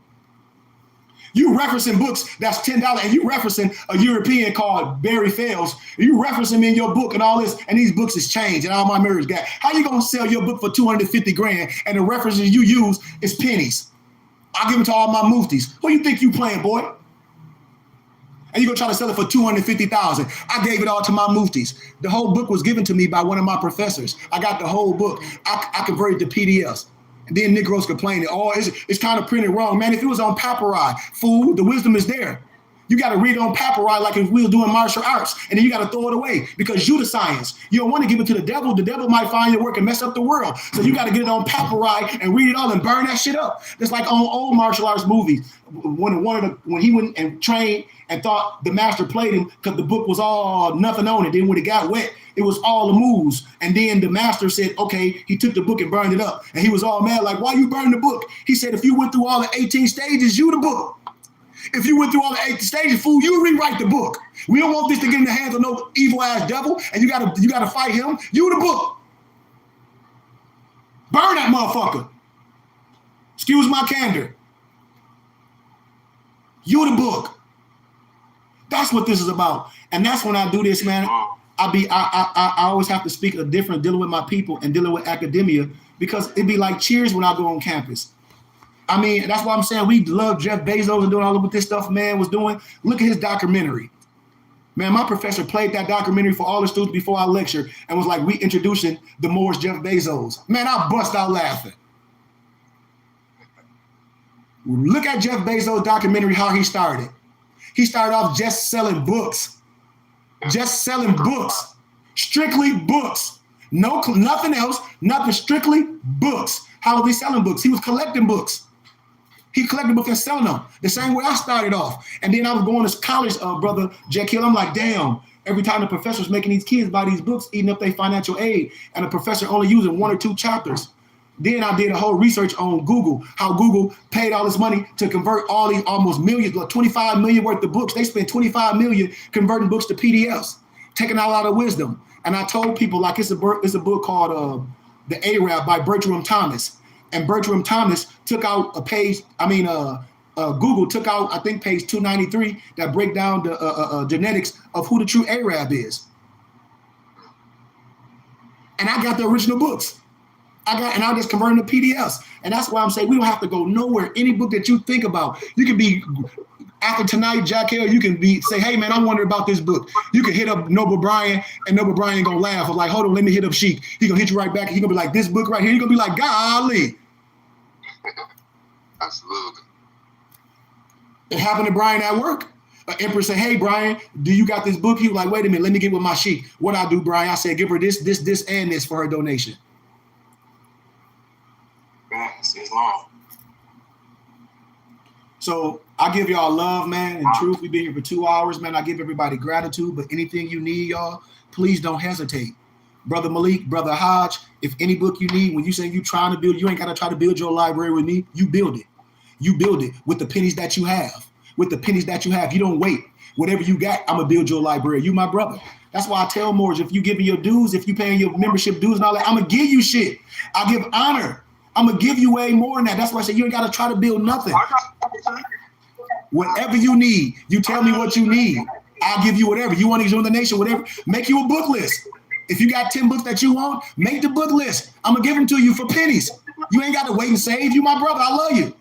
You referencing books that's $10 and you referencing a European called Barry Fells. You referencing me in your book and all this, and these books is changed and all my marriage got. How you gonna sell your book for $250,000 and the references you use is pennies? I'll give them to all my muftis. Who you think you playing, boy? And you gonna try to sell it for $250,000. I gave it all to my muftis. The whole book was given to me by one of my professors. I got the whole book. I converted to PDFs. And then Negroes complaining, it's kind of printed wrong. Man, if it was on papyri, fool, the wisdom is there. You got to read it on papyri like if we were doing martial arts, and then you got to throw it away because you the science. You don't want to give it to the devil. The devil might find your work and mess up the world. So you got to get it on papyri and read it all and burn that shit up. It's like on old martial arts movies. When he went and trained and thought the master played him because the book was all nothing on it. Then when it got wet, it was all the moves. And then the master said, okay, he took the book and burned it up. And he was all mad, like, why you burn the book? He said, if you went through all the 18 stages, you the book. If you went through all the 18 stages, fool, you rewrite the book. We don't want this to get in the hands of no evil ass devil, and you gotta fight him. You the book. Burn that motherfucker. Excuse my candor. You the book. That's what this is about. And that's when I do this, man. I always have to speak a different dealing with my people and dealing with academia because it'd be like cheers when I go on campus. I mean, that's why I'm saying we love Jeff Bezos and doing all of what this stuff, man, was doing. Look at his documentary. Man, my professor played that documentary for all the students before I lectured and was like, we introducing the Moorish Jeff Bezos. Man, I bust out laughing. Look at Jeff Bezos' documentary, how he started. He started off just selling books. Just selling books. Strictly books. Nothing else. Nothing. Strictly books. How was he selling books? He was collecting books. He collected books and selling them the same way I started off. And then I was going to college, brother Jack Hill. I'm like, damn. Every time the professor's making these kids buy these books, eating up their financial aid, and the professor only using 1 or 2 chapters. Then I did a whole research on Google, how Google paid all this money to convert all these almost millions, like 25 million worth of books. They spent 25 million converting books to PDFs, taking out a lot of wisdom. And I told people, like, it's a book called The Arab by Bertram Thomas. And Bertram Thomas took out a page, Google took out, I think, page 293 that break down the genetics of who the true Arab is. And I got the original books. I just convert them to PDFs. And that's why I'm saying we don't have to go nowhere. Any book that you think about, you can be, after tonight, Jack Hill, you can say, hey, man, I'm wondering about this book. You can hit up Noble Bryan, and Noble Bryan ain't going to laugh. I'm like, hold on, let me hit up Sheik. He going to hit you right back. He going to be like, this book right here. You're going to be like, golly. Absolutely. It happened to Brian at work. An empress said, hey, Brian, do you got this book? He was like, wait a minute, let me get with my Sheik. What I do, Brian? I said, give her this, and this for her donation. It's long. So I give y'all love, man, and truth. We've been here for 2 hours, man. I give everybody gratitude, but anything you need, y'all, please don't hesitate. Brother Malik, Brother Hodge, if any book you need, when you say you trying to build, you ain't got to try to build your library with me. You build it. You build it with the pennies that you have. With the pennies that you have. You don't wait. Whatever you got, I'm going to build your library. You my brother. That's why I tell Morge, if you giving your dues, if you paying your membership dues and all that, I'm going to give you shit. I give honor. I'm going to give you way more than that. That's why I say you ain't got to try to build nothing. Whatever you need, you tell me what you need. I'll give you whatever. You want to join the nation, whatever. Make you a book list. If you got 10 books that you want, make the book list. I'm going to give them to you for pennies. You ain't got to wait and save. You my brother. I love you.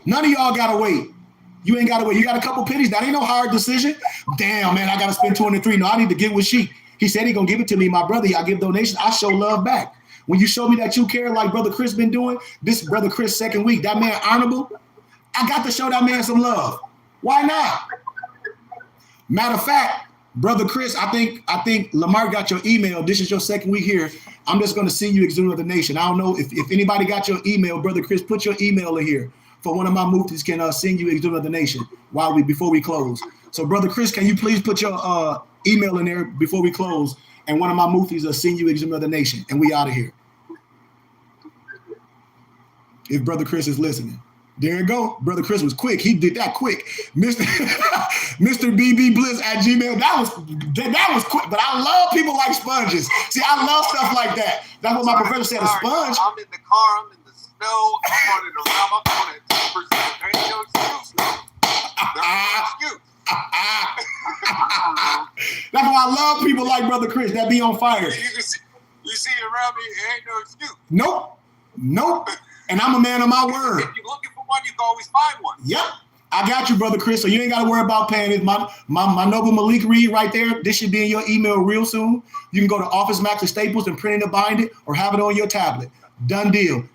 None of y'all got to wait. You ain't got to wait. You got a couple pennies. That ain't no hard decision. Damn, man, I got to spend 23. No, I need to get with Sheik. He said he going to give it to me. My brother, I give donations. I show love back. When you show me that you care like Brother Chris been doing, this Brother Chris second week, that man honorable, I got to show that man some love. Why not? Matter of fact, Brother Chris, I think Lamar got your email. This is your second week here. I'm just going to send you Exude of the Nation. I don't know if anybody got your email. Brother Chris, put your email in here for one of my muftis can send you Exude of the Nation before we close. So Brother Chris, can you please put your email in there before we close? And one of my muftis will send you Exude of the Nation. And we out of here. If Brother Chris is listening. There you go. Brother Chris was quick. He did that quick. Mr. BB Bliss at Gmail. That was quick. But I love people like sponges. See, I love stuff like that. That's what my professor said, a sponge. I'm in the car. I'm in the snow. I'm running around. I'm doing it 10%. There ain't no excuse. There's no excuse. That's why I love people like Brother Chris that be on fire. You see it around me, it ain't no excuse. Nope. And I'm a man of my word. If you're looking for one, you can always find one. Yep. I got you, Brother Chris. So you ain't got to worry about paying it. My Noble Malik Reed right there. This should be in your email real soon. You can go to Office Max or Staples and print it and bind it or have it on your tablet. Done deal.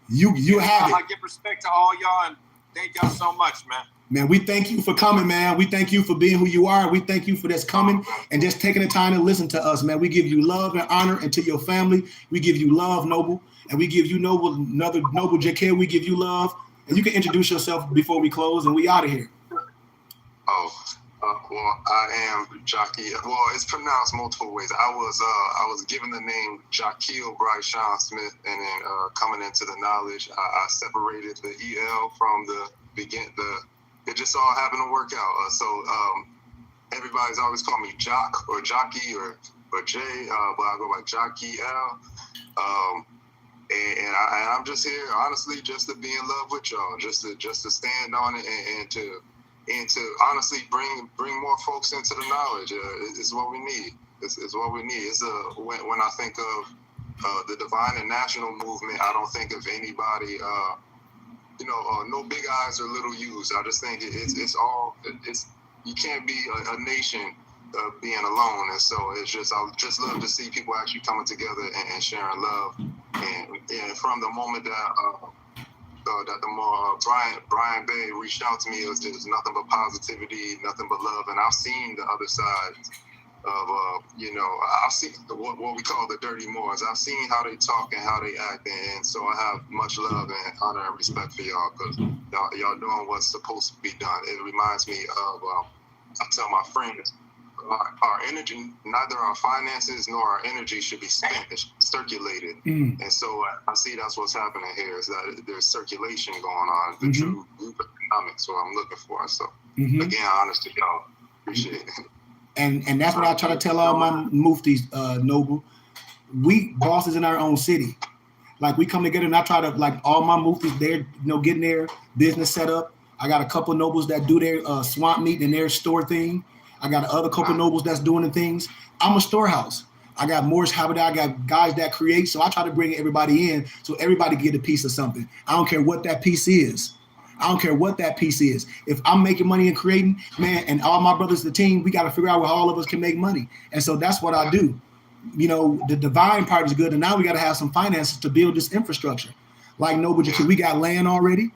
You have it. I give respect to all y'all and thank y'all so much, man. Man, we thank you for coming, man. We thank you for being who you are. We thank you for this coming and just taking the time to listen to us, man. We give you love and honor, and to your family, we give you love, Noble, and we give you Noble JK. We give you love, and you can introduce yourself before we close, and we out of here. Well, I am Jockey. Well, it's pronounced multiple ways. I was given the name Jaquil Bryce Sean Smith, and then coming into the knowledge, I separated the EL from the begin. It just all happened to work out. So everybody's always called me Jock or Jockey or Jay, but I go by Jockey L. And I'm just here, honestly, just to be in love with y'all, just to stand on it and to honestly bring more folks into the knowledge. It's what we need. It's what we need. When I think of the Divine and National movement, I don't think of anybody. No big eyes or little U's. I just think it's you can't be a nation being alone, and so it's just I just love to see people actually coming together and sharing love. And from the moment that the more Brian Bay reached out to me, it was just nothing but positivity, nothing but love, and I've seen the other side you know, I've seen what we call the dirty Moors. I've seen how they talk and how they act, and so I have much love and honor and respect for y'all, because y'all doing what's supposed to be done. It reminds me of, I tell my friends, our energy, neither our finances nor our energy should be spent, it's circulated. And so I see that's what's happening here, is that there's circulation going on, the true group economics, so I'm looking for. So again, honest to y'all, appreciate it. And that's what I try to tell all my muftis, Noble. We bosses in our own city. Like, we come together, and I try to, like, all my muftis, they're, you know, getting their business set up. I got a couple of nobles that do their swamp meet and their store thing. I got other couple of nobles that's doing the things. I'm a storehouse. I got Morris Habitat. I got guys that create. So I try to bring everybody in so everybody get a piece of something. I don't care what that piece is. I don't care what that piece is. If I'm making money and creating, man, and all my brothers, the team, we got to figure out where all of us can make money. And so that's what I do. You know, the divine part is good. And now we got to have some finances to build this infrastructure. Like Noble, we got land already.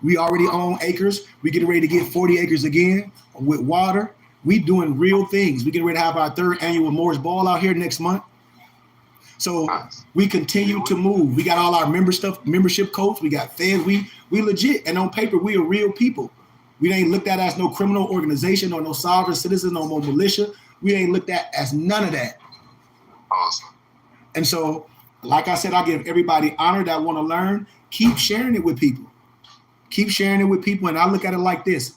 We already own acres. We getting ready to get 40 acres again with water. We doing real things. We getting ready to have our 3rd annual Morris Ball out here next month. So we continue to move. We got all our membership codes. We got feds. We legit. And on paper, we are real people. We ain't looked at as no criminal organization or no sovereign citizen or no militia. We ain't looked at as none of that. Awesome. And so, like I said, I give everybody honor that want to learn. Keep sharing it with people. Keep sharing it with people. And I look at it like this.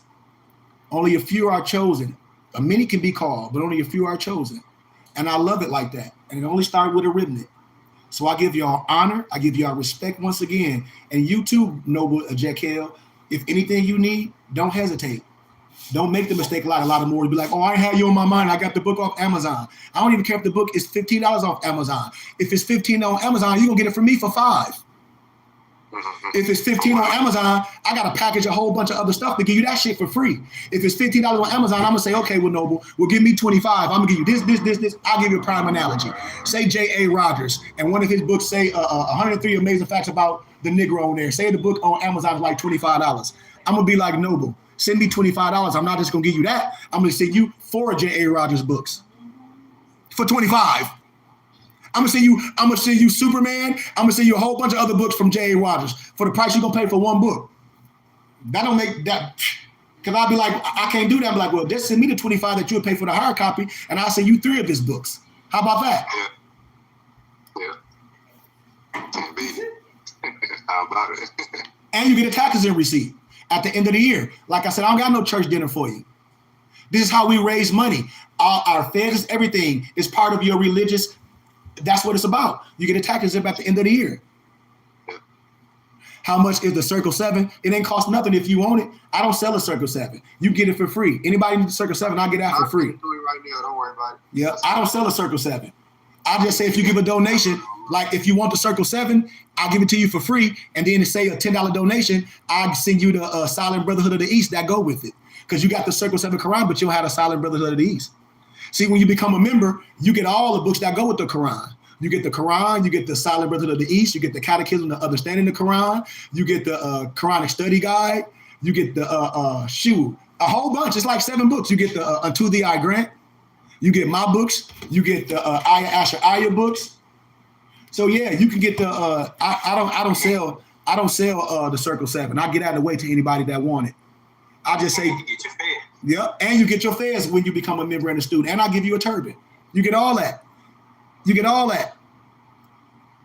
Only a few are chosen. Many can be called, but only a few are chosen. And I love it like that. And it only started with a remnant. So I give y'all honor. I give y'all respect once again. And you too, Noble Jekyll, if anything you need, don't hesitate. Don't make the mistake like a lot of more to be like, oh, I had you on my mind. I got the book off Amazon. I don't even care if the book is $15 off Amazon. If it's $15 on Amazon, you're going to get it from me for $5. If it's $15 on Amazon, I got to package a whole bunch of other stuff to give you that shit for free. If it's $15 on Amazon, I'm going to say, okay, well, Noble, well, give me 25. I'm going to give you this. I'll give you a prime analogy. Say J.A. Rogers, and one of his books say 103 amazing facts about the Negro on there. Say the book on Amazon is like $25. I'm going to be like, Noble, send me $25. I'm not just going to give you that. I'm going to send you 4 J.A. Rogers books for $25. I'm gonna send you Superman. I'm gonna send you a whole bunch of other books from J.A. Rogers for the price you're gonna pay for one book. That don't make that, because I'll be like, I can't do that. I'm like, well, just send me the 25 that you'll pay for the hard copy, and I'll send you 3 of his books. How about that? Yeah. Can't beat it. How about it? And you get a taxes in receipt at the end of the year. Like I said, I don't got no church dinner for you. This is how we raise money. Our feds, everything is part of your religious. That's what it's about. You get a tax exempt at the end of the year. How much is the Circle 7? It ain't cost nothing if you own it. I don't sell a Circle 7. You get it for free. Anybody need a Circle 7, I'll get that for free. I'll do it right now. Don't worry about it. Yeah, I don't sell a Circle 7. I just say if you give a donation, like if you want the Circle 7, I'll give it to you for free. And then to say a $10 donation, I'll send you the Silent Brotherhood of the East that go with it. Because you got the Circle 7 Quran, but you don't have a Silent Brotherhood of the East. See, when you become a member, you get all the books that go with the Quran. You get the Quran, you get the Silent Brotherhood of the East, you get the Catechism to Understanding the Quran, you get the Quranic Study Guide, you get the a whole bunch. It's like 7 books. You get the Unto Thee I Grant, you get my books, you get the Ayah Asher Ayah books. So yeah, you can get the I don't sell the Circle 7. I get out of the way to anybody that want it. I just say, You get your fare. yeah, and you get your fares when you become a member and a student, and I'll give you a turban. You get all that. You get all that.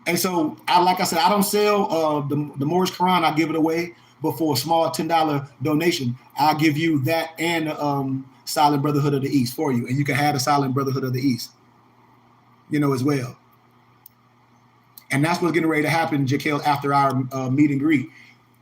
And so, like I said, I don't sell the Moorish Quran. I give it away, but for a small $10 donation, I'll give you that and Silent Brotherhood of the East for you, and you can have the Silent Brotherhood of the East, as well. And that's what's getting ready to happen, Jekyll, after our meet and greet.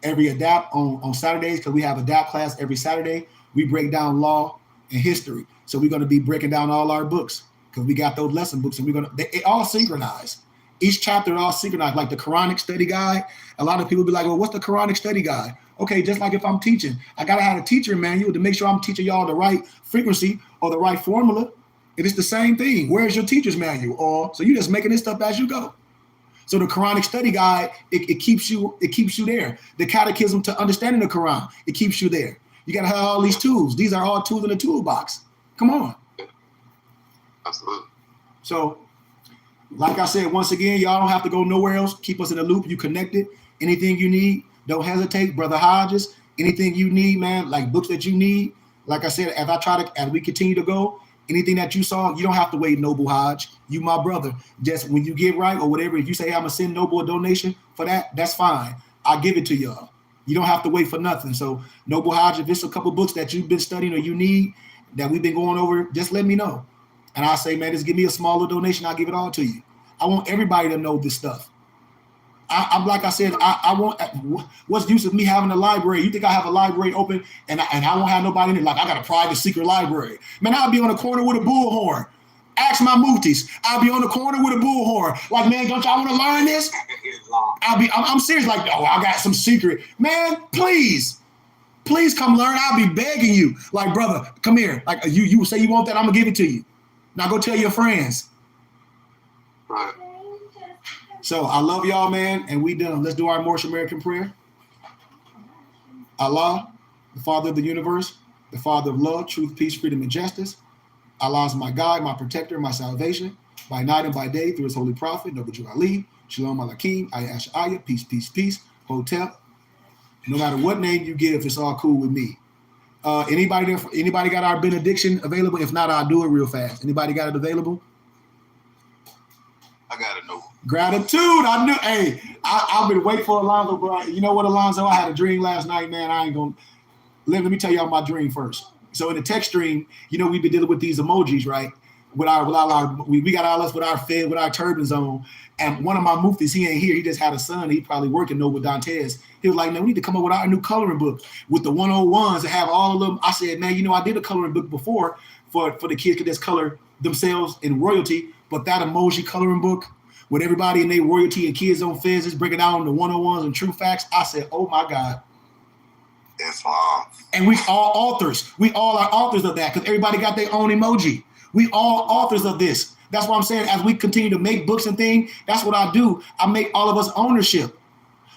Every adapt on Saturdays, because we have adapt class every Saturday. We break down law and history. So we're going to be breaking down all our books because we got those lesson books, and they all synchronized. Each chapter all synchronized, like the Quranic Study Guide. A lot of people be like, well, what's the Quranic Study Guide? Okay, just like if I'm teaching, I got to have a teacher manual to make sure I'm teaching y'all the right frequency or the right formula. It is the same thing. Where's your teacher's manual? Or so you're just making this stuff as you go. So the Quranic Study Guide, it keeps you there. The Catechism to Understanding the Quran, it keeps you there. You got to have all these tools. These are all tools in the toolbox. Come on. Absolutely. So, like I said, once again, y'all don't have to go nowhere else. Keep us in the loop. You connected. Anything you need, don't hesitate. Brother Hodges, anything you need, man, like books that you need. Like I said, as we continue to go, anything that you saw, you don't have to wait, Noble Hodge. You my brother. Just when you get right or whatever, if you say I'm gonna send Noble a donation for that, that's fine. I'll give it to y'all. You don't have to wait for nothing. So, Noble Hodge, if it's a couple books that you've been studying or you need that we've been going over, just let me know. And I'll say, man, just give me a smaller donation. I'll give it all to you. I want everybody to know this stuff. I'm like I said, I want. What's the use of me having a library? You think I have a library open and I won't have nobody in it? Like I got a private secret library. Man, I'll be on the corner with a bullhorn. Ask my muftis. I'll be on the corner with a bullhorn. Like, man, don't y'all want to learn this? I'm serious. Like, oh, I got some secret. Man, please come learn. I'll be begging you. Like, brother, come here. Like you say you want that, I'm gonna give it to you. Now go tell your friends. Right. So I love y'all, man, and we done. Let's do our Moorish American prayer. Allah, the Father of the universe, the Father of love, truth, peace, freedom, and justice. Allah is my guide, my protector, my salvation, by night and by day through his holy prophet, Noble Ali, Shalom Alakim, Ayash Ayah, peace, peace, peace, Hotel. No matter what name you give, it's all cool with me. Anybody got our benediction available? If not, I'll do it real fast. Anybody got it available? I gotta know. Gratitude. I knew. Hey, I've been waiting for Alonzo, bro. You know what, Alonzo? I had a dream last night, man. I ain't gonna. Let me tell y'all my dream first. So in the text stream, you know, we've been dealing with these emojis, right? We got all us with our fed, with our turbans on. And one of my muftis, he ain't here. He just had a son. He probably working over with Dantes. He was like, man, we need to come up with our new coloring book with the 101s and have all of them. I said, man, you know, I did a coloring book before for the kids could just color themselves in royalty. But that emoji coloring book with everybody in their royalty and kids on feds breaking down the 101s and true facts, I said, oh my God. It's fine. And we all authors. We all are authors of that because everybody got their own emoji. We all authors of this. That's what I'm saying. As we continue to make books and things, that's what I do. I make all of us ownership.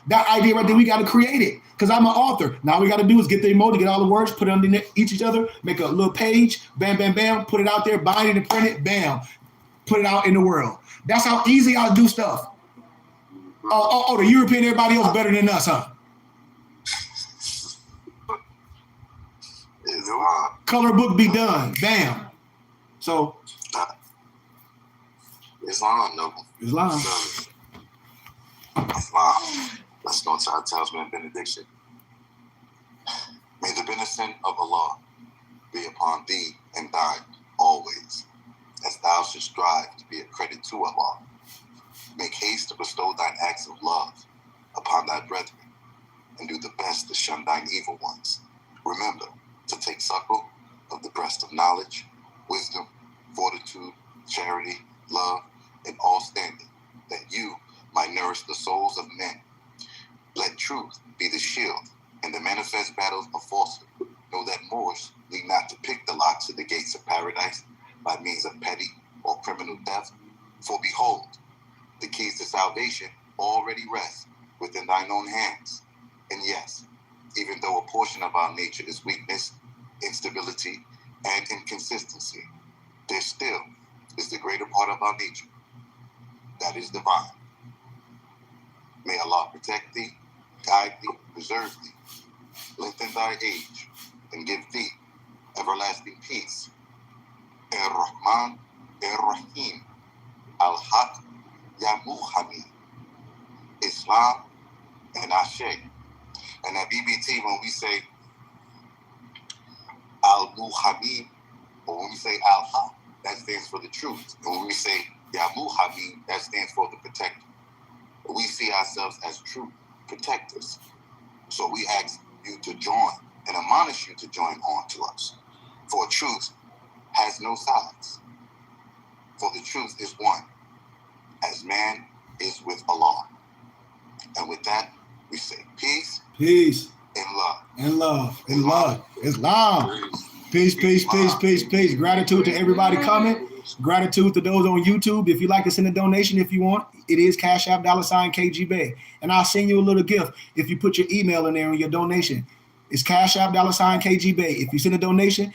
That idea right there, we got to create it because I'm an author. Now we got to do is get the emoji, get all the words, put it underneath each other, make a little page, bam, bam, bam, put it out there, bind it and print it, bam, put it out in the world. That's how easy I do stuff. Oh, the European, everybody else better than us, huh? Color book be done. Bam. So Islam, Noble. Islam. Islam. Let's go to our talisman benediction. May the benediction of Allah be upon thee and thine always, as thou should strive to be a credit to Allah. Make haste to bestow thine acts of love upon thy brethren, and do the best to shun thine evil ones. Remember to take suckle of the breast of knowledge, wisdom, fortitude, charity, love, and all standing, that you might nourish the souls of men. Let truth be the shield in the manifest battles of falsehood. Know that Moors need not to pick the locks of the gates of paradise by means of petty or criminal theft. For behold, the keys to salvation already rest within thine own hands. And yes, even though a portion of our nature is weakness, instability, and inconsistency, there still is the greater part of our nature that is divine. May Allah protect thee, guide thee, preserve thee, lengthen thy age, and give thee everlasting peace. Ar-Rahman, Ar-Rahim, Al-Haq, Ya Muhammad, Islam, and Ashe. And at BBT, when we say Al-Muhammad, or when we say Al-Haq, that stands for the truth. And when we say Ya Muhammad, that stands for the protector. We see ourselves as true protectors. So we ask you to join and admonish you to join on to us. For truth has no sides. For the truth is one, as man is with Allah. And with that, we say peace. Peace. And love. And love. And love. Islam. Peace, peace, peace, peace, peace. Gratitude to everybody coming. Gratitude to those on YouTube. If you'd like to send a donation, if you want, it is Cash App $KG. And I'll send you a little gift if you put your email in there in your donation. It's Cash App $KG. If you send a donation,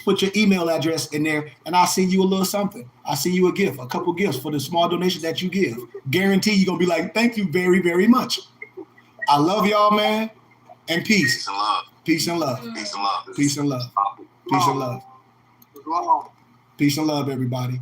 put your email address in there, and I'll send you a little something. I'll send you a gift, a couple gifts for the small donation that you give. Guarantee you're going to be like, thank you very, very much. I love y'all, man. And peace. Peace and love. Peace and love. Peace and love. Peace and love. Peace and love. Peace and love, everybody.